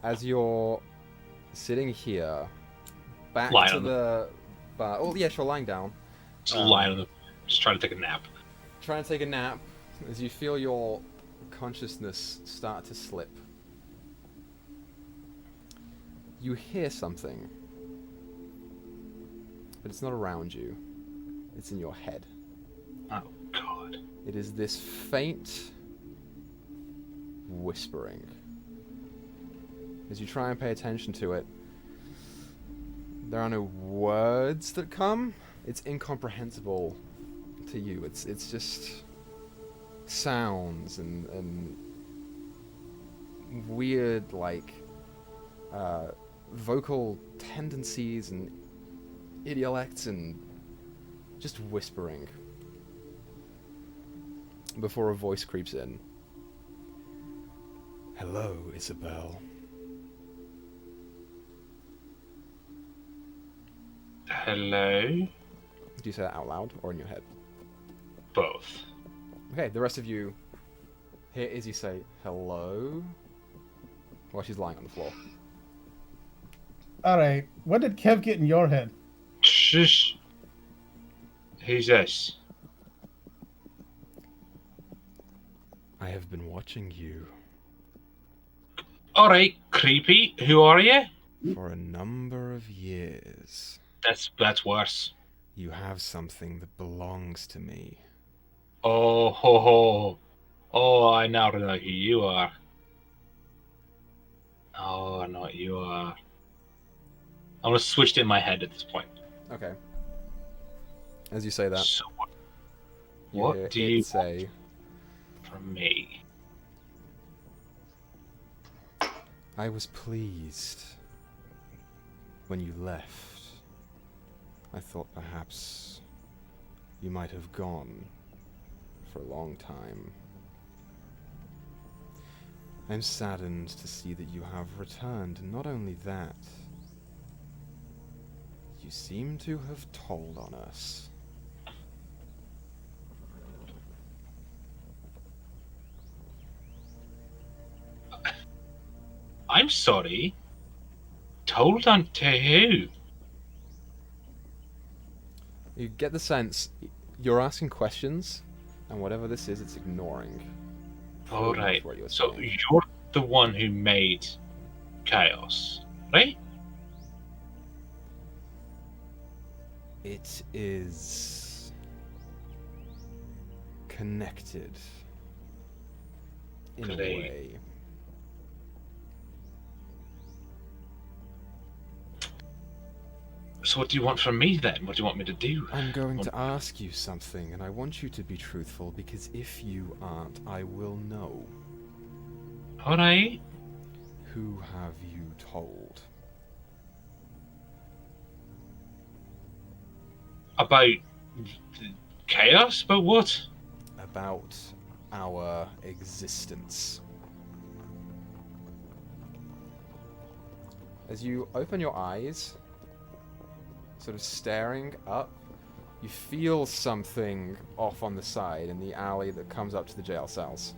As you're sitting here, back Lying to on the bar. Oh, yeah, sure, lying down. Just lying on the... Just trying to take a nap. Try and take a nap as you feel your consciousness start to slip. You hear something, but it's not around you. It's in your head. Oh, God. It is this faint whispering. As you try and pay attention to it, there are no words that come. It's incomprehensible to you. It's just sounds and weird, like, vocal tendencies and idiolects and just whispering before a voice creeps in. Hello, Isabel. Hello? Do you say that out loud or in your head? Both. Okay, the rest of you hear Izzy say hello while she's lying on the floor. Alright, what did Kev get in your head? Shush. Who's this? I have been watching you Alright, creepy. Who are you? for a number of years. That's worse. You have something that belongs to me. Oh, ho, ho. Oh, I now know who you are. Oh, I know what you are. I'm gonna switch it in my head at this point. Okay. As you say that, So, you what hear do it you say, from me? I was pleased when you left. I thought perhaps you might have gone for a long time. I'm saddened to see that you have returned. Not only that, you seem to have told on us. I'm sorry. Told on to who? You get the sense you're asking questions, and whatever this is, it's ignoring. All right. What you're So saying. you're the one who made chaos, right? It is connected in a Today. way. So what do you want from me then? What do you want me to do? I'm going to ask you something, and I want you to be truthful, because if you aren't, I will know. Alright. Who have you told? About chaos? About what? About our existence. As you open your eyes, sort of staring up, you feel something off on the side in the alley that comes up to the jail cells.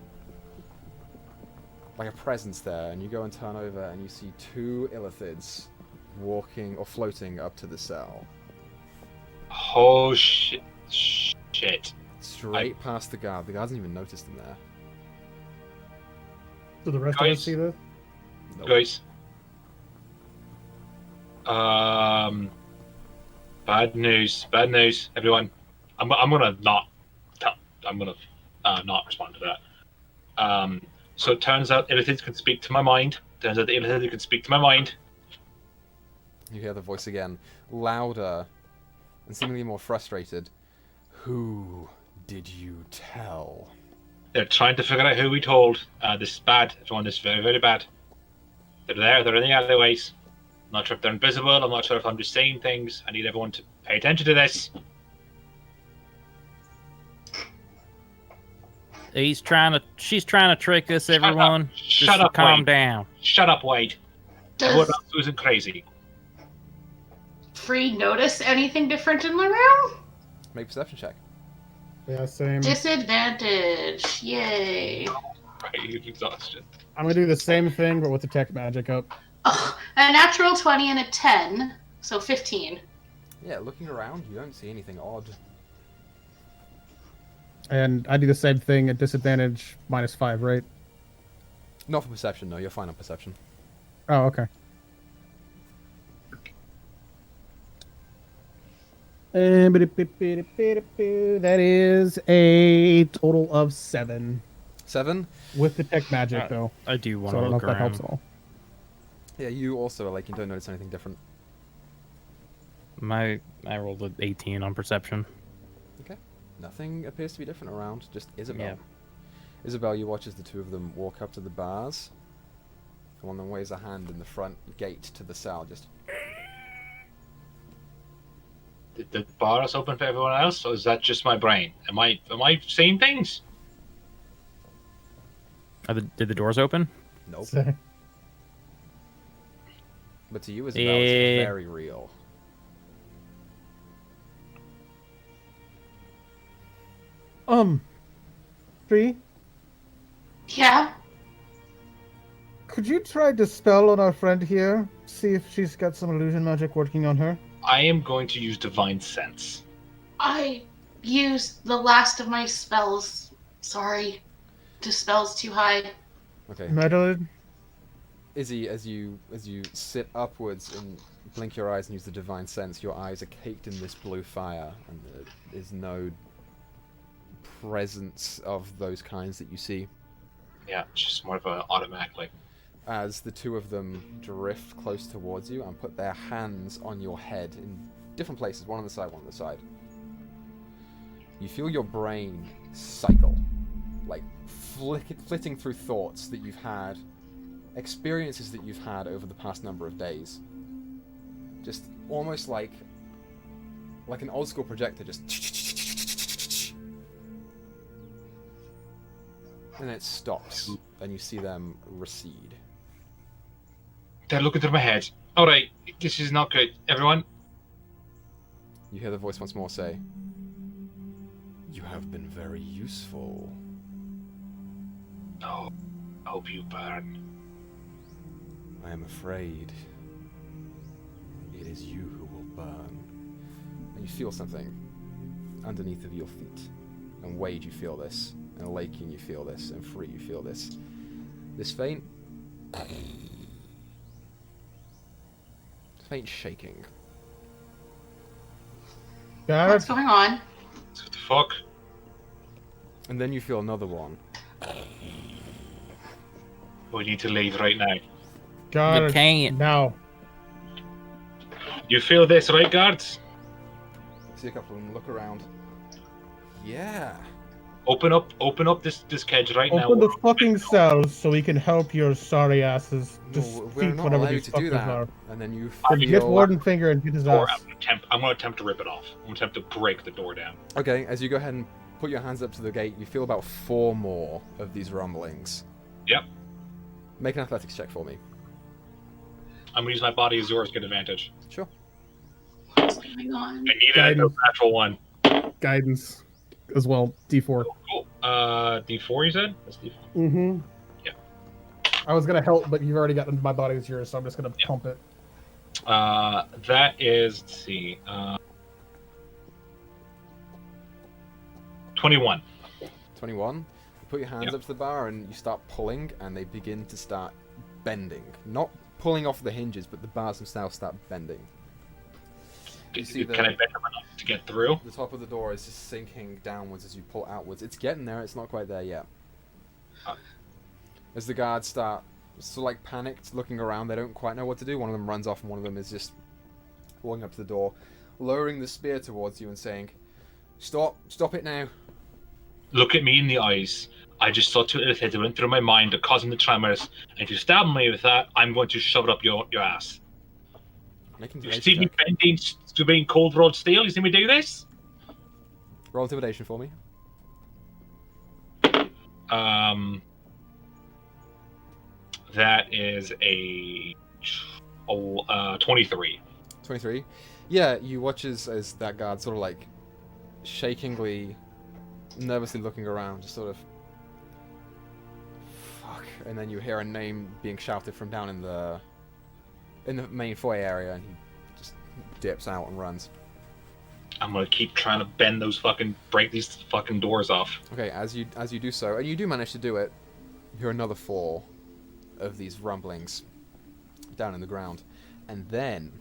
Like a presence there, and you go and turn over and you see two illithids walking or floating up to the cell. Oh shit. Shit. Straight past the guard. The guard hasn't even noticed them there. Do the rest of us see this? Nope. Guys. Bad news, everyone. I'm gonna not respond to that. So it turns out illithids can speak to my mind. Turns out the illithid can speak to my mind. You hear the voice again, louder and seemingly more frustrated. Who did you tell? They're trying to figure out who we told. This is bad. Everyone, this is very, very bad. They're there. They're in the alleyways. I'm not sure if they're invisible. I'm not sure if I'm just saying things. I need everyone to pay attention to this. She's trying to trick us, Shut everyone. up. Just Shut up, calm Wade. down. Shut up, Wade. Everyone Does else isn't crazy. Free notice anything different in the room? Make a perception check. Yeah, same. Disadvantage. Yay. Right, you're exhausted. I'm gonna do the same thing, but with the tech magic up. Oh, a natural 20 and a 10, so 15. Yeah, looking around, you don't see anything odd. And I do the same thing at disadvantage -5, right? Not for perception, no. You're fine on perception. Oh, okay. That is a total of 7. 7? With the tech magic, though. I do want So I to don't know look if that helps around. at all. Yeah, you also, like, you don't notice anything different. I rolled an 18 on perception. Okay. Nothing appears to be different around, just Isabel. Yeah. Isabel, you watch as the two of them walk up to the bars. And one of them waves a hand in the front gate to the cell, just... Did the bars open for everyone else, or is that just my brain? Am I seeing things? Did the doors open? Nope. So- But to you, Isabel, it's Eh. very real. Free, Yeah? Could you try dispel on our friend here? See if she's got some illusion magic working on her? I am going to use divine sense. I used the last of my spells. Sorry. Dispel's too high. Okay. Meddled? Izzy, as you sit upwards and blink your eyes and use the divine sense, your eyes are caked in this blue fire, and there is no presence of those kinds that you see. Yeah, it's just more of an automatic, like, As the two of them drift close towards you and put their hands on your head in different places, one on the side, one on the side. You feel your brain cycle, like flitting through thoughts that you've had, experiences that you've had over the past number of days. Just almost like an old school projector, just and it stops, and you see them recede. they're looking through my head. Alright, this is not good. Everyone, You hear the voice once more say, "You have been very useful." no, I hope you burn. I am afraid it is you who will burn. And you feel something underneath of your feet. And Wade, you feel this. And Lakin, you feel this. And Free, you feel this. This faint faint shaking. Got What's it. going on? What the fuck? And then you feel another one. We need to leave right now. Got You it. can't. Now. You feel this, right, guards? See a couple of them look around. Yeah. Open up this cage right now. Open the fucking cells so we can help your sorry asses No, just we're feed not whatever allowed these to do fuckers that. are. And then you Then feel... get Warden Finger and get his Or ass. I'm gonna attempt to rip it off. I'm gonna attempt to break the door down. Okay, as you go ahead and put your hands up to the gate, you feel about 4 more of these rumblings. Yep. Make an athletics check for me. I'm gonna use my body as yours, get advantage. Sure. What's going on? I need Guidance. a natural one. Guidance as well. D4. Cool. D4 you said? That's D4. Mm-hmm. Yeah. I was gonna help, but you've already gotten my body as yours, so I'm just gonna pump it. That is, let's see, 21. 21. You put your hands Yep. up to the bar and you start pulling, and they begin to start bending. Not pulling off the hinges, but the bars themselves start bending. You see Can I bend them enough to get through? The top of the door is just sinking downwards as you pull outwards. It's getting there, it's not quite there yet. As the guards start sort of like panicked, looking around, they don't quite know what to do. One of them runs off and one of them is just walking up to the door, lowering the spear towards you and saying, "Stop it now." Look at me in the eyes. I just saw 2 little heads that went through my mind that causing the tremors, and if you stab me with that, I'm going to shove it up your ass. Make an You intimidation see me check. bending to being cold rolled steel? You see me do this? Roll intimidation for me. That is a 23. 23. Yeah, you watch as that guard sort of like shakingly, nervously looking around, just sort of, fuck, and then you hear a name being shouted from down in the main foyer area, and he just dips out and runs. I'm gonna keep trying to break these fucking doors off. Okay, as you do so, and you do manage to do it, you hear another 4 of these rumblings down in the ground, and then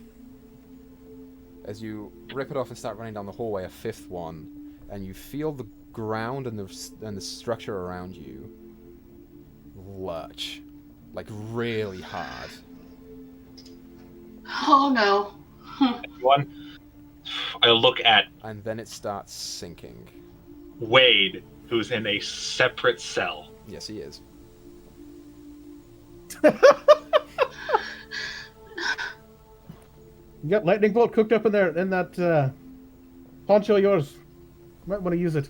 as you rip it off and start running down the hallway, a 5th one, and you feel the ground and the structure around you lurch, like really hard. Oh no. One, I look at And then it starts sinking. Wade, who's in a separate cell. Yes, he is. You got lightning bolt cooked up in there in that poncho of yours. Might want to use it.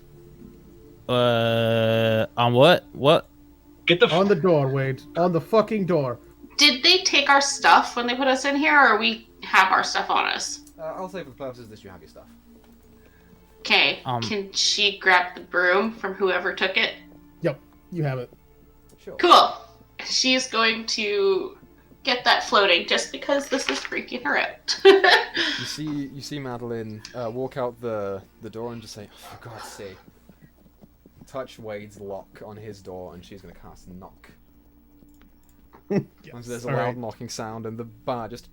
On what? What? Get the On the door, Wade. On the fucking door. Did they take our stuff when they put us in here, or we have our stuff on us? I'll say for the purposes that you have your stuff. Okay. Can she grab the broom from whoever took it? Yep, you have it. Sure. Cool. She's going to get that floating just because this is freaking her out. You see Madeline walk out the door and just say, oh, for God's sake. Touch Wade's lock on his door, and she's going to cast knock. Yes. And so there's a All loud right. knocking sound, and the bar just...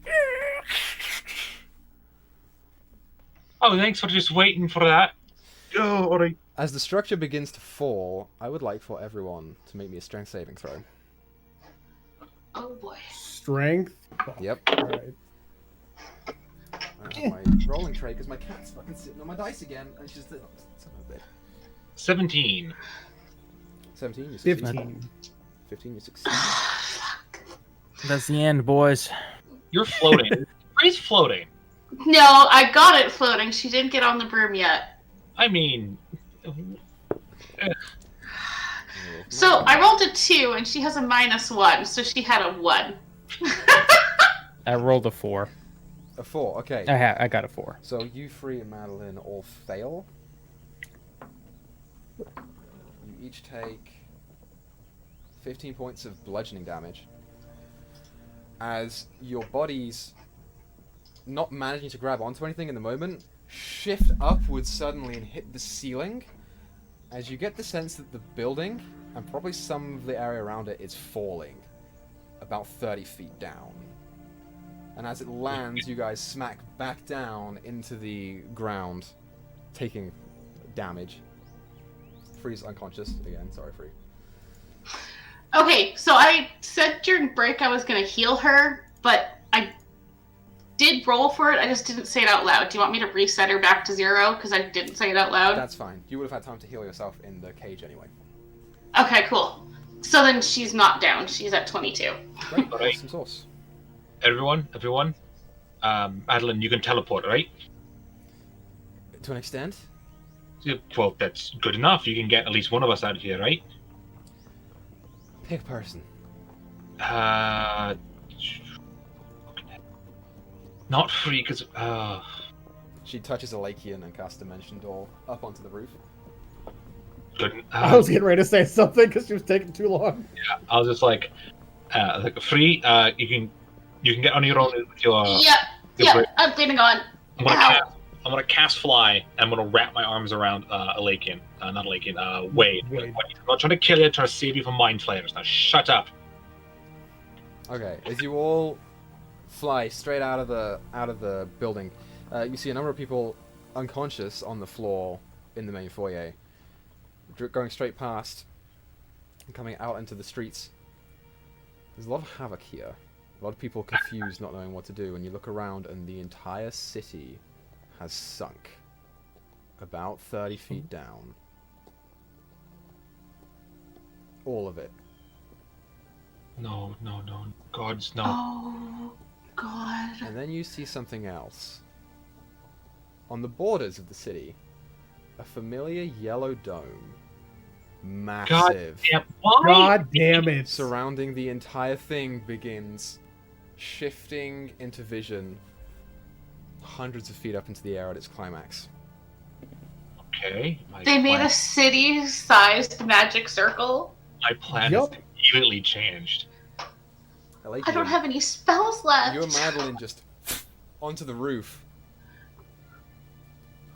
Oh, thanks for just waiting for that. Oh, alright. As the structure begins to fall, I would like for everyone to make me a strength saving throw. Oh boy. Strength. Yep. All right. I have my rolling tray because my cat's fucking sitting on my dice again, and she's son of a bitch. 17. 17, you succeed. 15. 15, you succeed. That's the end, boys. You're floating. Griz floating. No, I got it floating. She didn't get on the broom yet. I mean, So I rolled a 2, and she has a -1, so she had a 1. I rolled a 4. A 4, okay. I got a 4. So you 3 and Madeline all fail. You each take 15 points of bludgeoning damage. As your bodies, not managing to grab onto anything in the moment, shift upwards suddenly and hit the ceiling. As you get the sense that the building, and probably some of the area around it, is falling about 30 feet down. And as it lands, you guys smack back down into the ground, taking damage. Free's unconscious again. Sorry, Free. Okay, so I said during break I was gonna heal her, but I did roll for it. I just didn't say it out loud. Do you want me to reset her back to 0 because I didn't say it out loud? That's fine. You would have had time to heal yourself in the cage anyway. Okay, cool. So then she's not down. She's at 22. Great. Alright. Awesome sauce. Everyone. Adeline, you can teleport, right? To an extent. Yeah, well, that's good enough. You can get at least one of us out of here, right? Pick a person. Not Free, because She touches a Lakian and casts Dimension Door up onto the roof. good. I was getting ready to say something because she was taking too long. Yeah, I was just like Free. You can get on your own with your. I'm leaning on. I'm gonna cast Fly. And I'm gonna wrap my arms around a Lakian, not a Lakian, Wade. Wade. I'm not trying to kill you. I'm trying to save you from mind flayers. Now shut up. Okay, as you all fly straight out of the building, you see a number of people unconscious on the floor in the main foyer, going straight past and coming out into the streets. There's a lot of havoc here. A lot of people confused, not knowing what to do, and you look around and the entire city has sunk about 30 feet down. All of it. No. Gods, no. Oh, God. And then you see something else. On the borders of the city, a familiar yellow dome. Massive. God damn it. Surrounding the entire thing begins shifting into vision hundreds of feet up into the air at its climax. Okay. They made a city-sized magic circle. My plan has immediately changed. I don't have any spells left. You and Madeline just onto the roof.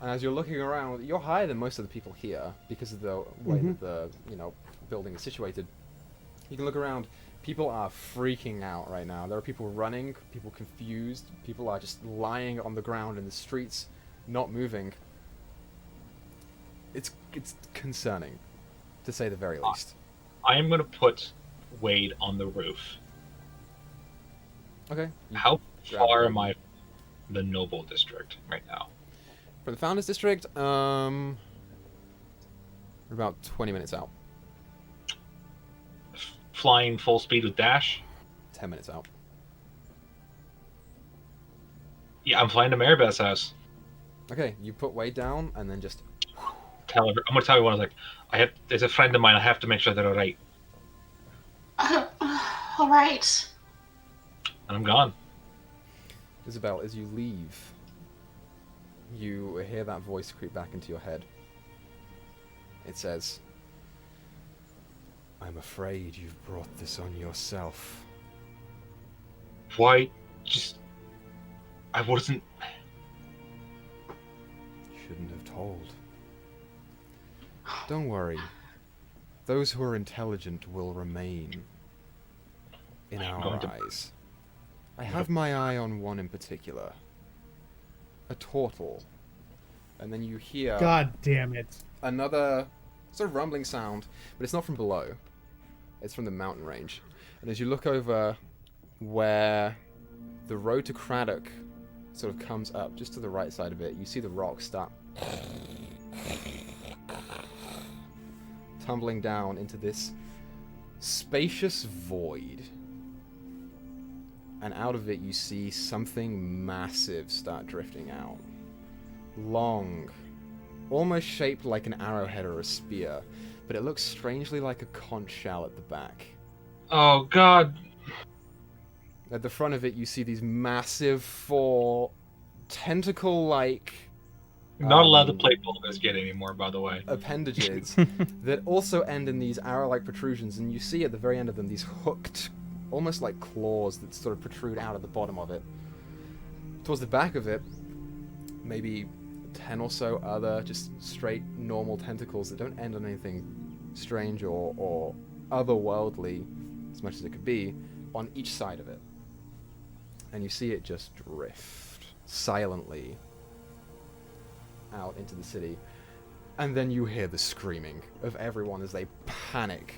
And as you're looking around, you're higher than most of the people here because of the way that the building is situated. You can look around. People are freaking out right now. There are people running, people confused, people are just lying on the ground in the streets, not moving. It's concerning, to say the very least. I am going to put Wade on the roof. Okay. How far am I from the Noble District right now? From the Founders District, we're about 20 minutes out. Flying full speed with dash? 10 minutes out. Yeah, I'm flying to Maribeth's house. Okay, you put Wade down and then just... I'm going to tell everyone, there's a friend of mine, I have to make sure they're alright. Alright. And I'm gone. Isabel, as you leave, you hear that voice creep back into your head. It says, I'm afraid you've brought this on yourself. Why? I wasn't... Shouldn't have told. Don't worry. Those who are intelligent will remain in our eyes. I have my eye on one in particular. A turtle. And then you hear... God damn it. Another sort of rumbling sound, but it's not from below. It's from the mountain range. And as you look over where the road to Craddock sort of comes up, just to the right side of it, you see the rocks start tumbling down into this spacious void. And out of it you see something massive start drifting out. Long, almost shaped like an arrowhead or a spear, but it looks strangely like a conch shell at the back. Oh, God. At the front of it, you see these massive 4 tentacle-like... Not allowed to play Baldur's Gate anymore, by the way. Appendages that also end in these arrow-like protrusions, and you see at the very end of them these hooked, almost like claws that sort of protrude out of the bottom of it. Towards the back of it, maybe 10 or so other just straight normal tentacles that don't end on anything strange or otherworldly, as much as it could be, on each side of it. and you see it just drift silently out into the city. And then you hear the screaming of everyone as they panic.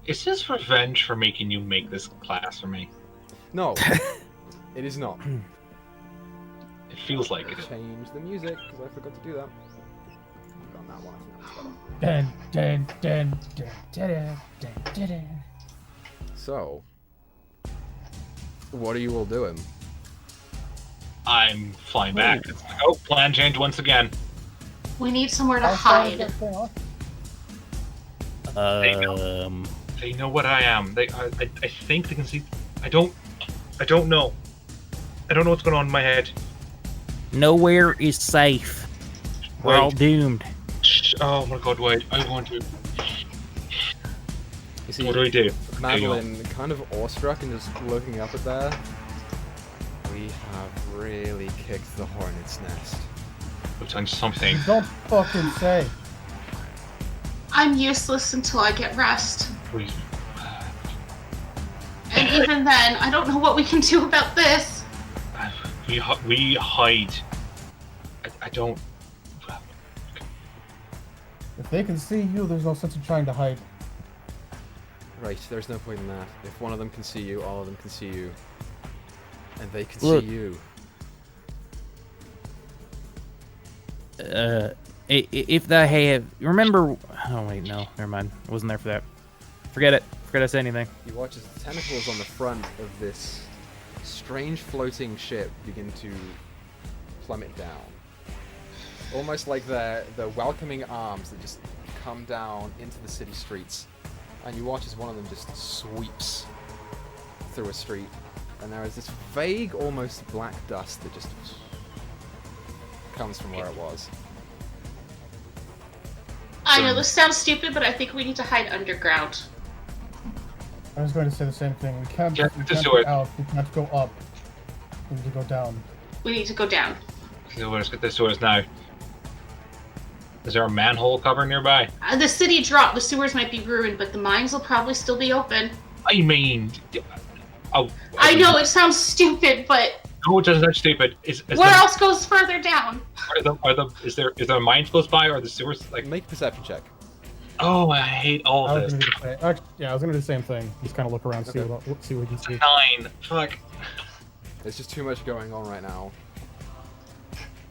Is this revenge for making you make this class for me? No, it is not. It feels like it. Change the music, because I forgot to do that. On that one, I think that's better. So, what are you all doing? I'm flying back. It's like, oh, plan change once again. We need somewhere to hide. They know what I am. I think they can see. I don't know. I don't know what's going on in my head. Nowhere is safe. We're all doomed. Oh my god, wait. I want to. You see, What do we do? Madeline, kind of awestruck and just looking up at there. We have really kicked the hornet's nest. We've done something. Don't fucking say. I'm useless until I get rest. We, And even then, I don't know what we can do about this. we hide. I don't. If they can see you, there's no sense in trying to hide. Right, there's no point in that. If one of them can see you, all of them can see you. And they can Look. see you. If they have, remember? Oh wait, no, never mind. I wasn't there for that. Forget it. Forget I said anything. You watch as the tentacles on the front of this strange floating ship begin to plummet down. Almost like the welcoming arms that just come down into the city streets. And you watch as one of them just sweeps through a street. And there is this vague, almost black dust that just comes from where it was. I know this sounds stupid, but I think we need to hide underground. I was going to say the same thing. We can't, Yeah, we the can't sewer. go out. We can't go up. We need to go down. We need to go down. Okay, let's get this sewers now. Is there a manhole cover nearby? The city dropped. The sewers might be ruined, but the mines will probably still be open. I mean, I know it sounds stupid, but No, it doesn't sound stupid. where else goes further down? Is there a mine close by, or are the sewers like? Make a perception check. Oh, I hate all I of was this. gonna do the same. Yeah, I was gonna do the same thing. Just kind of look around, see Okay. what we can see. 9. Fuck. There's just too much going on right now.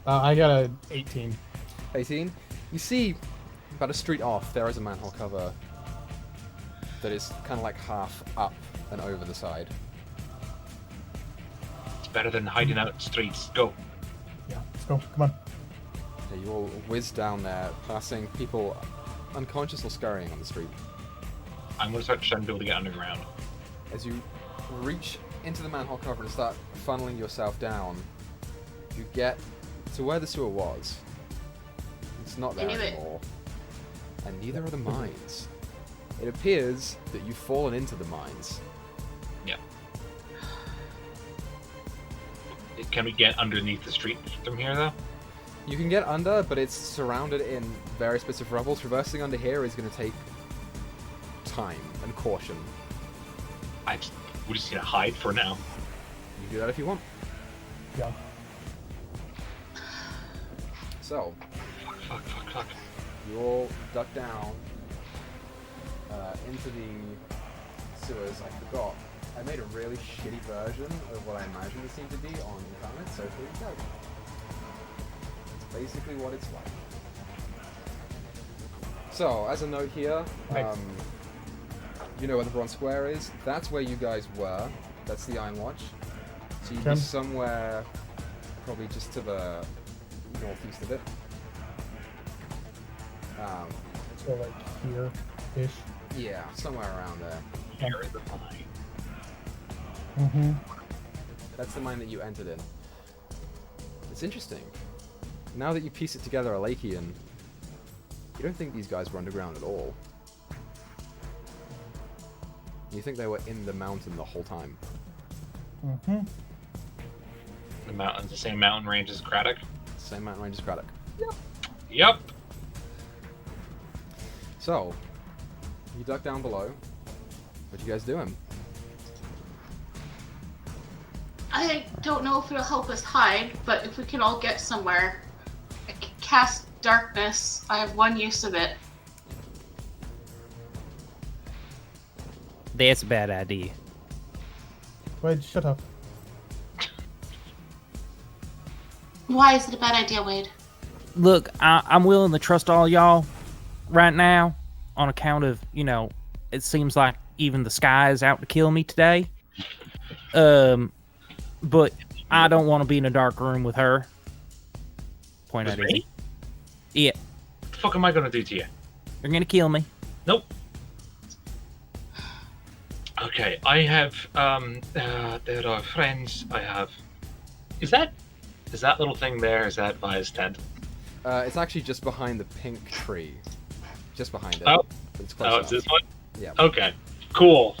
I got a 18. 18. You see, about a street off, there is a manhole cover that is kind of like half up and over the side. It's better than hiding out in the streets. Go. Yeah, let's go. Come on. Yeah, you all whiz down there, passing people unconscious or scurrying on the street. I'm gonna start trying to be able to get underground. As you reach into the manhole cover and start funneling yourself down, you get to where the sewer was. It's not there I knew it. anymore. And neither are the mines. It appears that you've fallen into the mines. Yeah. Can we get underneath the street from here, though? You can get under, but it's surrounded in various bits of rubble. Traversing under here is going to take time and caution. We just need to hide for now. You can do that if you want. Yeah. So, Fuck. you all duck down into the sewers. I forgot. I made a really shitty version of what I imagined it seemed to be on Incarnate, so here we go. It's basically what it's like. So, as a note here, you know where the Bronze Square is? That's where you guys were. That's the Iron Watch. So you'd Chem? be somewhere, probably just to the northeast of it. So like here-ish. Yeah, somewhere around there. Here is the mine. Mm-hmm. That's the mine that you entered in. It's interesting. Now that you piece it together, Alakian, you don't think these guys were underground at all. You think they were in the mountain the whole time. Mm-hmm. The mountains, the same mountain range as Craddock. Same mountain range as Craddock. Yep. So, you duck down below. What you guys doing? I don't know if it'll help us hide, but if we can all get somewhere, I can cast darkness. I have one use of it. That's a bad idea. Wade, shut up. Why is it a bad idea, Wade? Look, I'm willing to trust all y'all right now on account of, it seems like even the sky is out to kill me today. But I don't want to be in a dark room with her. Point With at me? Izzy. Yeah, What the fuck am I gonna do to you? you're gonna kill me. Nope. Okay, I have there are friends. I have. Is that little thing there? Is that Via's tent? It's actually just behind the pink tree. Just behind it. Oh. It's close Oh, enough. it's this one. Yeah. Okay, cool.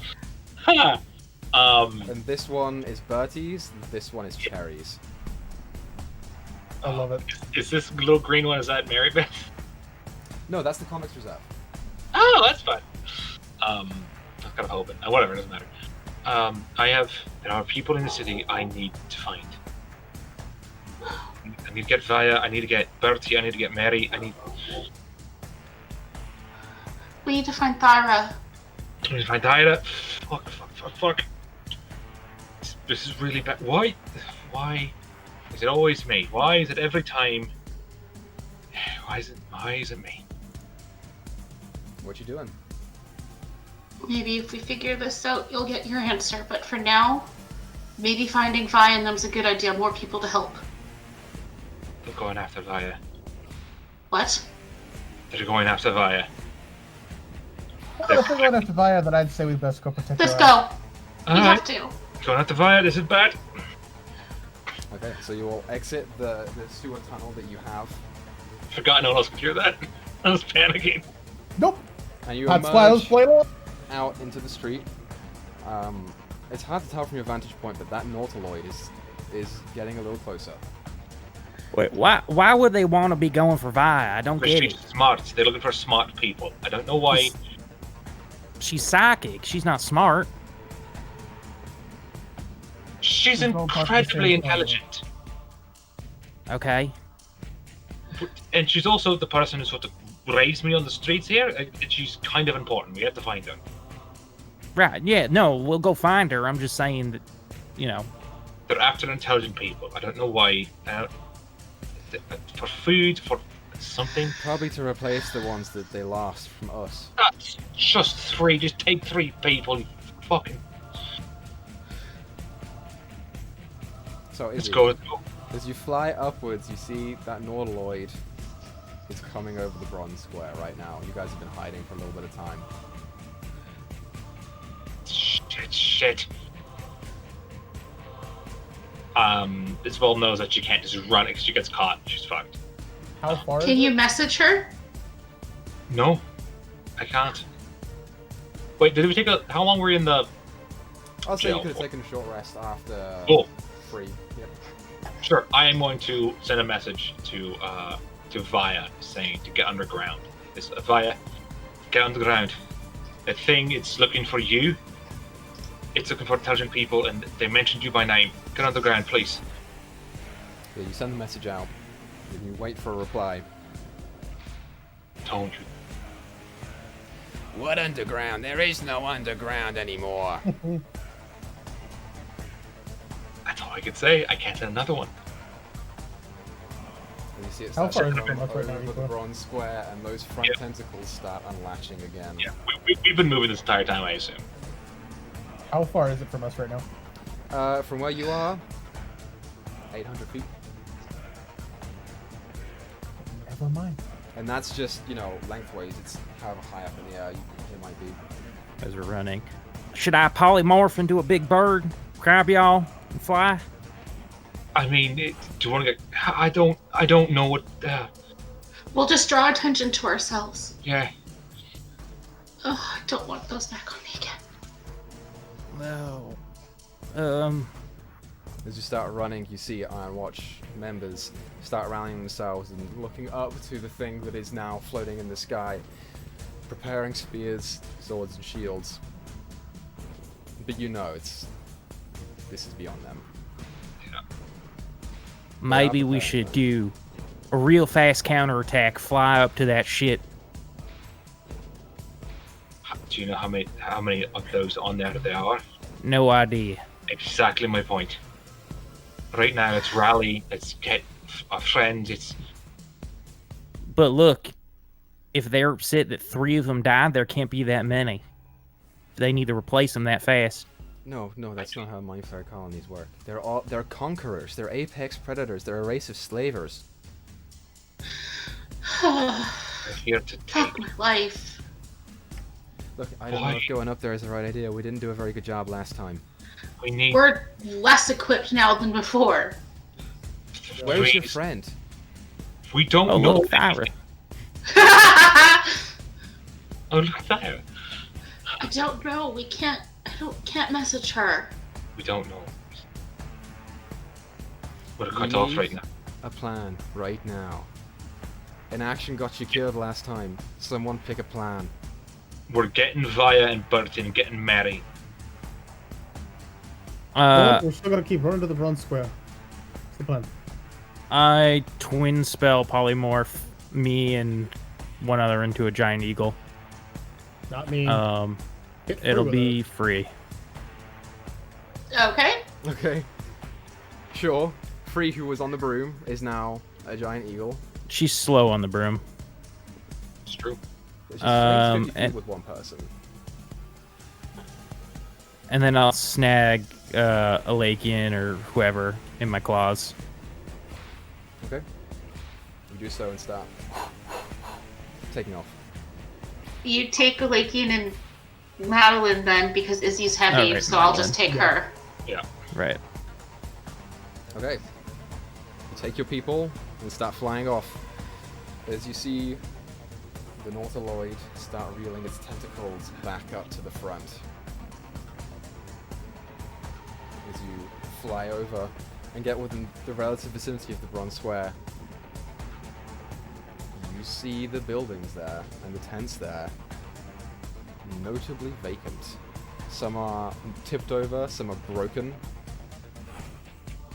Ha. And this one is Bertie's, and this one is Cherry's. I love it. Is this little green one? Is that Mary Beth? No, that's the Comics Reserve. Oh, that's fine. I was kind of hoping. Whatever, it doesn't matter. There are people in the city I need to find. I need to get Via. I need to get Bertie. I need to get Mary. We need to find Thyra. I need to find Dyto. Fuck. This is really bad. Why is it always me? Why is it every time? Why is it me? What you doing? Maybe if we figure this out, you'll get your answer. But for now, maybe finding Vi and them's a good idea. More people to help. They're going after Via. What? They're going after Via. Well, if we're going after Via, then I'd say we'd best go protect Let's her. go. We Alright. have to. Going after Via. This is bad. Okay, so you will exit the sewer tunnel that you have, Forgot no one else could hear that. I was panicking. Nope. and you That's why I was emerge playing. out into the street. It's hard to tell from your vantage point, but that Nautiloid is getting a little closer. Wait, why would they want to be going for Vi? I don't get She's it. smart. They're looking for smart people. I don't know why. She's psychic. She's not smart. She's There's no part of the incredibly same problem. intelligent. Okay. And she's also the person who sort of raised me on the streets here. And she's kind of important. We have to find her. Right. Yeah. No, we'll go find her. I'm just saying that, They're after intelligent people. I don't know why. For food, for something. Probably to replace the ones that they lost from us. That's just 3. Just take 3 people. You fucking. So Let's Izzy, go. as you fly upwards, you see that Nautiloid is coming over the bronze square right now. You guys have been hiding for a little bit of time. Shit. Isabel knows that she can't just run it because she gets caught. She's fucked. How far? Can you message her? No, I can't. Wait, did we take a? How long were we in the? I'll say you Jail. could have taken a short rest after Cool. 3. Yep. Sure. I am going to send a message to Via saying to get underground. It's Via, get underground. The thing it's looking for you. It's looking for intelligent people, and they mentioned you by name. Get underground, please. Yeah, you send the message out, and you wait for a reply. Told you. What underground? There is no underground anymore. That's all I could say. I can't send another one. And you see it How starts far is it going from us right now, over the Equa? bronze square, and those front Yeah. tentacles start unlatching again. Yeah, we've been moving this entire time, I assume. How far is it from us right now? From where you are, 800 feet. Never mind. And that's just, lengthways. It's however high up in the air it might be. As we're running. Should I polymorph into a big bird, grab y'all, and fly? I mean, do you want to get? I don't know what. We'll just draw attention to ourselves. Yeah. Oh, I don't want those back on me again. No. As you start running, you see Iron Watch members start rallying themselves and looking up to the thing that is now floating in the sky, preparing spears, swords, and shields. But this is beyond them. Maybe we should do a real fast counterattack, fly up to that shit. Do you know how many of those on there there are? No idea. Exactly my point. Right now, it's rally, it's get our friends, it's... But look, if they're upset that 3 of them died, there can't be that many. They need to replace them that fast. No, that's not how Mindflayer colonies work. They're conquerors. They're apex predators. They're a race of slavers. We're here to take... Fuck my life. Look, I don't know if going up there is the right idea. We didn't do a very good job last time. We need... We're less equipped now than before. Where's your friend? We don't know. Look, Thyra. Oh, look at that. I don't know. We can't. Can't message her. We don't know. We're We cut off need right now. A plan right now. An action got you killed last time. Someone pick a plan. We're getting Via and Burton, getting married. We're still gonna keep running to the bronze square. What's the plan? I twin spell polymorph me and one other into a giant eagle. Not me. Hit It'll through be with free. Okay. Okay. Sure. Free, who was on the broom, is now a giant eagle. She's slow on the broom. It's true. It's just 50 feet and- with one person. And then I'll snag a Lakian or whoever in my claws. Okay. You do so and start taking off. You take Lakian and Madeline then, because Izzy's heavy, Alright, so I'll just take Madeline. her. Yeah. Right. Okay. You take your people and start flying off. As you see the Nautiloid start reeling its tentacles back up to the front. As you fly over and get within the relative vicinity of the bronze square, you see the buildings there and the tents there, notably vacant. Some are tipped over, some are broken.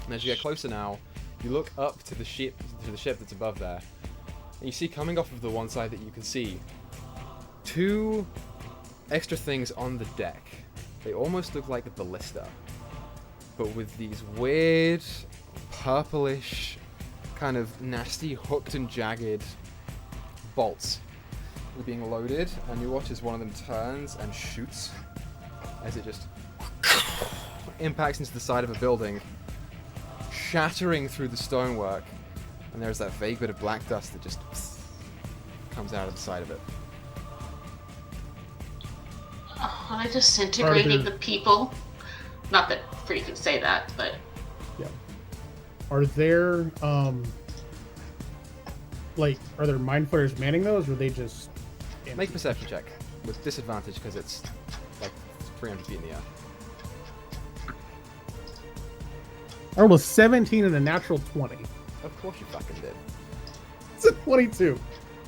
And as you get closer now, you look up to the ship that's above there, and you see coming off of the one side that you can see 2 extra things on the deck. They almost look like a ballista, but with these weird purplish, kind of nasty hooked and jagged bolts being loaded, and you watch as one of them turns and shoots as it just impacts into the side of a building, shattering through the stonework, and there's that vague bit of black dust that just comes out of the side of it. Oh, am I disintegrating Arthur. the people? Not that Free could say that, but Yeah. Are there are there mind flayers manning those, or are they just empty? Make a perception check with disadvantage because it's like 300 feet in the air. I rolled a 17 and a natural 20. Of course you fucking did. It's a 22.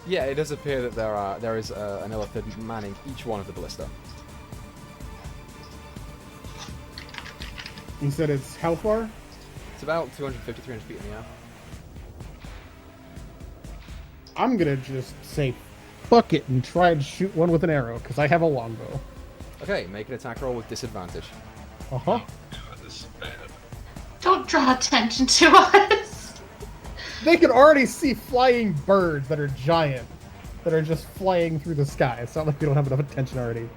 Yeah, it does appear that there is an illithid manning each one of the ballista. You said it's how far? It's about 250, 300 feet in the air. I'm gonna just say fuck it and try and shoot one with an arrow, because I have a longbow. Okay, make an attack roll with disadvantage. Uh-huh. God, this is bad. don't draw attention to us. They can already see flying birds that are giant, that are just flying through the sky. It's not like we don't have enough attention already.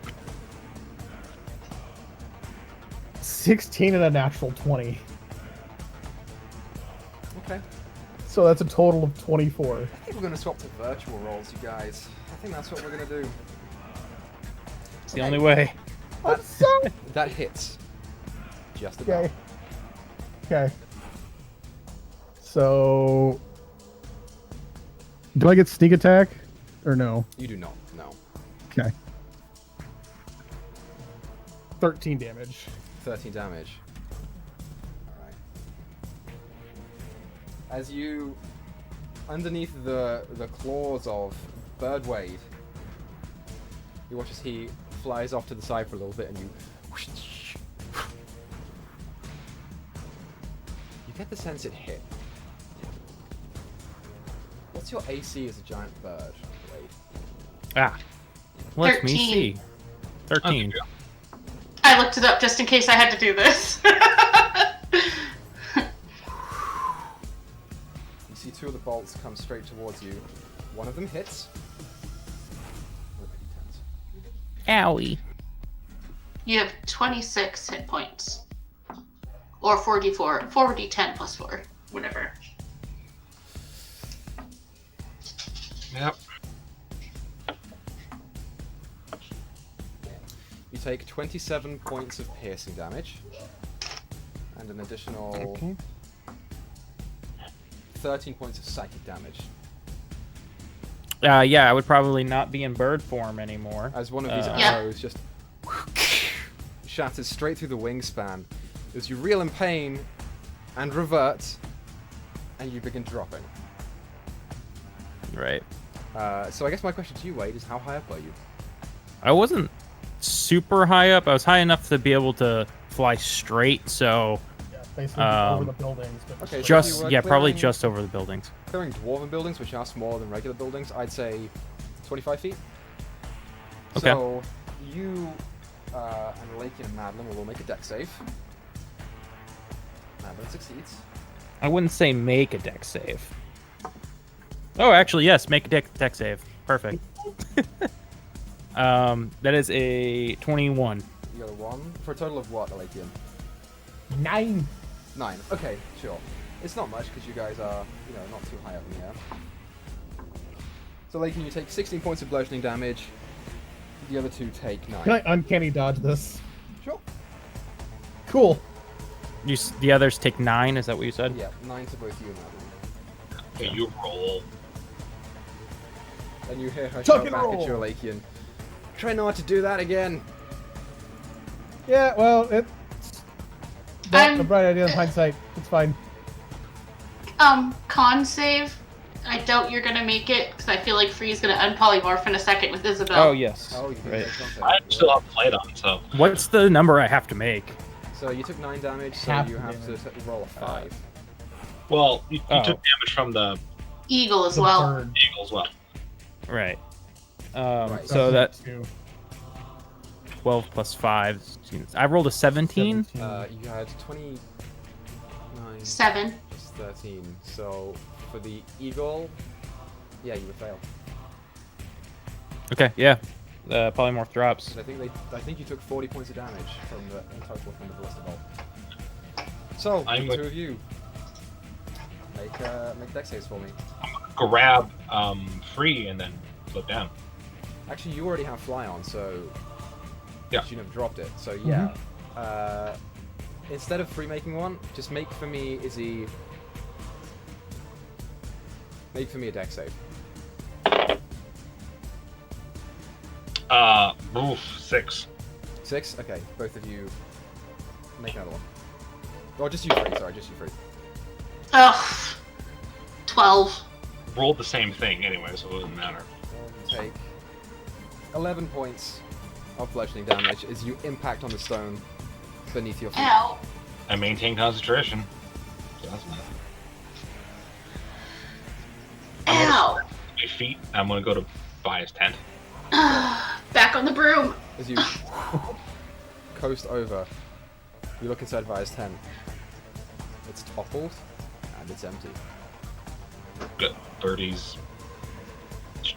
16 and a natural 20. Okay. So that's a total of 24. I think we're going to swap to virtual rolls, you guys. I think that's what we're going to do. It's the only way. I'm sorry. That hits. Just about. Okay. Okay. So, do I get sneak attack or no? You do not, no. Okay. 13 damage. 13 damage. Alright. As you, underneath the claws of Birdwade, you watch as he flies off to the side for a little bit, and you get the sense it hit. What's your AC as a giant bird? Wait. Ah. Let me 13. see. 13. I looked it up just in case I had to do this. You see two of the bolts come straight towards you. One of them hits. Owie. You have 26 hit points. Or 4d10 plus 4. Whatever. Yep. You take 27 points of piercing damage. And an additional Okay. 13 points of psychic damage. Yeah, I would probably not be in bird form anymore. As one of these Yeah. arrows just shatters straight through the wingspan. As you reel in pain and revert, and you begin dropping. Right. So I guess my question to you, Wade, is how high up are you? I wasn't super high up. I was high enough to be able to fly straight, so Yeah, basically over the buildings. But Okay, so just if you were probably clearing- just over the buildings. Clearing dwarven buildings, which are smaller than regular buildings, I'd say 25 feet. Okay. So you and Lakin and Madeline will make a deck save. Madeline succeeds. I wouldn't say make a deck save. Oh, actually, yes, make a deck save. Perfect. That is a 21. You got a 1 for a total of what, Lakin? 9. 9. Okay, sure. It's not much because you guys are, not too high up in the air. So, Lakin, you take 16 points of bludgeoning damage. The other two take 9. Can I uncanny dodge this? Sure. Cool. The others take 9. Is that what you said? Yeah, 9 to both you and Madeline. Okay, you roll. And you hear her Tuck shout and back roll. at you, Lakin. Try not to do that again. Yeah, well, it's not I'm- a bright idea in hindsight. It's fine. Con save. I doubt you're gonna make it, because I feel like Free's gonna unpolymorph in a second with Isabel. Oh, yes. Oh, you can Right. take something. I still have played on, so What's the number I have to make? So you took 9 damage, so Half you the have to damage. roll a 5. well, you Oh. took damage from the Eagle as The well. bird. eagle as well. Right. Right. So that Two. 12 plus 5. I rolled a 17. 17. You had 29 7. plus 13. So for the eagle, yeah, you would fail. Okay, yeah. The polymorph drops. I think you took 40 points of damage in total from the ballista bolt. So I'm the with- two of you make dex saves for me. Grab free and then flip down. Actually, you already have fly on, so Yeah. you never dropped it. So yeah, instead of free making one, just make for me Izzy. Make for me a dex save. Oof, 6. 6? Okay, both of you make another one. Oh, just you three, sorry, just you three. Ugh. 12. Rolled the same thing anyway, so it doesn't matter. You take 11 points of bludgeoning damage as you impact on the stone beneath your feet. Ow. I maintain concentration. So that's nice. Ow. My feet. I'm gonna go to Bias tent. Back on the broom. As you coast over, you look inside Via's tent. It's toppled and it's empty. Good. Birdie's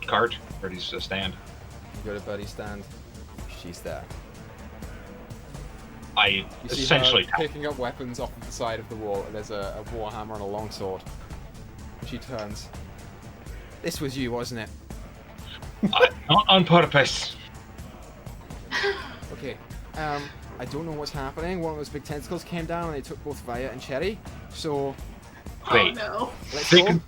cart. Birdie's stand. You go to Birdie's stand. She's there. I You see essentially her picking up weapons off of the side of the wall. And there's a warhammer and a longsword. And she turns. This was you, wasn't it? not on purpose. Okay. I don't know what's happening. One of those big tentacles came down and they took both Via and Cherry. So Wait. Oh no. let's They go. can-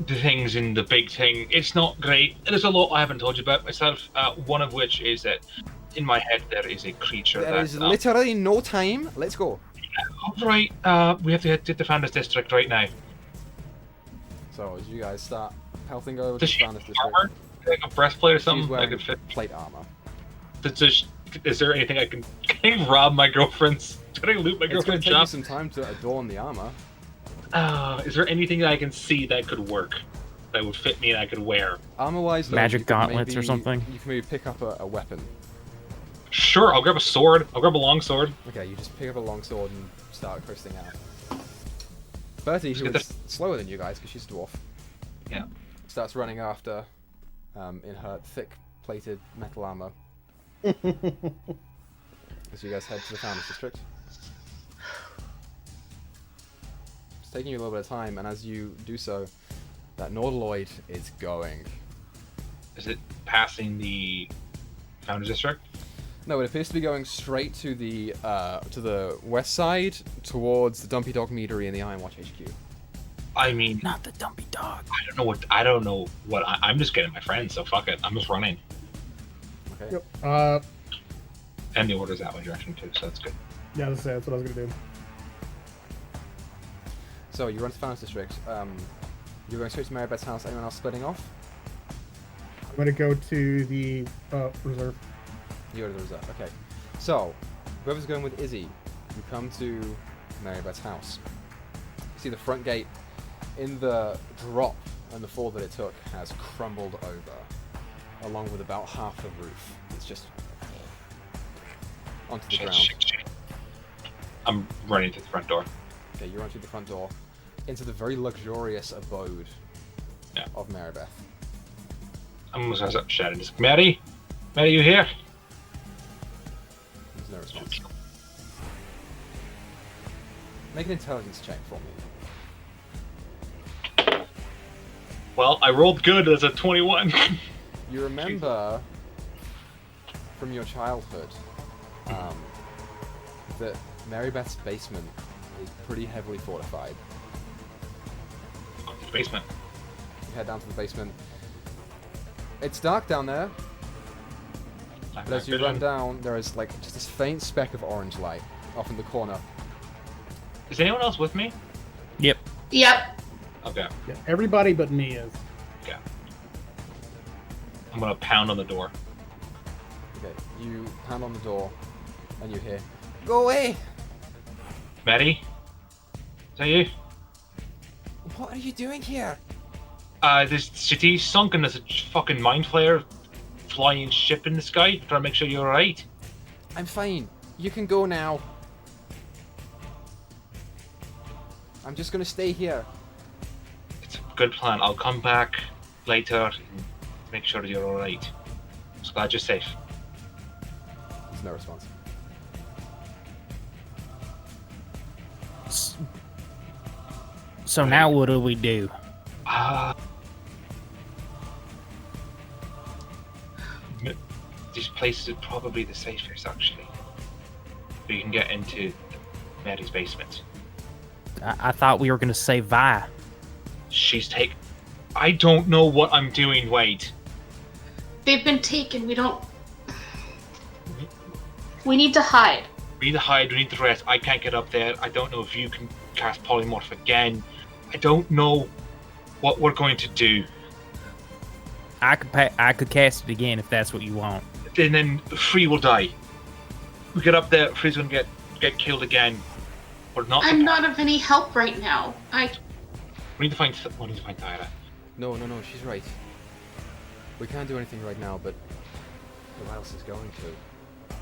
The things in the big thing. It's not great. There's a lot I haven't told you about myself. One of which is that in my head there is a creature There that. is literally no time. Let's go. Right. We have to head to the Founders District right now. So as you guys start pelting over to Does the she Founders have District, armor? Like a breastplate or she's something? I wearing could fit. plate armor. Is there anything I can? Can I rob my girlfriend's? Can I loot my It's going girlfriend's to take you shop? some time to adorn the armor. Is there anything that I can see that could work? That would fit me and I could wear? Armor-wise, though, Magic you could gauntlets or maybe- something? You can maybe pick up a weapon. Sure, I'll grab a sword. I'll grab a long sword. Okay, you just pick up a long sword and start coasting out. Bertie, who get is slower than you guys because she's a dwarf, Yeah. starts running after in her thick-plated metal armor. As you guys head to the Founders District. It's taking you a little bit of time, and as you do so, that Nautiloid is going. Is it passing the Founders District? No, it appears to be going straight to the west side, towards the Dumpy Dog Meadery and the Iron Watch HQ. I mean, Not the dumpy dog. I don't know what. I'm just getting my friends, so fuck it. I'm just running. Okay. Yep. And the order's that way direction too, so that's good. Yeah, that's what I was gonna do. So you run to the Founders District. You're going straight to Maribeth's house. Anyone else splitting off? I'm gonna go to the reserve. You go to the reserve. Okay. So whoever's going with Izzy, you come to Maribeth's house. You see the front gate in the drop and the fall that it took has crumbled over, along with about half the roof. It's just onto the ground. Shit. I'm running to the front door. Okay, you run through the front door into the very luxurious abode Yeah. of Maribeth. I'm gonna start shouting, just, Mary, you here? There's no response. Make an intelligence check for me. Well, I rolled good as a 21. You remember from your childhood that Maribeth's basement is pretty heavily fortified. Basement. You head down to the basement. It's dark down there, but as you run down, there is like just this faint speck of orange light off in the corner. Is anyone else with me? Yep. Yep. Okay. Yeah, everybody but me is. Okay. I'm gonna pound on the door. Okay, you pound on the door, and you hear, "Go away!" Mary? Is that you? What are you doing here? This city's sunken. There's a fucking mind flare flying ship in the sky. Trying to make sure you're alright. I'm fine. You can go now. I'm just gonna stay here. It's a good plan. I'll come back later and make sure that you're alright. Just glad you're safe. There's no response. So now what do we do? This place is probably the safest, actually. So you can get into Mary's basement. I thought we were gonna save Vi. She's take. I don't know what I'm doing, Wade. They've been taken. We need to hide. We need to hide, we need to rest. I can't get up there. I don't know if you can cast polymorph again. I don't know what we're going to do. I could cast it again if that's what you want. And then Free will die. We get up there, Free's gonna get killed again. Or not. I'm not of any help right now. We need to find Tyra. No, she's right. We can't do anything right now, but who else is going to?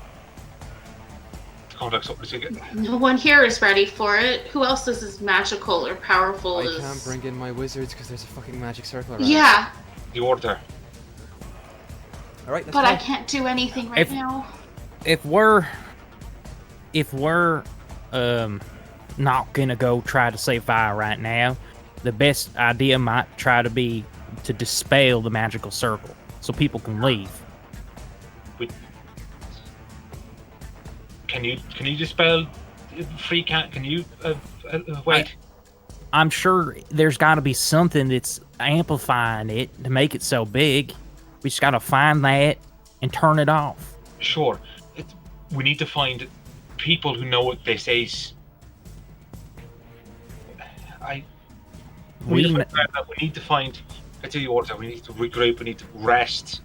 Convex up. Let's get. No one here is ready for it. Who else is as magical or powerful I as... can't bring in my wizards because there's a fucking magic circle around. Yeah, The order. Alright, let's but go. I can't do anything right now. If we're not gonna go try to save Vi right now, the best idea might try to be to dispel the magical circle so people can leave. Can you dispel Free? Can you wait? I'm sure there's got to be something that's amplifying it to make it so big. We just got to find that and turn it off. Sure. We need to find people who know what this is. We need to find. I tell you what, we need to regroup. We need to rest.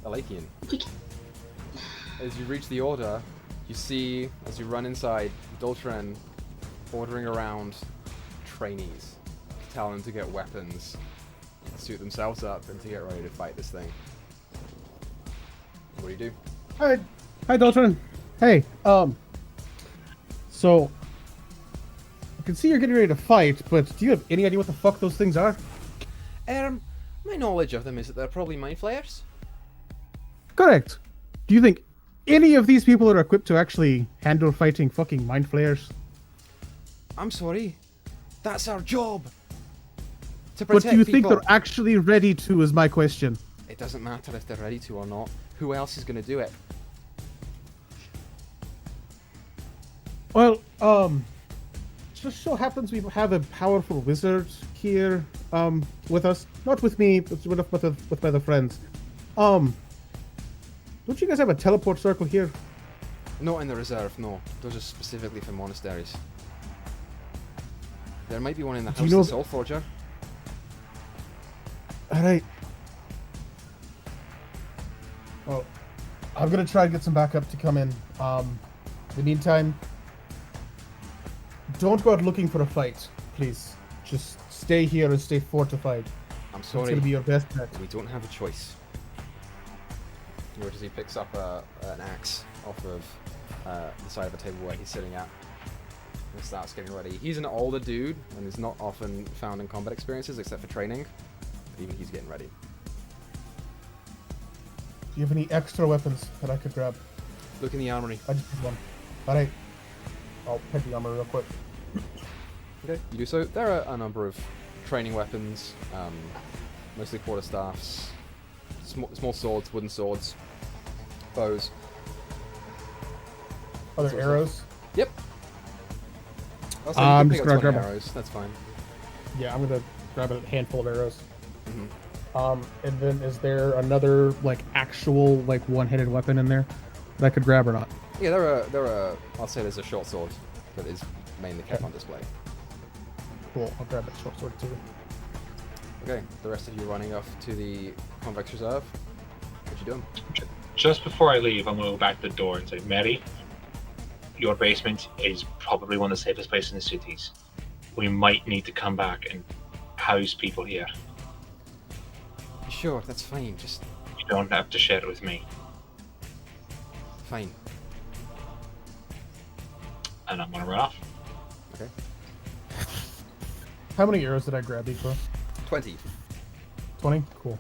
Alakian. As you reach the order, You see, as you run inside, Doltren ordering around trainees, telling them to get weapons, suit themselves up, and to get ready to fight this thing. What do you do? Hi, Doltren. Hey, so I can see you're getting ready to fight, but do you have any idea what the fuck those things are? My knowledge of them is that they're probably mind flayers. Correct. Do you think any of these people are equipped to actually handle fighting fucking mind flayers? I'm sorry. That's our job. To But protect do you think people. they're actually ready to, is my question. It doesn't matter if they're ready to or not. Who else is going to do it? Well, just so happens we have a powerful wizard here, with us. Not with me, but with my other friends. Don't you guys have a teleport circle here? Not in the reserve, no. Those are specifically for monasteries. There might be one in the Do House you know of the Soul Forger. Alright. Well, I'm gonna try and get some backup to come in. In the meantime, don't go out looking for a fight, please. Just stay here and stay fortified. I'm It's sorry. gonna be your best bet. We don't have a choice. You notice he picks up an axe off of the side of the table where he's sitting at and starts getting ready. He's an older dude and is not often found in combat experiences except for training. But even he's getting ready. Do you have any extra weapons that I could grab? Look in the armory. I just need one. Alright. I'll head the armor real quick. Okay, you do so. There are a number of training weapons, mostly quarterstaffs, small swords, wooden swords, bows. Are there Sort of arrows? Yep. I'll say I'm you just can pick up gonna 20 grab a- arrows. That's fine. Yeah, I'm gonna grab a handful of arrows. Mhm. And then is there another, like, actual, like, one-handed weapon in there that I could grab or not? Yeah, there are. I'll say there's a short sword that is mainly kept on display. Cool, I'll grab that short sword too. Okay, the rest of you running off to the Convex Reserve. What you doing? Just before I leave, I'm going to go back to the door and say, Mary, your basement is probably one of the safest places in the cities. We might need to come back and house people here. Sure, that's fine. Just You don't have to share it with me. fine. And I'm going to run off. Okay. How many arrows did I grab, Equa? 20. 20? Cool.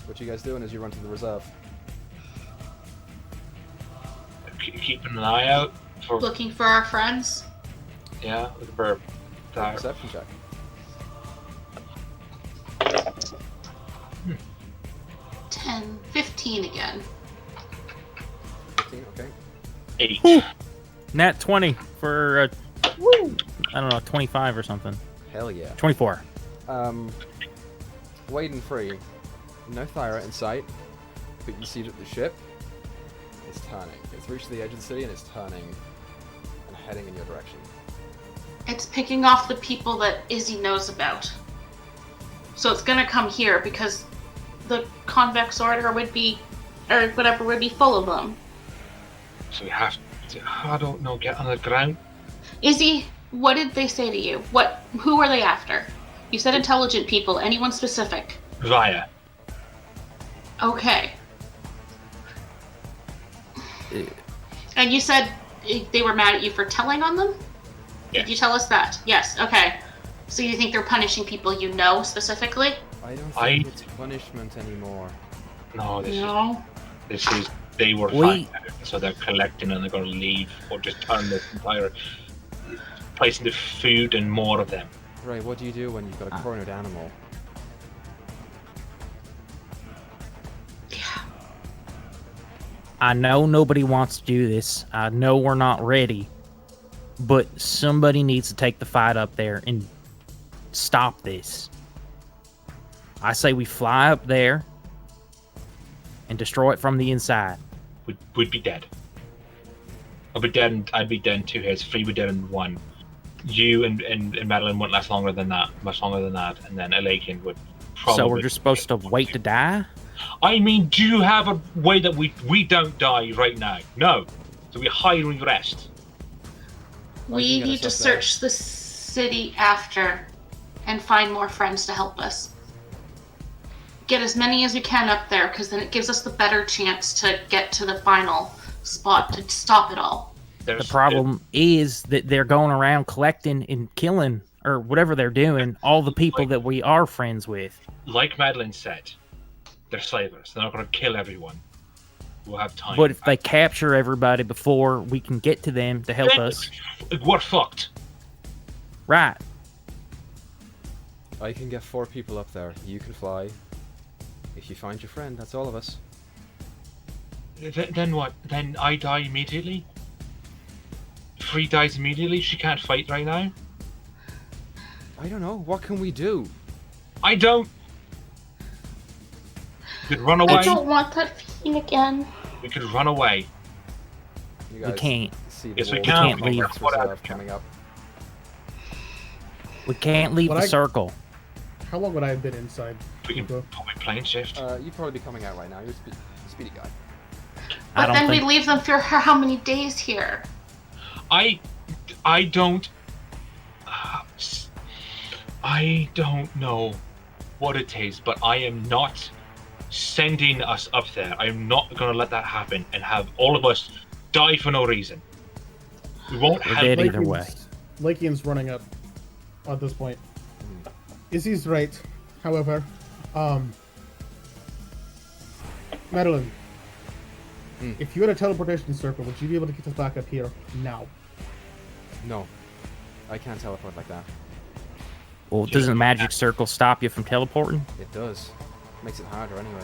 What you guys doing as you run to the reserve? Keeping an eye out for, Looking for our friends. yeah, looking for that. Perception check. 10, 15 again. 15, okay. 8. Nat 20 for, I don't know, 25 or something. Hell yeah. 24. Wade and free. No Thyra in sight, but you see that the ship is turning. It's reached the edge of the city and it's turning and heading in your direction. It's picking off the people that Izzy knows about. So it's gonna come here because the convex order would be, or whatever, would be full of them. So we have to, I don't know, get on the ground. Izzy, what did they say to you? Who are they after? You said intelligent people. Anyone specific? Via. Okay. And you said they were mad at you for telling on them? Yeah. Did you tell us that? Yes, okay. So you think they're punishing people you know specifically? I don't think it's punishment anymore. No, No. this is, they were fine, so they're collecting and they're going to leave or just turn the entire place into food and more of them. Right, what do you do when you've got a cornered animal? Yeah. I know nobody wants to do this. I know we're not ready. But somebody needs to take the fight up there and stop this. I say we fly up there and destroy it from the inside. We'd be dead. I'd be dead in 2 hits. 3 would be dead in 1. You and Madeline wouldn't last longer than that, much longer than that, and then Elakian would probably... So we're just supposed to wait to die? I mean, do you have a way that we don't die right now? No. So we hide and we rest. We need to search the city after and find more friends to help us. Get as many as we can up there, because then it gives us the better chance to get to the final spot to stop it all. The problem is that they're going around collecting and killing, or whatever they're doing, all the people that we are friends with. Like Madeline said, they're slavers. They're not going to kill everyone. We'll have time. But if they capture everybody before we can get to them to help us... We're fucked. Right. I can get 4 people up there. You can fly. If you find your friend, that's all of us. Then what? Then I die immediately? Free dies immediately? She can't fight right now? I don't know. What can we do? I don't. We could run away. I don't want that feeling again. We could run away. You We guys can't. see the Yes, we wolves can. of We can't Rex leave. Reserve coming up. We can't leave But the circle. How long would I have been inside? We can probably plane shift. You'd probably be coming out right now. You're a speedy guy. I But don't then think... we leave them for how many days here? I don't know what it is, but I am not sending us up there. I am not going to let that happen and have all of us die for no reason. We won't We're have... dead either way. Lakian's running up at this point. Izzy's right, however. Madeline, if you had a teleportation circle, would you be able to get us back up here now? No. I can't teleport like that. Well, doesn't the magic circle stop you from teleporting? It does. Makes it harder anyway.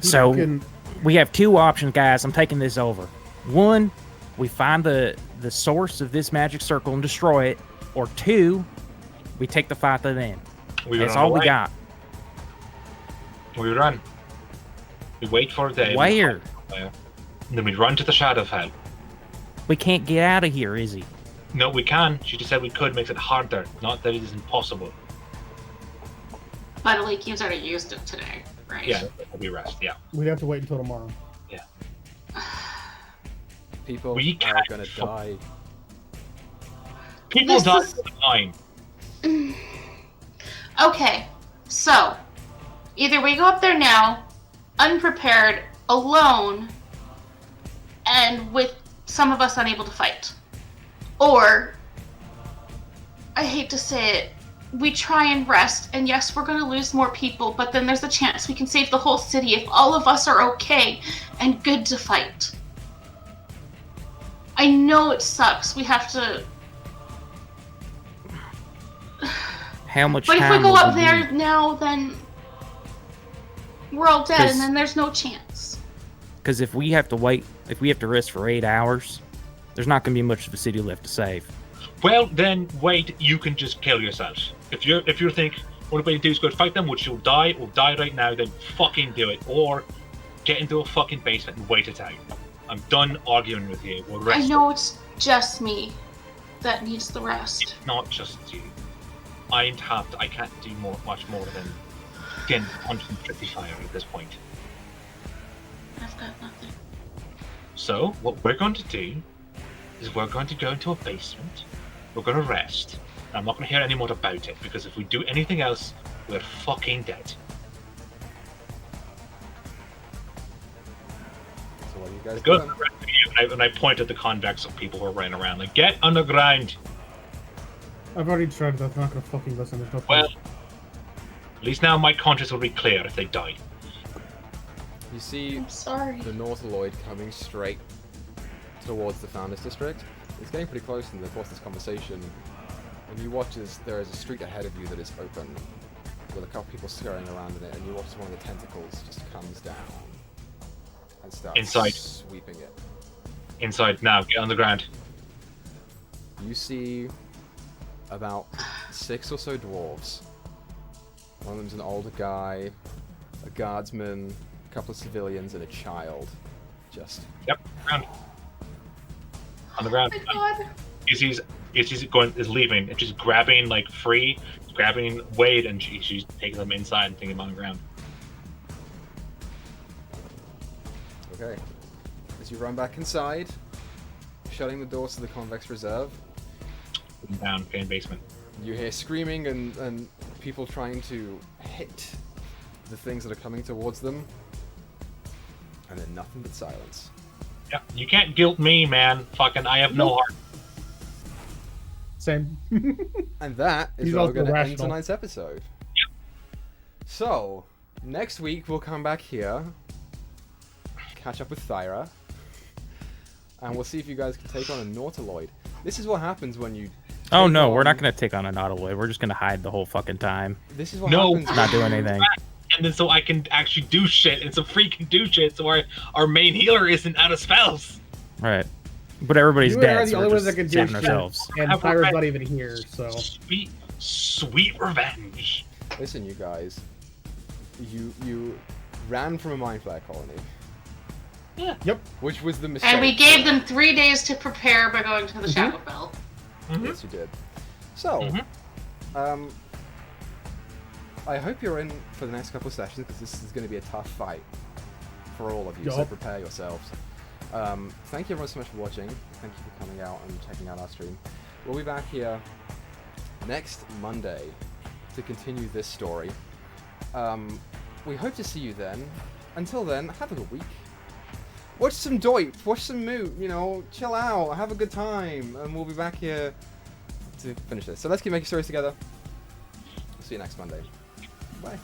So, we have 2 options, guys. I'm taking this over. 1, we find the source of this magic circle and destroy it. Or 2, we take the fight to them. That's all we got. We run. We wait for a day. Where? And then we run to the Shadowfell. We can't get out of here, Izzy. No, we can. She just said we could. Makes it harder. Not that it is impossible. But Lakeem's already used it today, right? Yeah, we rest. Yeah. We'd have to wait until tomorrow. Yeah. People We are can't gonna die. People This die is- all the time. Okay, so either we go up there now, unprepared, alone, and with some of us unable to fight. Or, I hate to say it, we try and rest, and yes, we're going to lose more people, but then there's a chance we can save the whole city if all of us are okay and good to fight. I know it sucks. We have to... How much But if time we go will up we there need? now, then we're all dead, 'Cause- and then there's no chance. Because if we have to wait, if we have to rest for 8 hours, there's not going to be much of a city left to save. Well, then wait. You can just kill yourself. If you think what we do is go fight them, which you'll die right now, then fucking do it. Or get into a fucking basement and wait it out. I'm done arguing with you. We'll rest. I know it's just me that needs the rest. It's not just you. I can't do much more than get concentrate fire at this point. I've got nothing. So what we're going to do is we're going to go into a basement. We're going to rest. I'm not going to hear any more about it because if we do anything else, we're fucking dead. So what are you guys Go doing? and I point at the convex of people who are running around like, get underground. I've already tried that. They're not gonna fucking listen. There's no Well, point. at least now my conscience will be clear if they die. You see I'm sorry. the North Lloyd coming straight towards the Founders District. It's getting pretty close in the course of this conversation. And you watch as there is a street ahead of you that is open, with a couple people scurrying around in it, and you watch as one of the tentacles just comes down and starts Inside. sweeping it. Inside now, get on the ground. You see about 6 or so dwarves. One of them's an older guy, a guardsman, a couple of civilians, and a child. Just Yep, ground. On the ground. Oh my god. She's leaving, and she's grabbing like Free, grabbing Wade, and she's taking them inside and taking them on the ground. Okay. As you run back inside, shutting the doors to the convex reserve, Down in basement. you hear screaming and people trying to hit the things that are coming towards them, and then nothing but silence. Yeah, you can't guilt me, man. Fucking, I have no heart. Same. And that is He's where we're also going to end rational. tonight's episode. So, next week we'll come back here, catch up with Thyra, and we'll see if you guys can take on a Nautiloid. This is what happens when you... Oh take no, we're on- not gonna take on a Nautiloid. We're just gonna hide the whole fucking time. This is what No. happens... Not doing anything. And then so I can actually do shit, and so Free can do shit, so our main healer isn't out of spells. Right. But everybody's You and I dead, are the so only we're ones that just can do saving shit. ourselves. And Have Tyra's revenge. not even here, so. Sweet revenge. Listen, you guys. You ran from a mind flare colony. Yeah. Yep. Which was the mistake. And we gave them 3 days to prepare by going to the Shadow Belt. Yes, you did. So, I hope you're in for the next couple of sessions, because this is going to be a tough fight for all of you, so Yup. prepare yourselves. Thank you everyone so much for watching. Thank you for coming out and checking out our stream. We'll be back here next Monday to continue this story. We hope to see you then. Until then, have a good week. Watch some Doip, watch some Moot, you know, chill out, have a good time, and we'll be back here to finish this. So let's keep making stories together. See you next Monday. Bye.